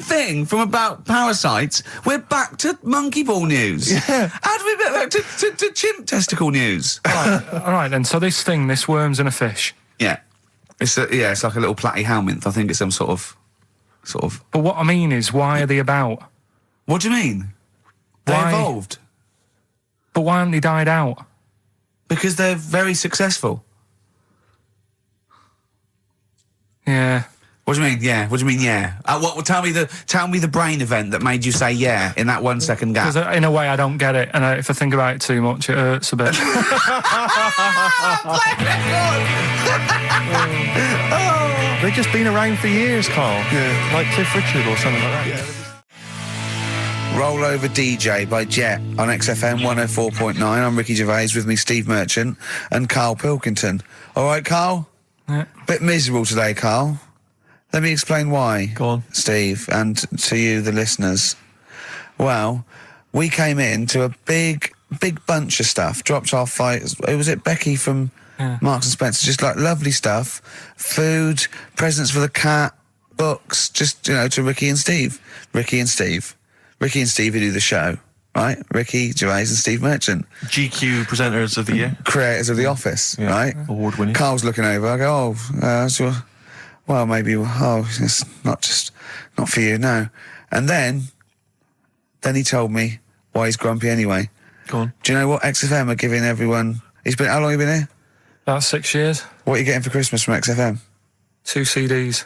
[SPEAKER 1] thing from about parasites, we're back to monkey ball news.
[SPEAKER 2] Yeah.
[SPEAKER 1] How do we get back to chimp testicle news?
[SPEAKER 3] All right, then. So this worm's in a fish.
[SPEAKER 1] Yeah. It's like a little platyhelminth. I think it's some sort of.
[SPEAKER 3] But what I mean is, why are they about?
[SPEAKER 1] What do you mean? They
[SPEAKER 3] Why?
[SPEAKER 1] evolved.
[SPEAKER 3] But why haven't they died out?
[SPEAKER 1] Because they're very successful.
[SPEAKER 3] Yeah.
[SPEAKER 1] What do you mean? Yeah. What do you mean? Yeah. Tell me the brain event that made you say yeah in that 1 second gap.
[SPEAKER 3] Because in a way I don't get it, and if I think about it too much, it hurts a bit.
[SPEAKER 2] They've just been around for years, Carl. Yeah. Like Cliff Richard or something like that. Yeah.
[SPEAKER 5] Roll Over DJ by Jet on XFM 104.9. I'm Ricky Gervais, with me Steve Merchant and Karl Pilkington. All right, Karl?
[SPEAKER 3] Yeah.
[SPEAKER 5] Bit miserable today, Karl. Let me explain why.
[SPEAKER 2] Go on.
[SPEAKER 5] Steve, and to you, the listeners. Well, we came in to a big bunch of stuff. Dropped off was it Becky from Marks and Spencer? Just like lovely stuff. Food, presents for the cat, books, just, to Ricky and Steve. Ricky and Steve who do the show, right? Ricky Gervais and Steve Merchant.
[SPEAKER 2] GQ presenters of the year.
[SPEAKER 5] Creators of The Office, right?
[SPEAKER 2] Award-winning.
[SPEAKER 5] Carl's looking over. I go, maybe, it's not for you, no. And then he told me why he's grumpy anyway.
[SPEAKER 2] Go on.
[SPEAKER 5] Do you know what XFM are giving everyone? How long have you been here?
[SPEAKER 3] About 6 years.
[SPEAKER 5] What are you getting for Christmas from XFM?
[SPEAKER 3] 2 CDs.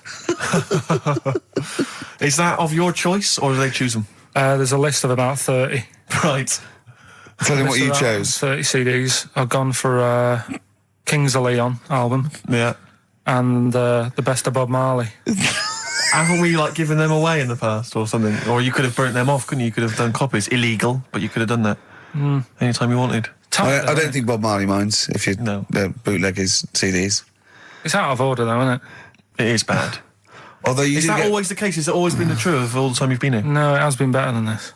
[SPEAKER 2] Is that of your choice, or do they choose them?
[SPEAKER 3] There's a list of about 30.
[SPEAKER 2] Right.
[SPEAKER 5] Tell them what
[SPEAKER 3] List
[SPEAKER 5] you
[SPEAKER 3] of about
[SPEAKER 5] chose.
[SPEAKER 3] 30 CDs. I've gone for Kings of Leon album
[SPEAKER 2] Yeah.
[SPEAKER 3] and the Best of Bob Marley.
[SPEAKER 2] Haven't we, given them away in the past or something? Or you could have burnt them off, couldn't you? You could have done copies. Illegal, but you could have done that. Anytime you wanted.
[SPEAKER 5] I don't think Bob Marley minds if you
[SPEAKER 2] No.
[SPEAKER 5] bootleg his CDs.
[SPEAKER 3] It's out of order though, isn't it?
[SPEAKER 2] It is bad.
[SPEAKER 1] Although you
[SPEAKER 2] Is that always the case? Has it always been the truth of all the time you've been here?
[SPEAKER 3] No, it has been better than this.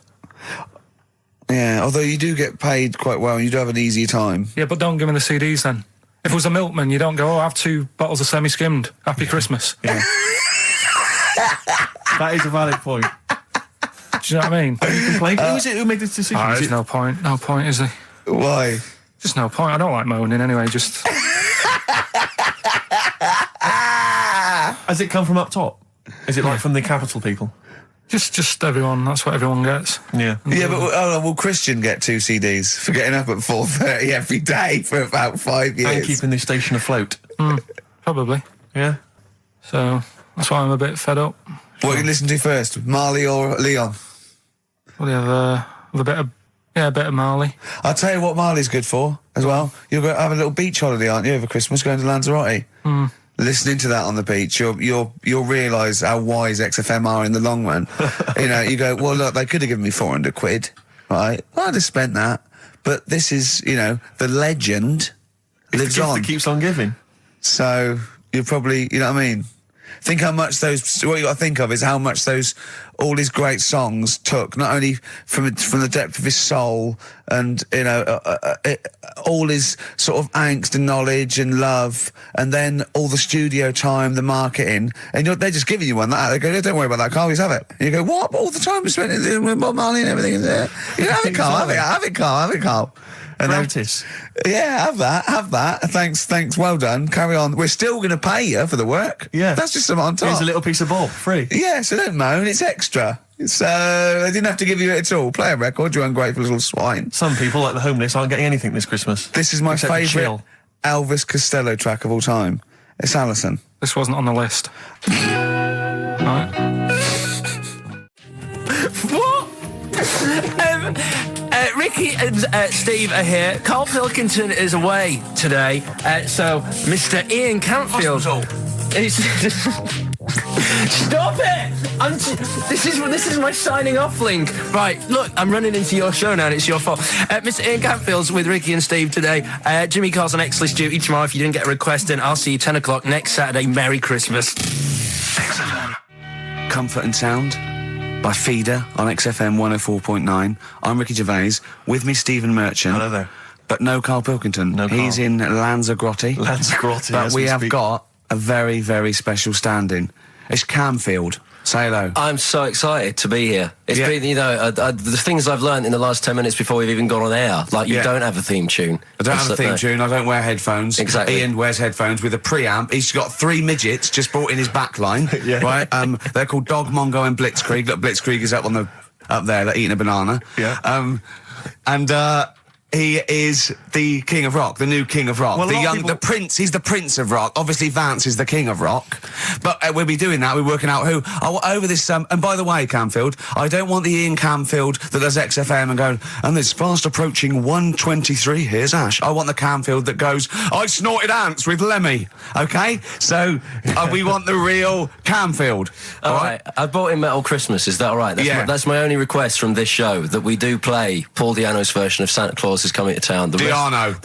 [SPEAKER 1] Yeah, although you do get paid quite well and you do have an easier time.
[SPEAKER 3] Yeah, but don't give me the CDs then. If it was a milkman, you don't go, have 2 bottles of semi-skimmed. Happy Christmas.
[SPEAKER 2] Yeah. That is a valid point.
[SPEAKER 3] Do you know what I mean?
[SPEAKER 2] You complain? Who is it who made this decision?
[SPEAKER 3] There's no point. No point, is there?
[SPEAKER 1] Why?
[SPEAKER 3] Just no point. I don't like moaning anyway, just...
[SPEAKER 2] Has it come from up top? Is it like from the capital people?
[SPEAKER 3] Just everyone. That's what everyone gets.
[SPEAKER 2] Yeah.
[SPEAKER 1] Yeah, but will Christian get 2 CDs for getting up at 4:30 every day for about 5 years?
[SPEAKER 2] And keeping this station afloat.
[SPEAKER 3] Probably.
[SPEAKER 2] Yeah.
[SPEAKER 3] So that's why I'm a bit fed up.
[SPEAKER 1] What do you listen to first, Marley or Leon?
[SPEAKER 3] Well, have a bit of Marley.
[SPEAKER 1] I'll tell you what Marley's good for as well. You're going to have a little beach holiday, aren't you, over Christmas, going to Lanzarote? Listening to that on the beach, you'll realise how wise XFM are in the long run. You know, you go, well, look, they could have given me 400 quid, right? I'd have spent that. But this is, you know, the legend lives
[SPEAKER 2] the gift
[SPEAKER 1] on.
[SPEAKER 2] that keeps on giving.
[SPEAKER 1] So you're probably, you know what I mean? Think how much what you got to think of is how much all his great songs took, not only from the depth of his soul and, you know, all his sort of angst and knowledge and love, and then all the studio time, the marketing, and they're just giving you one like that. They go, don't worry about that, Carl, just have it. And you go, what? All the time we spent with Bob Marley and everything. You know, have it, Carl, have it, Carl. And
[SPEAKER 2] Practice.
[SPEAKER 1] Yeah, have that. Thanks, well done. Carry on. We're still going to pay you for the work.
[SPEAKER 2] Yeah.
[SPEAKER 1] That's just something on top.
[SPEAKER 2] Here's a little piece of Bob, free.
[SPEAKER 1] Yeah, so don't moan, it's extra. So, they didn't have to give you it at all. Play a record, you ungrateful little swine.
[SPEAKER 2] Some people, like the homeless, aren't getting anything this Christmas.
[SPEAKER 1] This is my
[SPEAKER 2] Except to
[SPEAKER 1] favourite
[SPEAKER 2] chill.
[SPEAKER 1] Elvis Costello track of all time. It's Alison.
[SPEAKER 3] This wasn't on the list. Right.
[SPEAKER 7] What? Ricky and Steve are here. Karl Pilkington is away today, so Mr. Ian Campfield. Stop it! This is my signing off link. Right, look, I'm running into your show now and it's your fault. Mr. Ian Campfield's with Ricky and Steve today. Jimmy Carr's on X-List duty tomorrow. If you didn't get a request in, I'll see you 10 o'clock next Saturday. Merry Christmas.
[SPEAKER 4] XFM.
[SPEAKER 1] Comfort and Sound by Feeder on XFM 104.9. I'm Ricky Gervais. With me, Stephen Merchant.
[SPEAKER 2] Hello there.
[SPEAKER 1] But no Karl Pilkington.
[SPEAKER 2] No Karl.
[SPEAKER 1] He's in Lanzarote.
[SPEAKER 2] Lanzarote,
[SPEAKER 1] But
[SPEAKER 2] as
[SPEAKER 1] we
[SPEAKER 2] we
[SPEAKER 1] have
[SPEAKER 2] speak.
[SPEAKER 1] got a very, very special stand-in. It's Camfield. Say hello.
[SPEAKER 8] I'm so excited to be here. It's
[SPEAKER 1] Yeah.
[SPEAKER 8] been, you know, the things I've learned in the last 10 minutes before we've even gone on air. Like, you
[SPEAKER 1] Yeah.
[SPEAKER 8] don't have a theme tune.
[SPEAKER 1] I don't have a theme tune. I don't wear headphones.
[SPEAKER 8] Exactly.
[SPEAKER 1] Ian wears headphones with a preamp. He's got 3 midgets just brought in his back line.
[SPEAKER 2] Yeah.
[SPEAKER 1] Right? They're called Dog, Mongo and Blitzkrieg. Look, Blitzkrieg is up there. They're eating a banana.
[SPEAKER 2] Yeah.
[SPEAKER 1] He is the king of rock, the new king of rock.
[SPEAKER 2] Well,
[SPEAKER 1] the prince, he's the prince of rock. Obviously, Vance is the king of rock. But we'll be doing that. We're working out who. Over this, and by the way, Camfield, I don't want the Ian Camfield that does XFM and going, and it's fast approaching 1:23, here's Ash. I want the Camfield that goes, I snorted ants with Lemmy. Okay? So, we want the real Camfield.
[SPEAKER 8] All right. I bought in Metal Christmas. Is that all right? That's my only request from this show, that we do play Paul Di'Anno's version of Santa Claus is Coming to Town. The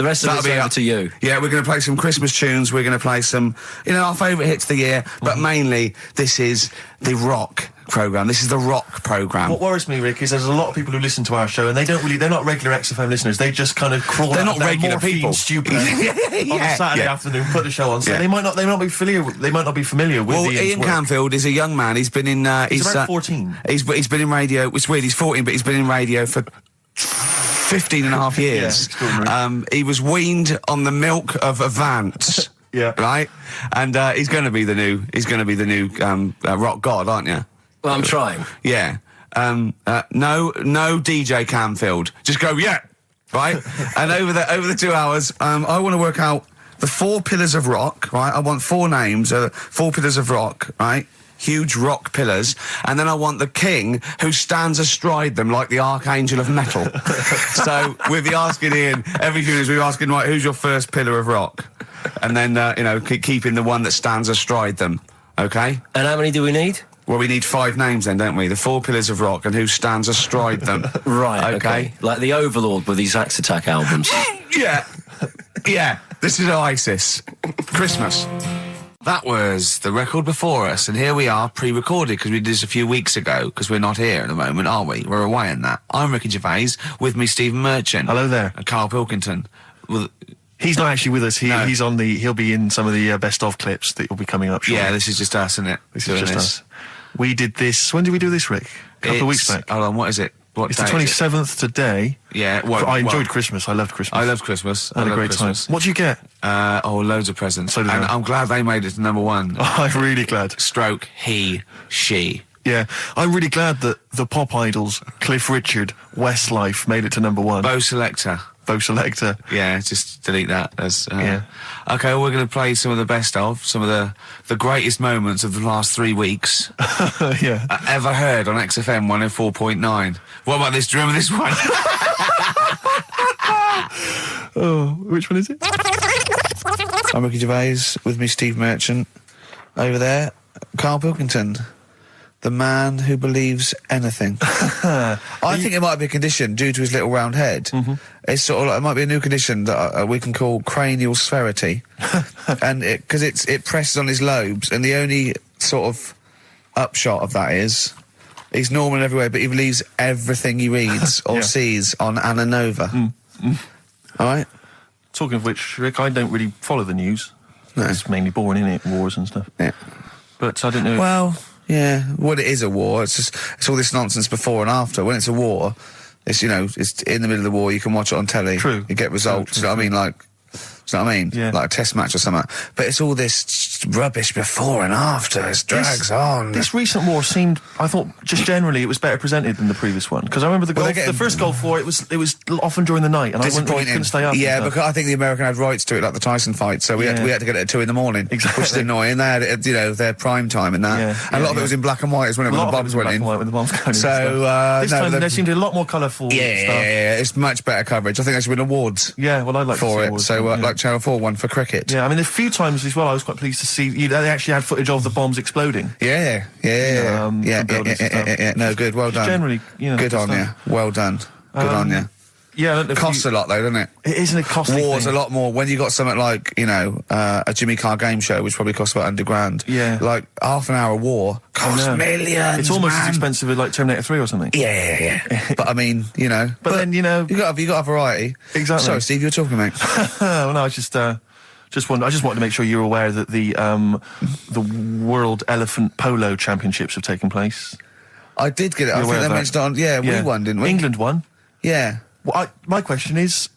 [SPEAKER 8] rest of it's over to you.
[SPEAKER 1] Yeah, we're going to play some Christmas tunes. We're going to play some, our favourite hits of the year. But mainly, this is the rock programme. This is the rock programme.
[SPEAKER 2] What worries me, Rick, is there's a lot of people who listen to our show and they're not regular XFM listeners. They just kind of crawl
[SPEAKER 1] They're
[SPEAKER 2] out
[SPEAKER 1] not
[SPEAKER 2] of their
[SPEAKER 1] regular
[SPEAKER 2] morphine
[SPEAKER 1] people.
[SPEAKER 2] stupid on a Saturday afternoon, put the show on. So
[SPEAKER 1] Yeah.
[SPEAKER 2] they might not be familiar with
[SPEAKER 1] Well,
[SPEAKER 2] Ian's
[SPEAKER 1] Ian
[SPEAKER 2] work.
[SPEAKER 1] Camfield is a young man. He's been in...
[SPEAKER 2] He's about 14.
[SPEAKER 1] He's been in radio... It's weird, he's 14, but he's been in radio for 15 and a half years.
[SPEAKER 2] extraordinary.
[SPEAKER 1] He was weaned on the milk of a Vance.
[SPEAKER 2] Yeah.
[SPEAKER 1] Right? And he's going to be the new rock god, aren't you?
[SPEAKER 8] Well, I'm trying.
[SPEAKER 1] Yeah. No DJ Camfield. Just go, yeah. Right? And over the 2 hours, I want to work out the 4 pillars of rock, right? I want 4 names, 4 pillars of rock, right? Huge rock pillars, and then I want the king who stands astride them like the archangel of metal. So we'll be asking Ian, every few minutes we'll be asking, right, who's your first pillar of rock? And then, keeping the one that stands astride them, okay?
[SPEAKER 8] And how many do we need?
[SPEAKER 1] Well, we need 5 names then, don't we? The 4 pillars of rock and who stands astride them.
[SPEAKER 8] Right,
[SPEAKER 1] Okay.
[SPEAKER 8] Like the Overlord with these Axe Attack albums.
[SPEAKER 1] Yeah. Yeah. This is Oasis. Christmas. That was the record before us, and here we are, pre-recorded, because we did this a few weeks ago, because we're not here at the moment, are we? We're away in that. I'm Ricky Gervais, with me Stephen Merchant.
[SPEAKER 2] Hello there.
[SPEAKER 1] And Karl Pilkington. Well,
[SPEAKER 2] he's not actually with us. He's on the. He'll be in some of the best of clips that will be coming up shortly.
[SPEAKER 1] Yeah, this is just us, isn't it?
[SPEAKER 2] This is just us. We did this. When did we do this, Rick? A couple of weeks back.
[SPEAKER 1] Hold on, what is it?
[SPEAKER 2] It's the 27th today.
[SPEAKER 1] Yeah,
[SPEAKER 2] I enjoyed Christmas. I loved Christmas.
[SPEAKER 1] I loved Christmas.
[SPEAKER 2] I had a great time. What did you get?
[SPEAKER 1] Loads of presents.
[SPEAKER 2] So did I.
[SPEAKER 1] I'm glad they made it to number one.
[SPEAKER 2] I'm really glad.
[SPEAKER 1] Stroke, he, she.
[SPEAKER 2] Yeah, I'm really glad that the pop idols, Cliff Richard, Westlife, made it to number one.
[SPEAKER 1] Bo Selector. Yeah, just delete that. Yeah. Okay, we're going to play some of the best of, some of the greatest moments of the last 3 weeks.
[SPEAKER 2] Yeah.
[SPEAKER 1] Ever heard on XFM 104.9. What about this? Do you remember this one?
[SPEAKER 2] Oh, which one is it?
[SPEAKER 5] I'm Ricky Gervais, with me Steve Merchant. Over there, Karl Pilkington. The man who believes anything. I think it might be a condition due to his little round head. Mm-hmm. It's sort of like, it might be a new condition that we can call cranial spherity, and because it presses on his lobes, and the only sort of upshot of that is he's normal everywhere, but he believes everything he reads or sees on Anna Nova. All right.
[SPEAKER 2] Talking of which, Rick, I don't really follow the news.
[SPEAKER 5] No.
[SPEAKER 2] It's mainly boring, isn't it? Wars and stuff.
[SPEAKER 5] Yeah.
[SPEAKER 2] But I don't know.
[SPEAKER 5] Well. Yeah, it is a war. It's all this nonsense before and after. When it's a war, it's it's in the middle of the war. You can watch it on telly.
[SPEAKER 2] True.
[SPEAKER 5] You get results.
[SPEAKER 2] True.
[SPEAKER 5] You know what I mean? Like, do you know what I mean?
[SPEAKER 2] Yeah.
[SPEAKER 5] Like a test match or something. But it's all this rubbish before and after. It drags on.
[SPEAKER 2] This recent war seemed, I thought, just generally, it was better presented than the previous one. Because I remember the first Gulf War, it was often during the night, and I couldn't stay up.
[SPEAKER 5] Yeah, because I think the American had rights to it, like the Tyson fight, so we had to get it at 2 in the morning.
[SPEAKER 2] Exactly.
[SPEAKER 5] Which is annoying. They had it, their prime time and that.
[SPEAKER 2] Yeah,
[SPEAKER 5] and a lot of it was in black and white as when the bombs went in.
[SPEAKER 2] When the bombs went in.
[SPEAKER 5] So,
[SPEAKER 2] this time there seemed to be a lot more colourful stuff.
[SPEAKER 5] Yeah, it's much better coverage. I think they should win awards.
[SPEAKER 2] Yeah, well, I'd like
[SPEAKER 5] for
[SPEAKER 2] to see
[SPEAKER 5] it.
[SPEAKER 2] awards,
[SPEAKER 5] So, like Channel 4 won for cricket.
[SPEAKER 2] Yeah, I mean, a few times as well, I was quite pleased to see they actually had footage of the bombs exploding.
[SPEAKER 5] Yeah. No, good. Well done.
[SPEAKER 2] Generally,
[SPEAKER 5] good on you. Well done. Good on you.
[SPEAKER 2] Yeah,
[SPEAKER 5] it costs a lot though, doesn't it?
[SPEAKER 2] It isn't a costly
[SPEAKER 5] War's
[SPEAKER 2] thing.
[SPEAKER 5] A lot more when you got something like a Jimmy Carr game show, which probably costs about $100,000.
[SPEAKER 2] Yeah,
[SPEAKER 5] like half an hour war costs millions.
[SPEAKER 2] It's almost as expensive as like Terminator 3 or something.
[SPEAKER 5] Yeah. But I mean, But then you got a variety.
[SPEAKER 2] Exactly.
[SPEAKER 5] Sorry, Steve, you were talking, mate.
[SPEAKER 2] Well, no, I just wanted to make sure you're aware that the World Elephant Polo Championships have taken place.
[SPEAKER 5] I did get it. I think they mentioned it on. Yeah, we won, didn't we?
[SPEAKER 2] England won.
[SPEAKER 5] Yeah.
[SPEAKER 2] Well, my question is,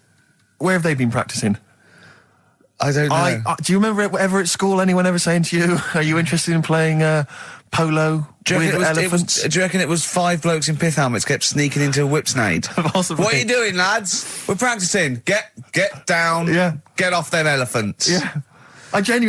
[SPEAKER 2] where have they been practicing?
[SPEAKER 5] I don't know.
[SPEAKER 2] Do you remember ever at school anyone ever saying to you, "Are you interested in playing polo with elephants?"
[SPEAKER 5] Do you reckon it was 5 blokes in pith helmets kept sneaking into a whipsnade?
[SPEAKER 2] Possibly.
[SPEAKER 5] What are you doing, lads? We're practicing. Get down.
[SPEAKER 2] Yeah.
[SPEAKER 5] Get off them elephants.
[SPEAKER 2] Yeah. I didn't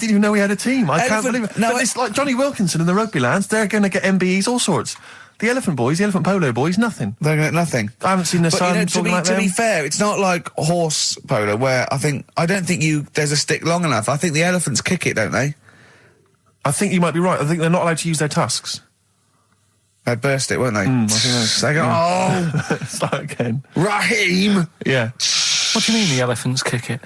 [SPEAKER 2] even know we had a team. I can't believe it.
[SPEAKER 5] No,
[SPEAKER 2] but it's like Johnny Wilkinson and the rugby lads. They're going to get MBEs, all sorts. The elephant polo boys, nothing.
[SPEAKER 5] They're going to get nothing.
[SPEAKER 2] I haven't seen their son talking like them.
[SPEAKER 5] To be fair, it's not like horse polo where I don't think there's a stick long enough. I think the elephants kick it, don't they?
[SPEAKER 2] I think you might be right. I think they're not allowed to use their tusks.
[SPEAKER 5] They'd burst it, won't they?
[SPEAKER 2] I think
[SPEAKER 5] they go,
[SPEAKER 2] start again.
[SPEAKER 5] Raheem!
[SPEAKER 2] Yeah.
[SPEAKER 3] What do you mean the elephants kick it?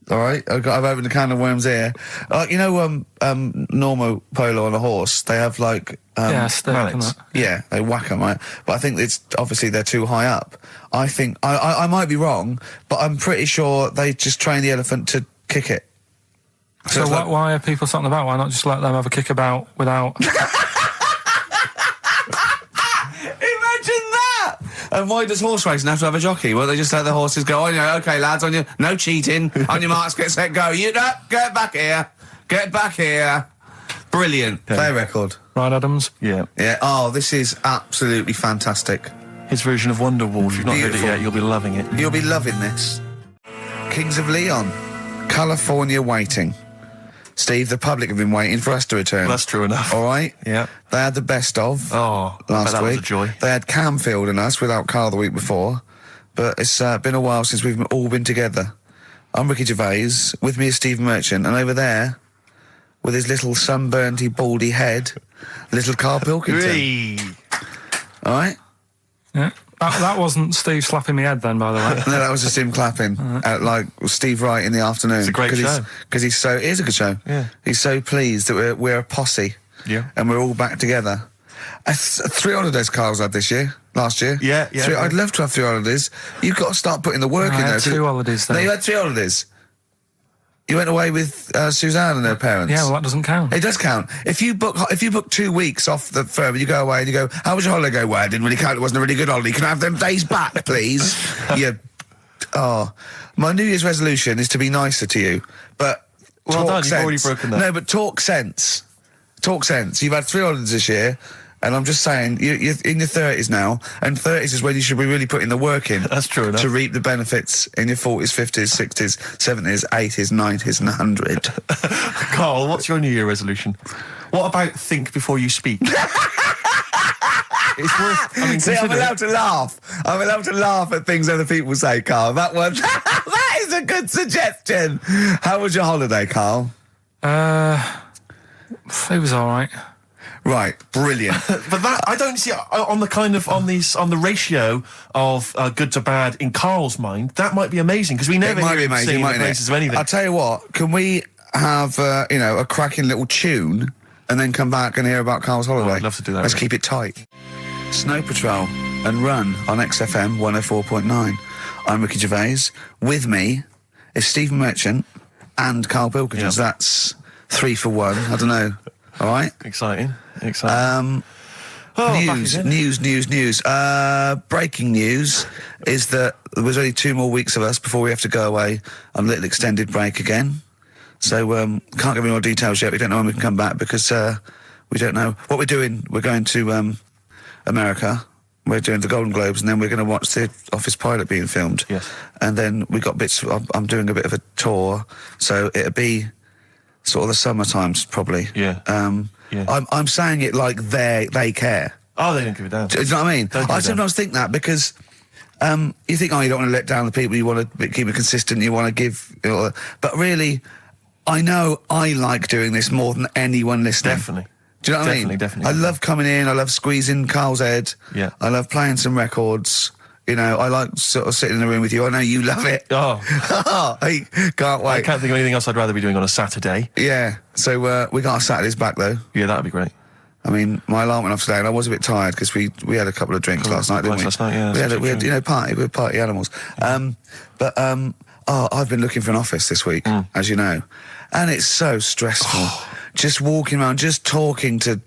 [SPEAKER 5] All right, I've opened a can of worms here. Normal polo on a horse, they have like
[SPEAKER 3] mallets.
[SPEAKER 5] Yeah, they whack them, right? But I think it's obviously they're too high up. I think I might be wrong, but I'm pretty sure they just train the elephant to kick it.
[SPEAKER 3] So why are people talking about? Why not just let them have a kick about without?
[SPEAKER 5] Imagine that! And why does horse racing have to have a jockey? Well, they just let the horses go, okay, lads, no cheating, on your marks, get set, go. Get back here. Brilliant.
[SPEAKER 2] Yeah.
[SPEAKER 5] Play record.
[SPEAKER 3] Right, Adams?
[SPEAKER 2] Yeah.
[SPEAKER 5] Yeah, this is absolutely fantastic.
[SPEAKER 2] His version of Wonderwall. If you've not heard it yet, you'll be loving it.
[SPEAKER 5] You'll be loving this. Kings of Leon, California Waiting. Steve, the public have been waiting for us to return.
[SPEAKER 2] Well, that's true enough.
[SPEAKER 5] All right?
[SPEAKER 2] Yeah.
[SPEAKER 5] They had the best of
[SPEAKER 2] last
[SPEAKER 5] week.
[SPEAKER 2] Was a joy.
[SPEAKER 5] They had Camfield and us without Carl the week before. But it's been a while since we've all been together. I'm Ricky Gervais. With me is Steve Merchant. And over there, with his little sunburnedy, baldy head, little Karl Pilkington.
[SPEAKER 2] Hey.
[SPEAKER 5] All right?
[SPEAKER 3] Yeah. That wasn't Steve slapping me head then, by the way.
[SPEAKER 1] No, that was just him clapping, like Steve Wright in the afternoon.
[SPEAKER 2] It's a great show.
[SPEAKER 1] Because it is a good show.
[SPEAKER 2] Yeah.
[SPEAKER 1] He's so pleased that we're a posse.
[SPEAKER 2] Yeah.
[SPEAKER 1] And we're all back together. 3 holidays Carl's had last year.
[SPEAKER 2] Yeah.
[SPEAKER 1] I'd love to have 3 holidays. You've got to start putting the work in there.
[SPEAKER 3] I had 2 holidays, though.
[SPEAKER 1] No, you had 3 holidays. You went away with Suzanne and her parents.
[SPEAKER 3] Yeah, well, that doesn't count.
[SPEAKER 1] It does count. If you book 2 weeks off the firm, you go away and you go, how was your holiday? Well, I didn't really count. It wasn't a really good holiday. Can I have them days back, please? My New Year's resolution is to be nicer to you, but
[SPEAKER 2] well
[SPEAKER 1] talk
[SPEAKER 2] done,
[SPEAKER 1] sense.
[SPEAKER 2] you've already broken that.
[SPEAKER 1] No, but talk sense. Talk sense. You've had 3 holidays this year. And I'm just saying, you're in your 30s now, and 30s is when you should be really putting the work in.
[SPEAKER 2] That's true enough.
[SPEAKER 1] To reap the benefits in your 40s, 50s, 60s, 70s, 80s, 90s, and 100.
[SPEAKER 2] Carl, what's your New Year resolution? What about think before you speak? It's worth...
[SPEAKER 1] See, I'm allowed to laugh. I'm allowed to laugh at things other people say, Carl. That one, that is a good suggestion. How was your holiday, Carl?
[SPEAKER 3] It was all right.
[SPEAKER 1] Right, brilliant.
[SPEAKER 2] But that I don't see on the ratio of good to bad in Carl's mind. That might be amazing because we never hear him singing the praises of anything.
[SPEAKER 1] I'll tell you what. Can we have a cracking little tune and then come back and hear about Carl's holiday?
[SPEAKER 2] I'd love to do that.
[SPEAKER 1] Let's keep it tight. Snow Patrol and Run on XFM 104.9. I'm Ricky Gervais. With me is Stephen Merchant and Karl Pilkington.
[SPEAKER 2] Yeah.
[SPEAKER 1] So that's 3 for 1. I don't know. All right.
[SPEAKER 2] Exciting.
[SPEAKER 1] News. Breaking news is that there's only 2 more weeks of us before we have to go away on a little extended break again. So can't give any more details yet. We don't know when we can come back because we don't know what we're doing. We're going to America. We're doing the Golden Globes, and then we're going to watch the Office pilot being filmed.
[SPEAKER 2] Yes.
[SPEAKER 1] And then we got bits. I'm doing a bit of a tour, so it'll be sort of the summer times probably.
[SPEAKER 2] Yeah.
[SPEAKER 1] I'm saying it like they care.
[SPEAKER 2] Oh, they don't give a damn.
[SPEAKER 1] Do you know what I mean? I sometimes think that because you think, you don't want to let down the people, you want to keep it consistent, you want to give, but really, I know I like doing this more than anyone listening.
[SPEAKER 2] Definitely.
[SPEAKER 1] Do you know what I mean?
[SPEAKER 2] Definitely.
[SPEAKER 1] I love coming in, I love squeezing Carl's head.
[SPEAKER 2] Yeah.
[SPEAKER 1] I love playing some records. I like sort of sitting in the room with you. I know you love it.
[SPEAKER 2] Oh.
[SPEAKER 1] I can't wait.
[SPEAKER 2] I can't think of anything else I'd rather be doing on a Saturday.
[SPEAKER 1] Yeah. So we got our Saturdays back though.
[SPEAKER 2] Yeah, that'd be great.
[SPEAKER 1] I mean, my alarm went off today, and I was a bit tired because we had a couple of drinks last night, didn't we?
[SPEAKER 2] Last night, yeah.
[SPEAKER 1] We had we're party animals. I've been looking for an office this week, as you know, and it's so stressful. Just walking around, just talking to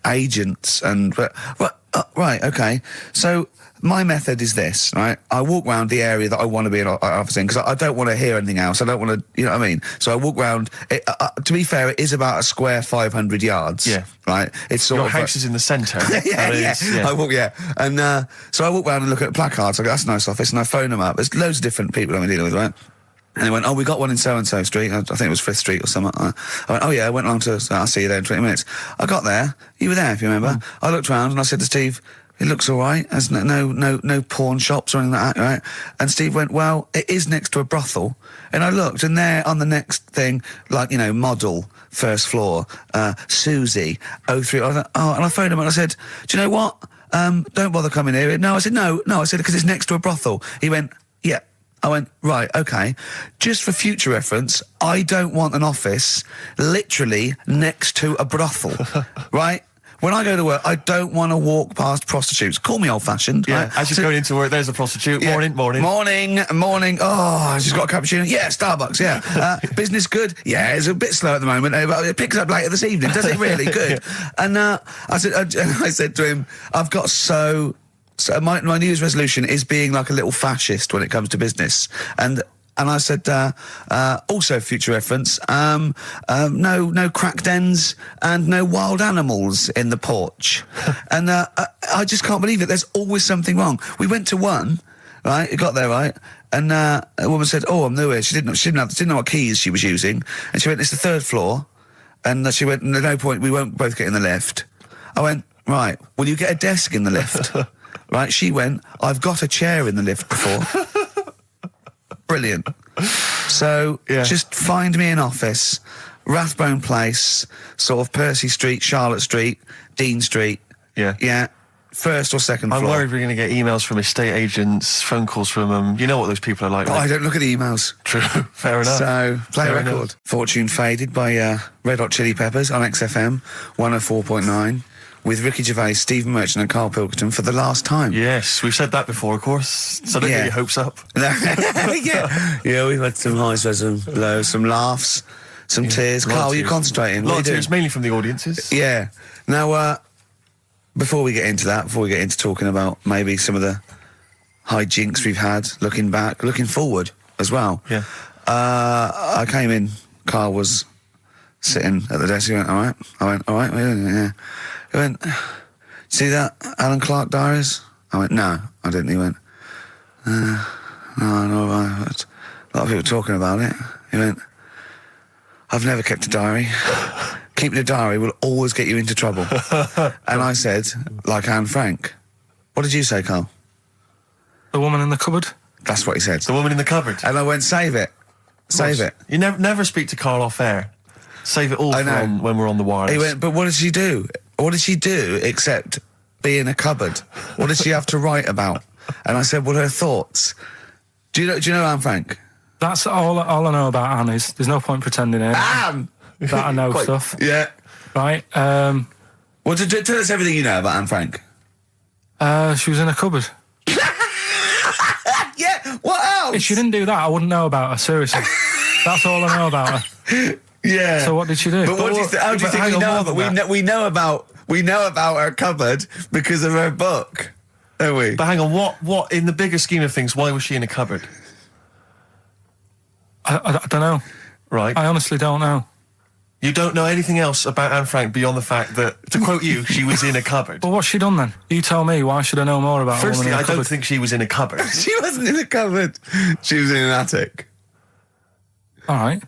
[SPEAKER 1] agents, right, okay. So my method is this, right? I walk around the area that I want to be an office in because I don't want to hear anything else. I don't want to, you know what I mean? So I walk around. To be fair, it is about a square 500 yards.
[SPEAKER 2] Yeah.
[SPEAKER 1] Right? It's sort
[SPEAKER 2] Your
[SPEAKER 1] of...
[SPEAKER 2] house is in the centre.
[SPEAKER 1] yeah. I walk, And so I walk around and look at placards. I go, that's a nice office. And I phone them up. There's loads of different people I'm dealing with, right? And they went, we got one in so-and-so street. I think it was 5th Street or something. I went, I went along to... I'll see you there in 20 minutes. I got there. You were there, if you remember. I looked around and I said to Steve... It looks all right. There's no pawn shops or anything like that, right? And Steve went, well, it is next to a brothel. And I looked, and there on the next thing, model, 1st floor, Susie, 03. I thought, and I phoned him and I said, do you know what? Don't bother coming here. No, I said, no, I said, because it's next to a brothel. He went, yeah. I went, right, okay. Just for future reference, I don't want an office literally next to a brothel, right? When I go to work, I don't want to walk past prostitutes. Call me old-fashioned.
[SPEAKER 2] Yeah,
[SPEAKER 1] right?
[SPEAKER 2] as you're going into work, there's a prostitute.
[SPEAKER 1] Yeah.
[SPEAKER 2] Morning.
[SPEAKER 1] Oh, she's got a cappuccino. Yeah, Starbucks, yeah. Business good? Yeah, it's a bit slow at the moment, but it picks up later this evening. Does it really? Good. And I said to him, I've got so my New Year's resolution is being like a little fascist when it comes to business. And I said, also future reference, no crack dens and no wild animals in the porch. And I just can't believe it. There's always something wrong. We went to one, right? It got there, right? And a woman said, I'm new here. She didn't know what keys she was using. And she went, it's the 3rd floor. And she went, no point, we won't both get in the lift. I went, right, will you get a desk in the lift? Right? She went, I've got a chair in the lift before. Brilliant. So, just find me an office, Rathbone Place, sort of Percy Street, Charlotte Street, Dean Street.
[SPEAKER 2] Yeah.
[SPEAKER 1] Yeah.
[SPEAKER 5] first or second floor.
[SPEAKER 2] I'm worried we're going to get emails from estate agents, phone calls from them. You know what those people are like.
[SPEAKER 5] I don't look at the emails.
[SPEAKER 2] True. Fair enough.
[SPEAKER 5] So, play a
[SPEAKER 2] Fair
[SPEAKER 5] record.
[SPEAKER 2] enough.
[SPEAKER 5] Fortune Faded by Red Hot Chili Peppers on XFM 104.9 with Ricky Gervais, Stephen Merchant and Karl Pilkington for the last time.
[SPEAKER 2] Yes, we've said that before, of course. So don't get your hopes up.
[SPEAKER 5] Yeah, we've had some highs, some lows, some laughs, some tears. Karl, you concentrating?
[SPEAKER 2] A lot of tears, mainly from the audiences.
[SPEAKER 5] Yeah. Now, before we get into that, before we get into talking about maybe some of the hijinks we've had, looking back, looking forward as well.
[SPEAKER 2] Yeah.
[SPEAKER 5] I came in, Karl was sitting at the desk, he went, all right? I went, all right, yeah. He went, see that Alan Clark diaries? I went, no, I didn't. He went, no, a lot of people talking about it. He went, I've never kept a diary. Keeping a diary will always get you into trouble. And I said, like Anne Frank. What did you say, Karl?
[SPEAKER 3] The woman in the cupboard?
[SPEAKER 5] That's what he said.
[SPEAKER 2] The woman in the cupboard.
[SPEAKER 5] And I went, save it. Save it.
[SPEAKER 2] You never speak to Karl off air. Save it all for when we're on the wireless.
[SPEAKER 5] He went, but what did she do? What did she do except be in a cupboard? What did she have to write about? And I said, well, her thoughts. Do you know Anne Frank?
[SPEAKER 3] That's all I know about Anne is. There's no point pretending here.
[SPEAKER 5] Anne!
[SPEAKER 3] That I know stuff.
[SPEAKER 5] Yeah.
[SPEAKER 3] Right.
[SPEAKER 5] Well, tell us everything you know about Anne Frank.
[SPEAKER 3] She was in a cupboard.
[SPEAKER 5] Yeah, what else?
[SPEAKER 3] If she didn't do that, I wouldn't know about her, seriously. That's all I know about her.
[SPEAKER 5] Yeah.
[SPEAKER 3] So what did she do?
[SPEAKER 5] But how do you think we know? We know about her cupboard because of her book, don't we?
[SPEAKER 2] But hang on, what in the bigger scheme of things, why was she in a cupboard?
[SPEAKER 3] I don't know.
[SPEAKER 2] Right.
[SPEAKER 3] I honestly don't know.
[SPEAKER 2] You don't know anything else about Anne Frank beyond the fact that, to quote you, she was in a cupboard.
[SPEAKER 3] Well, what's she done then? You tell me. Why should I know more about her?
[SPEAKER 2] Firstly, I don't think she was in a cupboard.
[SPEAKER 5] She wasn't in a cupboard. She was in an attic.
[SPEAKER 3] All right.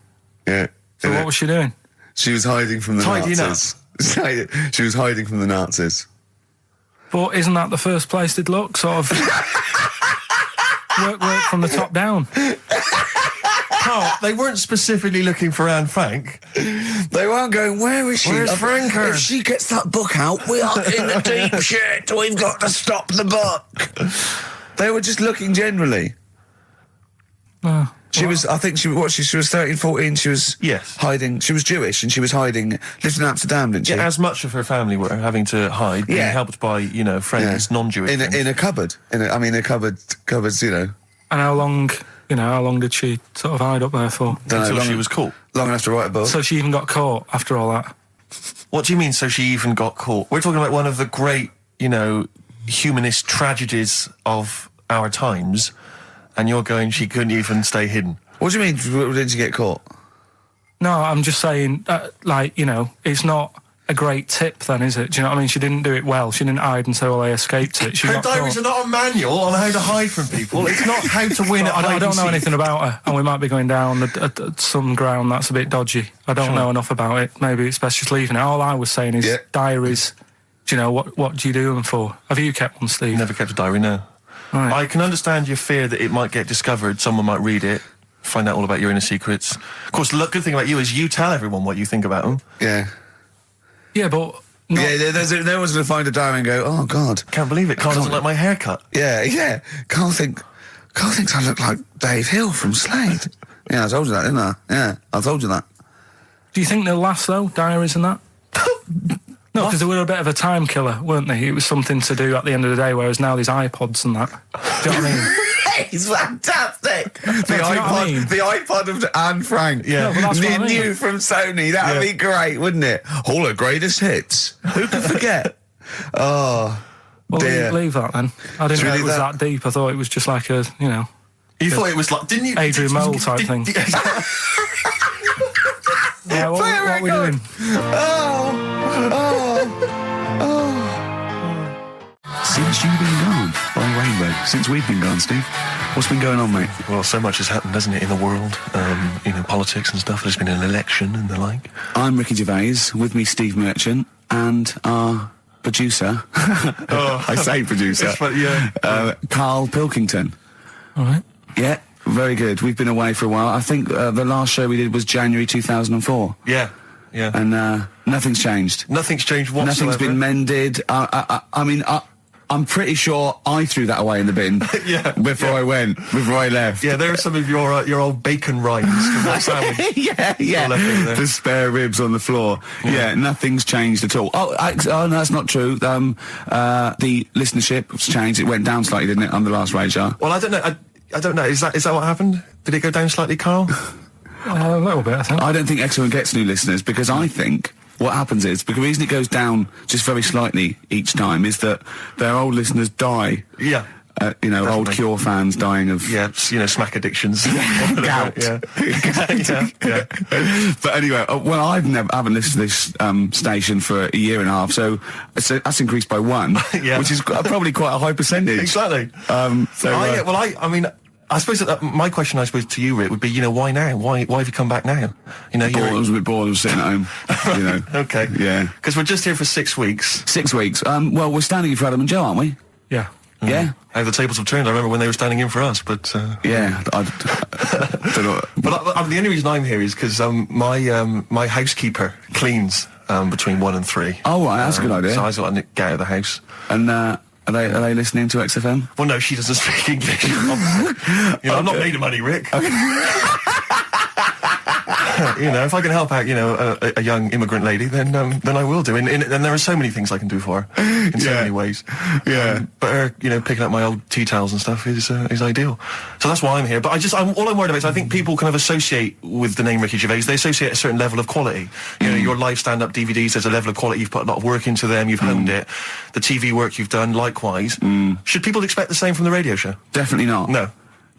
[SPEAKER 5] Yeah.
[SPEAKER 3] So what was she doing?
[SPEAKER 5] She was hiding from the Nazis. She was hiding from the Nazis.
[SPEAKER 3] But isn't that the first place they'd look? Sort of work from the top down.
[SPEAKER 2] Carl, they weren't specifically looking for Anne Frank.
[SPEAKER 5] They weren't going, where is she?
[SPEAKER 2] Where's Franker?
[SPEAKER 5] If she gets that book out, we are in the deep shit. We've got to stop the book. They were just looking generally. She was 13, 14, she was hiding, she was Jewish and she was hiding, lived in Amsterdam, didn't she?
[SPEAKER 2] Yeah, as much of her family were having to hide, being helped by, friends, non-Jewish friends.
[SPEAKER 5] In a cupboard. Cupboards,
[SPEAKER 3] And how long did she sort of hide up there for?
[SPEAKER 2] Until she was caught.
[SPEAKER 5] Long enough to write a book.
[SPEAKER 3] So she even got caught after all that?
[SPEAKER 2] What do you mean, so she even got caught? We're talking about one of the great, humanist tragedies of our times, and you're going, she couldn't even stay hidden.
[SPEAKER 5] What do you mean, didn't she get caught?
[SPEAKER 3] No, I'm just saying, it's not a great tip then, is it? Do you know what I mean? She didn't do it well. She didn't hide until they escaped it.
[SPEAKER 2] Her diaries are not a manual on how to hide from people. It's not how to win at hide and seek.
[SPEAKER 3] I don't know anything about her, and we might be going down at some ground that's a bit dodgy. I don't know enough about it. Maybe it's best just leaving it. All I was saying is diaries, what do you do them for? Have you kept one, Steve?
[SPEAKER 2] Never kept a diary, no.
[SPEAKER 3] Right.
[SPEAKER 2] I can understand your fear that it might get discovered, someone might read it, find out all about your inner secrets. Of course, the good thing about you is you tell everyone what you think about them.
[SPEAKER 5] Yeah.
[SPEAKER 3] Yeah, but...
[SPEAKER 5] No one's going to find a diary and go, oh, God.
[SPEAKER 2] Can't believe it. Carl doesn't like my haircut.
[SPEAKER 5] Yeah. Carl thinks I look like Dave Hill from Slade. Yeah, I told you that, didn't I? Yeah, I told you that.
[SPEAKER 3] Do you think they'll last, though, diaries and that? No, because they were a bit of a time killer, weren't they? It was something to do at the end of the day, whereas now there's iPods and that. Do you know what I mean?
[SPEAKER 5] It's fantastic. The iPod of Anne Frank.
[SPEAKER 3] Yeah,
[SPEAKER 5] New from Sony. That would be great, wouldn't it? All her greatest hits. Who could forget? Oh,
[SPEAKER 3] well,
[SPEAKER 5] dear.
[SPEAKER 3] Leave that then. I didn't know it was that deep. I thought it was just like a,
[SPEAKER 2] You thought it was like, didn't you?
[SPEAKER 3] Adrian Mole type thing. Yeah, what are we doing?
[SPEAKER 5] Since you've been gone, by Rainbow. Since we've been gone, Steve. What's been going on, mate?
[SPEAKER 2] Well, so much has happened, hasn't it, in the world? Politics and stuff. There's been an election and the like.
[SPEAKER 5] I'm Ricky Gervais. With me, Steve Merchant, and our producer. I say producer. Karl Pilkington.
[SPEAKER 3] All right.
[SPEAKER 5] Yeah, very good. We've been away for a while. I think the last show we did was January 2004.
[SPEAKER 2] Yeah.
[SPEAKER 5] And nothing's changed.
[SPEAKER 2] Nothing's changed whatsoever.
[SPEAKER 5] Nothing's been mended. I'm pretty sure I threw that away in the bin before I left.
[SPEAKER 2] Yeah, there are some of your old bacon rinds from that sandwich.
[SPEAKER 5] yeah. The spare ribs on the floor. Yeah, nothing's changed at all. Oh, no, that's not true. The listenership has changed. It went down slightly, didn't it, on the last radio show?
[SPEAKER 2] Well, I don't know. I don't know. Is that what happened? Did it go down slightly, Carl?
[SPEAKER 3] A little bit, I think.
[SPEAKER 5] I don't think XFM gets new listeners because I think what happens is, because the reason it goes down just very slightly each time is that their old listeners die.
[SPEAKER 2] Yeah.
[SPEAKER 5] Definitely. Old Cure fans dying of...
[SPEAKER 2] Yeah, smack addictions.
[SPEAKER 5] Gout.
[SPEAKER 2] Yeah.
[SPEAKER 5] But anyway, I haven't listened to this station for a year and a half, so that's increased by 1, which is probably quite a high percentage.
[SPEAKER 2] Exactly. I suppose that my question, to you, Rick, would be, why now? Why have you come back now?
[SPEAKER 5] I was a bit bored. I was sitting at home.
[SPEAKER 2] Okay.
[SPEAKER 5] Yeah.
[SPEAKER 2] Because we're just here for 6 weeks.
[SPEAKER 5] 6 weeks. Well, we're standing in for Adam and Joe, aren't we?
[SPEAKER 3] Yeah.
[SPEAKER 5] Yeah.
[SPEAKER 2] How the tables have turned. I remember when they were standing in for us, but...
[SPEAKER 5] Yeah. I don't know.
[SPEAKER 2] But the only reason I'm here is because my housekeeper cleans between 1 and 3.
[SPEAKER 5] Oh, right. That's a good idea.
[SPEAKER 2] So I got to get out of the house.
[SPEAKER 5] And... Are they listening to XFM?
[SPEAKER 2] Well, no, she doesn't speak English. I'm not made of money, Rick. Okay. If I can help out, a young immigrant lady, then I will do. And there are so many things I can do for her in so many ways.
[SPEAKER 5] Yeah.
[SPEAKER 2] But her, picking up my old tea towels and stuff is ideal. So that's why I'm here. But all I'm worried about is I think people kind of associate with the name Ricky Gervais. They associate a certain level of quality. Your live stand-up DVDs, there's a level of quality. You've put a lot of work into them. You've honed it. The TV work you've done, likewise. Should people expect the same from the radio show?
[SPEAKER 5] Definitely not.
[SPEAKER 2] No.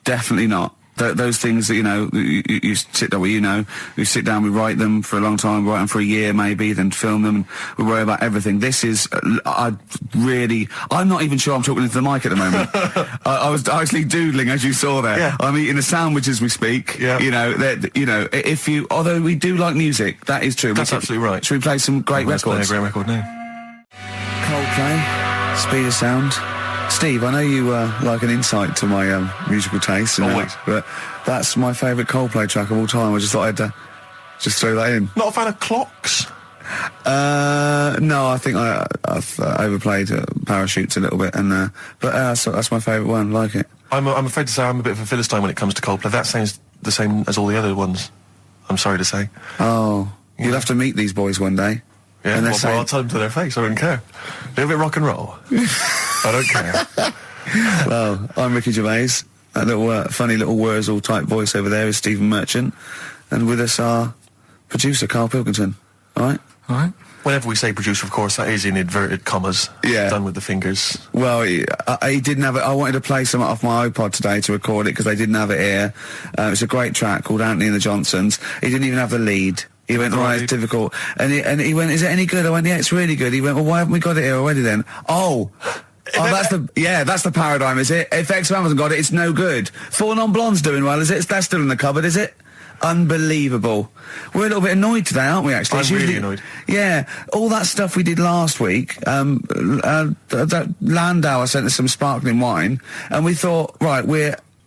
[SPEAKER 5] Definitely not. Those things that, you sit down, we sit down, we write them for a long time, write them for a year maybe, then film them, and we worry about everything. This is, I'm not even sure I'm talking into the mic at the moment. I was actually doodling, as you saw there.
[SPEAKER 2] Yeah.
[SPEAKER 5] I'm eating a sandwich as we speak.
[SPEAKER 2] Yeah.
[SPEAKER 5] Although we do like music, that is true.
[SPEAKER 2] That's absolutely right.
[SPEAKER 5] Should we play some great records?
[SPEAKER 2] Let's play a great record now.
[SPEAKER 5] Coldplay, Speed of Sound. Steve, I know you like an insight to my musical taste, but that's my favourite Coldplay track of all time. I just thought I'd just throw that in.
[SPEAKER 2] Not a fan of clocks?
[SPEAKER 5] No, I think I've overplayed Parachutes a little bit, but that's my favourite one. Like it.
[SPEAKER 2] I'm afraid to say I'm a bit of a Philistine when it comes to Coldplay. That sounds the same as all the other ones. I'm sorry to say.
[SPEAKER 5] Oh, you'll have to meet these boys one day.
[SPEAKER 2] Yeah, and I'll tell them to their face. I don't care. A little bit rock and roll. I don't care.
[SPEAKER 5] Well, I'm Ricky Gervais. That little funny little Wurzel type voice over there is Stephen Merchant, and with us our producer Karl Pilkington. All right.
[SPEAKER 2] Whenever we say producer, of course, that is in inverted commas.
[SPEAKER 5] Yeah.
[SPEAKER 2] Done with the fingers.
[SPEAKER 5] Well, he didn't have it. I wanted to play some off my iPod today to record it because they didn't have it here. It's a great track called Anthony and the Johnsons. He didn't even have the lead. He went, right, it's difficult. And he went, is it any good? I went, yeah, it's really good. He went, well, why haven't we got it here already then? That's the paradigm, is it? If XFM hasn't got it, it's no good. Four Non-Blondes doing well, is it? That's still in the cupboard, is it? Unbelievable. We're a little bit annoyed today, aren't we, actually?
[SPEAKER 2] I'm really annoyed.
[SPEAKER 5] Yeah. All that stuff we did last week, that Landauer sent us some sparkling wine, and we thought, right,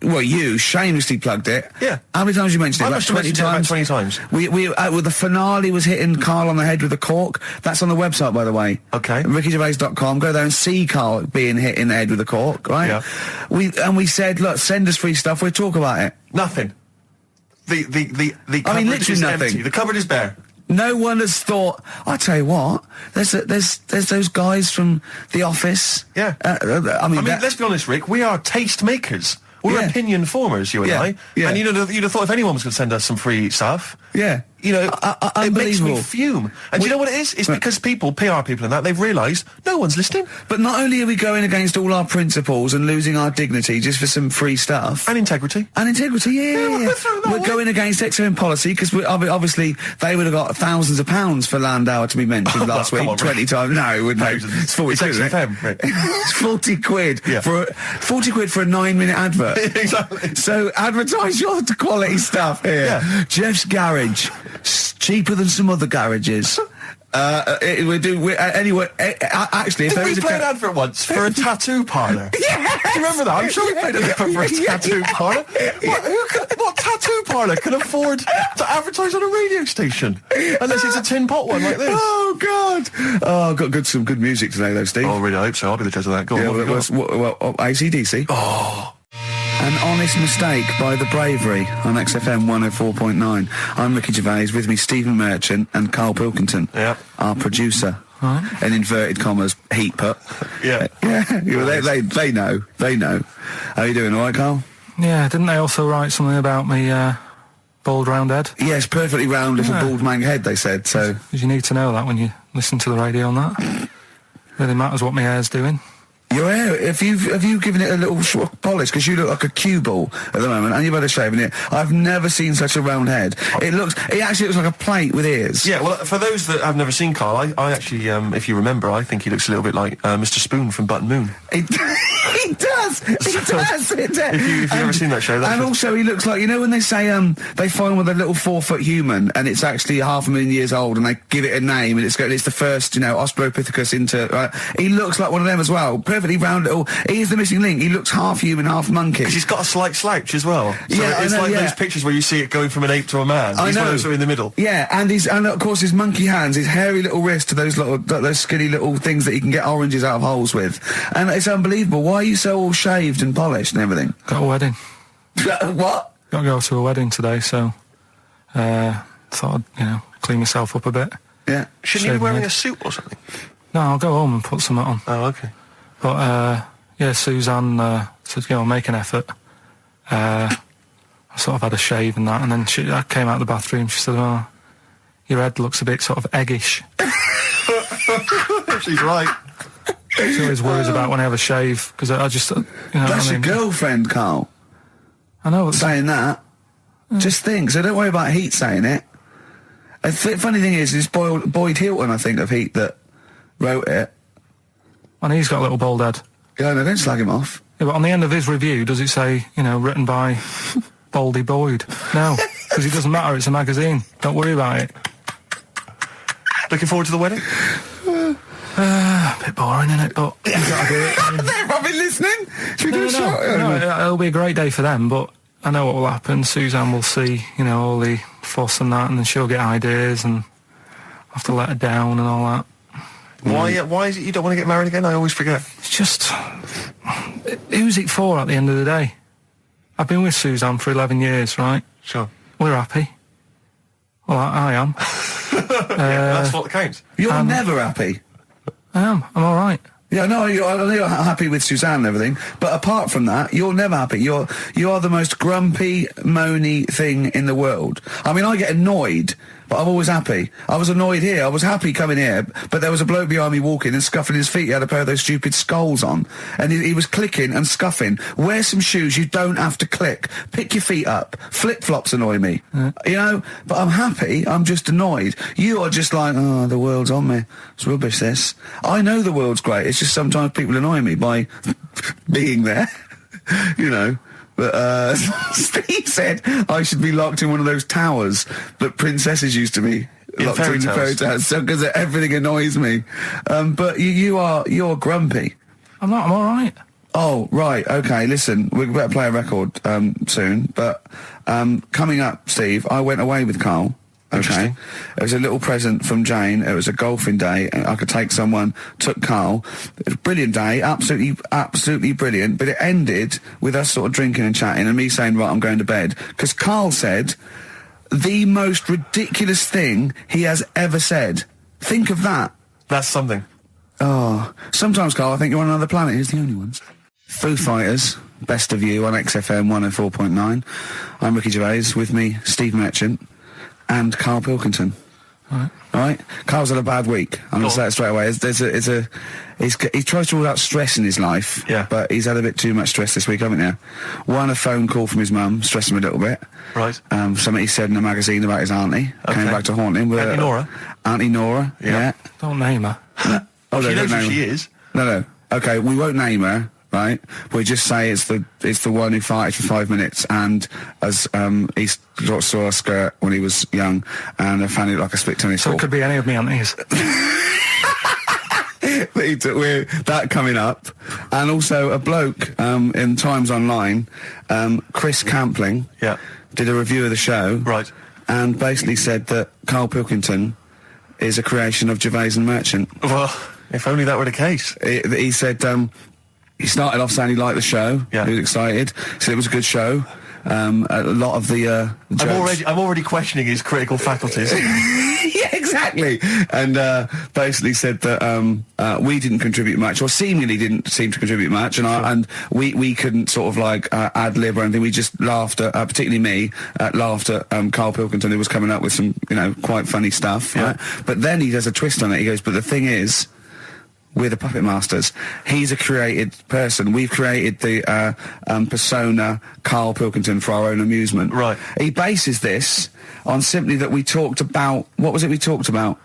[SPEAKER 5] you shamelessly plugged it.
[SPEAKER 2] Yeah.
[SPEAKER 5] How many times you mentioned it?
[SPEAKER 2] About 20 times. About 20 times.
[SPEAKER 5] The finale was hitting Carl on the head with a cork. That's on the website, by the way.
[SPEAKER 2] Okay.
[SPEAKER 5] RickyGervais.com. Go there and see Carl being hit in the head with a cork, right?
[SPEAKER 2] Yeah.
[SPEAKER 5] We said, look, send us free stuff. We'll talk about it.
[SPEAKER 2] Nothing. The cupboard
[SPEAKER 5] literally
[SPEAKER 2] is
[SPEAKER 5] nothing.
[SPEAKER 2] empty. The cupboard is bare.
[SPEAKER 5] No one has thought. I tell you what, there's those guys from The Office.
[SPEAKER 2] Yeah. Let's be honest, Rick. We are taste makers. We're opinion formers, you and I.
[SPEAKER 5] Yeah.
[SPEAKER 2] And you'd have thought if anyone was going to send us some free stuff.
[SPEAKER 5] Yeah.
[SPEAKER 2] It makes me fume. And do you know what it is? It's because PR people and that, they've realised no one's listening.
[SPEAKER 5] But not only are we going against all our principles and losing our dignity just for some free stuff.
[SPEAKER 2] And integrity.
[SPEAKER 5] Yeah. We're going against XFM policy because obviously they would have got thousands of pounds for Landauer to be mentioned last week. 20 times. No, it wouldn't. It's 40 quid, isn't it? It's 40 quid.
[SPEAKER 2] Yeah.
[SPEAKER 5] 40 quid for a 9-minute advert.
[SPEAKER 2] Exactly.
[SPEAKER 5] So advertise your quality stuff here.
[SPEAKER 2] Yeah.
[SPEAKER 5] Jeff's Garage. Cheaper than some other garages. Anyway, actually, if
[SPEAKER 2] Did
[SPEAKER 5] there
[SPEAKER 2] we
[SPEAKER 5] is
[SPEAKER 2] play an advert once for a tattoo parlour?
[SPEAKER 5] Yes!
[SPEAKER 2] Do you remember that? I'm sure we played an advert for a tattoo parlour. What tattoo parlour can afford to advertise on a radio station? Unless it's a tin pot one like this.
[SPEAKER 5] Oh, God. Oh, got some good music today, though, Steve.
[SPEAKER 2] Oh, really, I hope so. I'll be the judge of that. Go on,
[SPEAKER 5] AC/DC.
[SPEAKER 2] Oh.
[SPEAKER 5] An Honest Mistake by The Bravery on XFM 104.9. I'm Ricky Gervais, with me Stephen Merchant and Karl Pilkington, our producer.
[SPEAKER 3] Right.
[SPEAKER 5] In inverted commas, heat put.
[SPEAKER 2] Yeah.
[SPEAKER 5] They know. How you doing, all right, Karl?
[SPEAKER 3] Yeah, didn't they also write something about me, bald round head?
[SPEAKER 5] Yes, perfectly round little bald man head, they said, so...
[SPEAKER 3] Because you need to know that when you listen to the radio on that. Really matters what my hair's doing.
[SPEAKER 5] Your hair, have you given it a little polish? Because you look like a cue ball at the moment, and you've had a shave in it. I've never seen such a round head. It actually looks like a plate with ears.
[SPEAKER 2] Yeah, well, for those that have never seen Karl, I actually, if you remember, I think he looks a little bit like Mr. Spoon from Button Moon.
[SPEAKER 5] He does. If
[SPEAKER 2] you've never seen that show, that's
[SPEAKER 5] also he looks like, you know when they say they find with a little 4-foot human and it's actually 500,000 years old and they give it a name and it's the first, Australopithecus into. He looks like one of them as well. Perfectly round little. He is the missing link. He looks half human, half monkey.
[SPEAKER 2] Because he's got a slight slouch as well. So
[SPEAKER 5] yeah,
[SPEAKER 2] it's like those pictures where you see it going from an ape to a man. He's one of those in the middle.
[SPEAKER 5] Yeah, and of course his monkey hands, his hairy little wrist to those skinny little things that you can get oranges out of holes with, and it's unbelievable. Why are you so all shaved and polished and everything?
[SPEAKER 3] Got a wedding.
[SPEAKER 5] What?
[SPEAKER 3] Got to go to a wedding today, so thought I'd clean myself up a bit.
[SPEAKER 5] Yeah.
[SPEAKER 2] Shouldn't you be wearing a suit or something?
[SPEAKER 3] No, I'll go home and put something on.
[SPEAKER 2] Oh, okay.
[SPEAKER 3] But Suzanne said, make an effort. I sort of had a shave and that, and then I came out of the bathroom. She said, "Oh, your head looks a bit sort of eggish."
[SPEAKER 2] She's right.
[SPEAKER 3] She always worries about when I have a shave, because I just,
[SPEAKER 5] That's your girlfriend, Karl.
[SPEAKER 3] I know.
[SPEAKER 5] Saying that. Just think, so don't worry about Heat saying it. The funny thing is, it's Boyd Hilton, I think, of Heat that wrote it.
[SPEAKER 3] And he's got a little bald head.
[SPEAKER 5] Yeah, no, don't slag him off.
[SPEAKER 3] Yeah, but on the end of his review, does it say, written by Baldy Boyd? No, because it doesn't matter, it's a magazine. Don't worry about it.
[SPEAKER 2] Looking forward to the wedding?
[SPEAKER 3] A bit boring, innit? But you gotta do it.
[SPEAKER 5] They're probably listening. Should we do a shot?
[SPEAKER 3] No, it'll be a great day for them, but I know what will happen. Suzanne will see, all the fuss and that, and then she'll get ideas, and I'll have to let her down and all that.
[SPEAKER 2] Why is it you don't want to get married again? I always forget.
[SPEAKER 3] It's just... Who's it for at the end of the day? I've been with Suzanne for 11 years, right?
[SPEAKER 2] Sure.
[SPEAKER 3] We're happy. Well, I am.
[SPEAKER 2] That's what counts.
[SPEAKER 5] You're never happy.
[SPEAKER 3] I am. I'm all right.
[SPEAKER 5] Yeah, no, I know you're happy with Suzanne and everything, but apart from that, you're never happy. You are the most grumpy, moany thing in the world. I mean, I get annoyed, but I'm always happy. I was annoyed here. I was happy coming here, but there was a bloke behind me walking and scuffing his feet. He had a pair of those stupid skulls on, and he was clicking and scuffing. Wear some shoes you don't have to click. Pick your feet up. Flip-flops annoy me. But I'm happy. I'm just annoyed. You are just like, oh, the world's on me. It's rubbish, this. I know the world's great. It's just sometimes people annoy me by being there, But Steve said I should be locked in one of those towers that princesses used to be locked in fairy tales, so because everything annoys me. But you're grumpy.
[SPEAKER 3] I'm not. I'm all right.
[SPEAKER 5] Oh, right. Okay. Listen, we better play a record soon. But coming up, Steve, I went away with Karl. Okay. It was a little present from Jane. It was a golfing day. I could take someone, took Karl. It was a brilliant day, absolutely brilliant. But it ended with us sort of drinking and chatting and me saying, right, I'm going to bed. Because Karl said the most ridiculous thing he has ever said. Think of that.
[SPEAKER 2] That's something.
[SPEAKER 5] Oh. Sometimes, Karl, I think you're on another planet. Here's the only ones. Foo Fighters, Best of You on XFM 104.9. I'm Ricky Gervais, with me, Steve Merchant. And Karl Pilkington. All right. Karl's had a bad week. I'm going to say it straight away. He tries to rule out stress in his life.
[SPEAKER 2] Yeah.
[SPEAKER 5] But he's had a bit too much stress this week, haven't you? One, a phone call from his mum, stressed him a little bit.
[SPEAKER 2] Right.
[SPEAKER 5] Something he said in a magazine about his auntie. Okay. Came back to haunt him.
[SPEAKER 2] Auntie Nora?
[SPEAKER 5] Auntie Nora, yeah.
[SPEAKER 3] Don't name her.
[SPEAKER 5] No.
[SPEAKER 2] She knows who she is.
[SPEAKER 5] No. Okay, we won't name her. right? We just say it's the one who farted for 5 minutes, and as he saw a skirt when he was young, and I found it like a split tennis ball.
[SPEAKER 3] So it could be any of me aunties.
[SPEAKER 5] We're that coming up, and also a bloke in Times Online, Chris Campling, did a review of the show,
[SPEAKER 2] right,
[SPEAKER 5] and basically said that Karl Pilkington is a creation of Gervais and Merchant.
[SPEAKER 2] Well, if only that were the case.
[SPEAKER 5] He said he started off saying he liked the show.
[SPEAKER 2] Yeah.
[SPEAKER 5] He was excited. Said it was a good show. A lot of the jokes.
[SPEAKER 2] I'm already questioning his critical faculties.
[SPEAKER 5] Yeah, exactly. And basically said that we didn't contribute much, or seemingly didn't seem to contribute much, and we couldn't sort of like ad lib or anything. We just laughed at, particularly me, laughed at Karl Pilkington, who was coming up with some, quite funny stuff.
[SPEAKER 2] Yeah.
[SPEAKER 5] Right? But then he does a twist on it. He goes, but the thing is, we're the puppet masters. He's a created person. We've created the persona Karl Pilkington for our own amusement.
[SPEAKER 2] Right.
[SPEAKER 5] He bases this on simply that we talked about... What was it we talked about?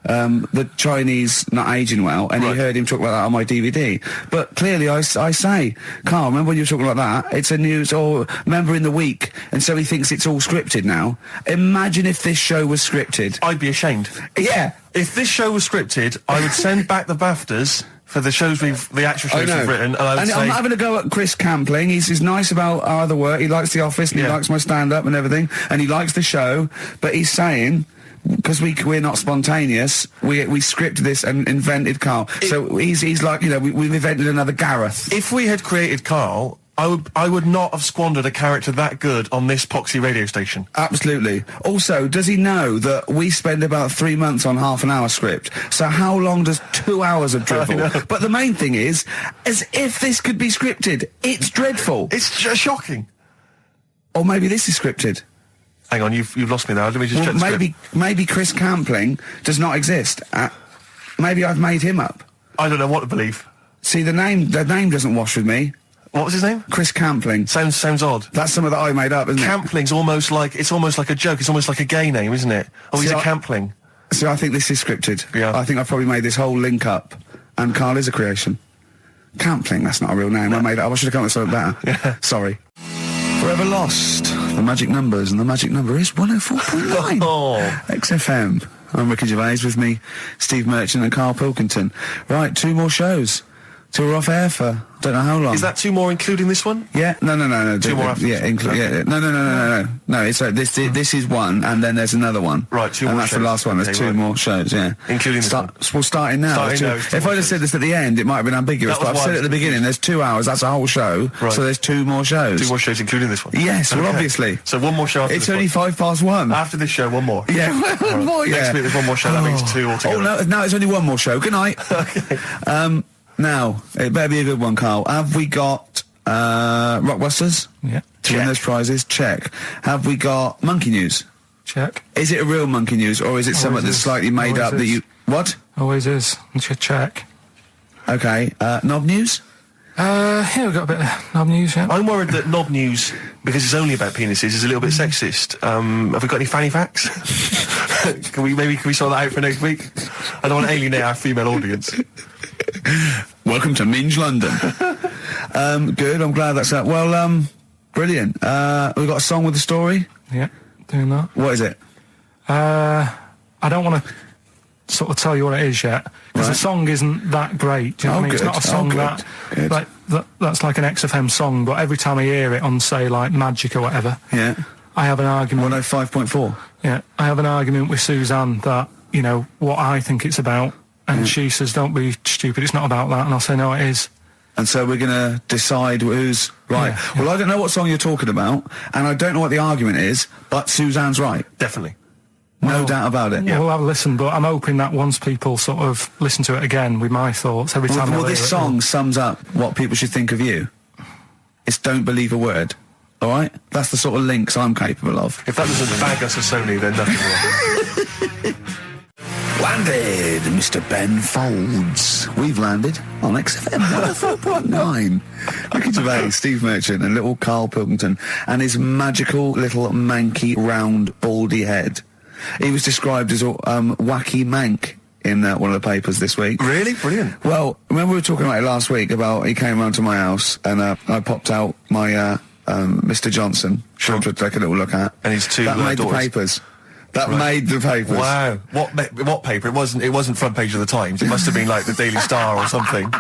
[SPEAKER 5] The Chinese not aging well, and
[SPEAKER 2] right.
[SPEAKER 5] He heard him talk about that on my DVD. But clearly I say, Karl, remember when you were talking like that? It's a news, or remember in the week, and so he thinks it's all scripted now. Imagine if this show was scripted.
[SPEAKER 2] I'd be ashamed.
[SPEAKER 5] Yeah.
[SPEAKER 2] If this show was scripted, I would send back the BAFTAs for the actual shows we've written, and I would say...
[SPEAKER 5] I'm not having a go at Chris Campling. He's nice about our other work. He likes The Office, and he likes my stand-up and everything, and he likes the show, but he's saying... Because we're not spontaneous, we scripted this and invented Karl. So he's like, we've invented another Gareth.
[SPEAKER 2] If we had created Karl, I would not have squandered a character that good on this poxy radio station.
[SPEAKER 5] Absolutely. Also, does he know that we spend about 3 months on half an hour script? So how long does 2 hours of drivel? But the main thing is, as if this could be scripted, it's dreadful.
[SPEAKER 2] It's shocking.
[SPEAKER 5] Or maybe this is scripted.
[SPEAKER 2] Hang on, you've lost me there. Let me just check the script.
[SPEAKER 5] Maybe Chris Campling does not exist. Maybe I've made him up.
[SPEAKER 2] I don't know what to believe.
[SPEAKER 5] See, the name doesn't wash with me.
[SPEAKER 2] What was his name?
[SPEAKER 5] Chris Campling.
[SPEAKER 2] Sounds odd.
[SPEAKER 5] That's something that I made up, isn't
[SPEAKER 2] Campling's almost like a joke. It's almost like a gay name, isn't it? Oh, he's a Campling.
[SPEAKER 5] See, I think this is scripted.
[SPEAKER 2] Yeah.
[SPEAKER 5] I think I've probably made this whole link up, and Karl is a creation. Campling, that's not a real name. No. I made it up. I should have come up with something better.
[SPEAKER 2] Yeah.
[SPEAKER 5] Sorry. Forever Lost, the magic numbers, and the magic number is 104.9. XFM. I'm Ricky Gervais, with me, Steve Merchant and Karl Pilkington. Right, 2 more shows. 2 are off air for don't know how long.
[SPEAKER 2] Is that 2 more including this one?
[SPEAKER 5] Yeah, no.
[SPEAKER 2] 2 more after
[SPEAKER 5] yeah, no. It's this is one, and then there's another one.
[SPEAKER 2] Right, 2 more.
[SPEAKER 5] And that's the last one. There's 2 more shows. Yeah,
[SPEAKER 2] including this one.
[SPEAKER 5] We'll start in now. If I'd have said this at the end, it might have been ambiguous. But I've said it at the beginning. There's 2 hours. That's a whole show.
[SPEAKER 2] Right.
[SPEAKER 5] So there's 2 more shows.
[SPEAKER 2] 2 more shows, including this one.
[SPEAKER 5] Yes, well, obviously.
[SPEAKER 2] So 1 more show. After
[SPEAKER 5] it's
[SPEAKER 2] this
[SPEAKER 5] only
[SPEAKER 2] one.
[SPEAKER 5] 1:05.
[SPEAKER 2] After this show, 1 more.
[SPEAKER 5] Yeah, one more. Yeah.
[SPEAKER 2] Next week there's 1 more show. That means 2 altogether.
[SPEAKER 5] Oh no, it's only 1 more show. Good night.
[SPEAKER 2] Okay.
[SPEAKER 5] Now, it better be a good one, Karl. Have we got Rockbusters?
[SPEAKER 3] Yeah.
[SPEAKER 5] To win those prizes? Check. Have we got Monkey News?
[SPEAKER 3] Check.
[SPEAKER 5] Is it a real Monkey News, or is it something that's slightly made up that you... What?
[SPEAKER 3] Always is. Check.
[SPEAKER 5] Okay. Knob News?
[SPEAKER 3] Yeah, we've got a bit of knob news, yeah.
[SPEAKER 2] I'm worried that knob news, because it's only about penises, is a little bit sexist. Have we got any fanny facts? Can we sort that out for next week? I don't want to alienate our female audience.
[SPEAKER 5] Welcome to Minge London. Good, I'm glad that's that. Well, brilliant. We've got a song with a story?
[SPEAKER 3] Yeah, doing that.
[SPEAKER 5] What is it?
[SPEAKER 3] I don't want to sort of tell you what it is yet, because the song isn't that great. Do you know what I mean? It's not a song that's like an XFM song, but every time I hear it on, say, like Magic or whatever,
[SPEAKER 5] yeah,
[SPEAKER 3] I have an argument.
[SPEAKER 5] 105.4.
[SPEAKER 3] Yeah, I have an argument with Suzanne that, what I think it's about, and she says, don't be stupid, it's not about that, and I'll say, no, it is.
[SPEAKER 5] And so we're going to decide who's right. Yeah. Well, I don't know what song you're talking about, and I don't know what the argument is, but Suzanne's right.
[SPEAKER 2] Definitely.
[SPEAKER 5] No doubt about it.
[SPEAKER 3] Yeah. We'll have a listen, but I'm hoping that once people sort of listen to it again with my thoughts every time.
[SPEAKER 5] Well, this song sums up what people should think of you. It's don't believe a word. All right? That's the sort of links I'm capable of.
[SPEAKER 2] If that doesn't bag us as Sony, then nothing will.
[SPEAKER 5] Landed, Mr. Ben Folds. We've landed on XFM 104.9. Ricky Gervais, Steve Merchant, and little Karl Pilkington, and his magical little manky, round, baldy head. He was described as wacky mank in one of the papers this week.
[SPEAKER 2] Really? Brilliant.
[SPEAKER 5] Well, remember we were talking about it last week about he came round to my house and I popped out my Mr. Johnson to take a little look at.
[SPEAKER 2] And his two
[SPEAKER 5] that made
[SPEAKER 2] daughters.
[SPEAKER 5] the papers. That made the papers.
[SPEAKER 2] Wow. What paper? It wasn't front page of the Times. It must have been like the Daily Star or something.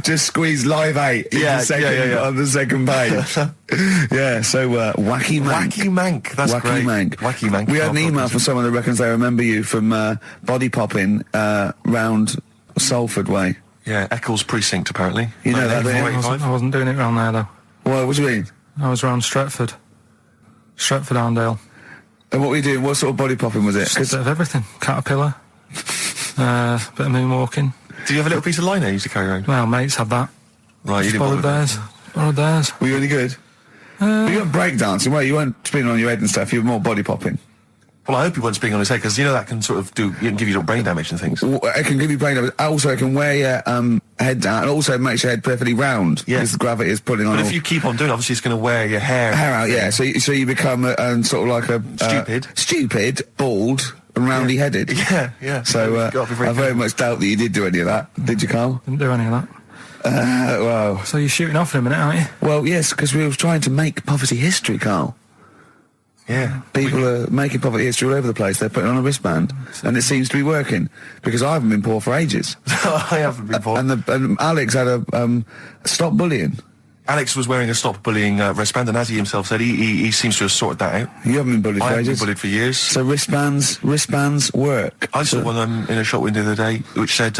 [SPEAKER 5] Just squeeze Live 8 on the second page. Yeah, so Wacky Mank.
[SPEAKER 2] Wacky Mank, that's great. Wacky Mank.
[SPEAKER 5] We had an email from someone that reckons they remember you from body popping round Salford Way.
[SPEAKER 2] Yeah, Eccles Precinct, apparently.
[SPEAKER 5] You know that,
[SPEAKER 3] I wasn't doing it round there, though.
[SPEAKER 5] What do you mean?
[SPEAKER 3] I was round Stretford. Arndale.
[SPEAKER 5] And what were you doing? What sort of body popping was it?
[SPEAKER 3] Just a bit of everything. Caterpillar. Bit of moonwalking.
[SPEAKER 2] Did you have a little piece of lino you used to carry around?
[SPEAKER 3] Well, mates had that.
[SPEAKER 2] Right, you didn't
[SPEAKER 3] Borrowed theirs.
[SPEAKER 5] Were you any good? You weren't breakdancing, well, you weren't spinning on your head and stuff, you were more body popping.
[SPEAKER 2] Well, I hope he wasn't spinning on his head, because you know that can sort of give you little brain damage and things.
[SPEAKER 5] It can give you brain damage. Also, it can wear your head down, and also it makes your head perfectly round.
[SPEAKER 2] Yeah.
[SPEAKER 5] Because the gravity is pulling on.
[SPEAKER 2] But if you keep on doing it, obviously it's going to wear your hair
[SPEAKER 5] out, yeah. So you become sort of like a... Stupid, bald, and roundly headed.
[SPEAKER 2] Yeah.
[SPEAKER 5] So I very much doubt that you did do any of that. Did you, Carl?
[SPEAKER 3] Didn't do any of that.
[SPEAKER 5] Well...
[SPEAKER 3] So you're shooting off in a minute, aren't you?
[SPEAKER 5] Well, yes, because we were trying to make poverty history, Carl.
[SPEAKER 2] Yeah.
[SPEAKER 5] People are making poverty history all over the place. They're putting on a wristband, and it seems to be working, because I haven't been poor for ages.
[SPEAKER 2] I haven't been poor.
[SPEAKER 5] And Alex had a stop bullying.
[SPEAKER 2] Alex was wearing a stop bullying wristband, and as he himself said, he seems to have sorted that out.
[SPEAKER 5] You haven't been bullied for ages?
[SPEAKER 2] I haven't been bullied for years.
[SPEAKER 5] So wristbands work.
[SPEAKER 2] I saw one in a shop window the other day which said,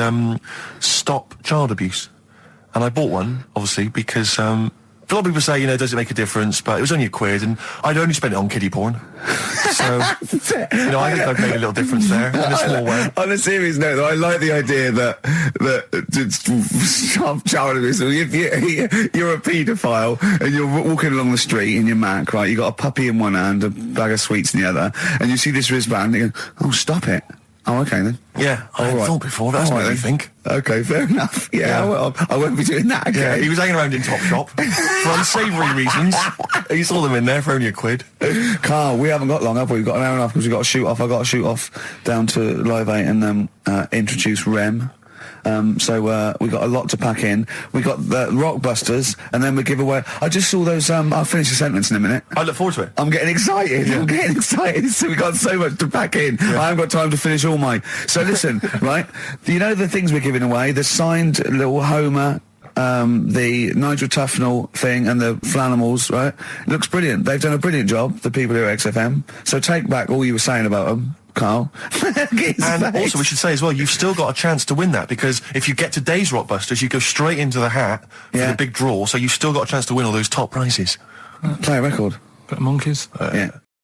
[SPEAKER 2] stop child abuse. And I bought one, obviously, because a lot of people say, does it make a difference? But it was only £1, and I'd only spent it on kiddie porn. So, I think I've made a little difference there, in a small way.
[SPEAKER 5] On a serious note, though, I like the idea that stop child abuse. If you're a paedophile and you're walking along the street in your Mac, right, you got a puppy in one hand, a bag of sweets in the other, and you see this wristband, and you go, oh, stop it. Oh, okay then.
[SPEAKER 2] Yeah, I hadn't thought before. That's what I think.
[SPEAKER 5] Okay, fair enough. Yeah. I won't be doing that again.
[SPEAKER 2] Yeah, he was hanging around in Topshop for unsavoury reasons. You saw them in there for only £1.
[SPEAKER 5] Carl, we haven't got long, have we? We've got an hour and a half because we've got to shoot off. I've got to shoot off down to Live 8 and introduce Rem. So we got a lot to pack in. We got the Rockbusters, and then we give away. I just saw those. I'll finish the sentence in a minute.
[SPEAKER 2] I look forward to it.
[SPEAKER 5] I'm getting excited.
[SPEAKER 2] Yeah.
[SPEAKER 5] I'm getting excited. So we got so much to pack in. Yeah. I haven't got time to finish all my. So listen, right? You know the things we're giving away. The signed little Homer. The Nigel Tufnell thing and the Flanimals, right? It looks brilliant. They've done a brilliant job, the people here at XFM. So take back all you were saying about them, Carl.
[SPEAKER 2] And also we should say as well, you've still got a chance to win that, because if you get today's Rockbusters, you go straight into the hat for the big draw, so you've still got a chance to win all those top prizes.
[SPEAKER 5] Play a record.
[SPEAKER 3] Bit of monkeys.
[SPEAKER 5] Yeah.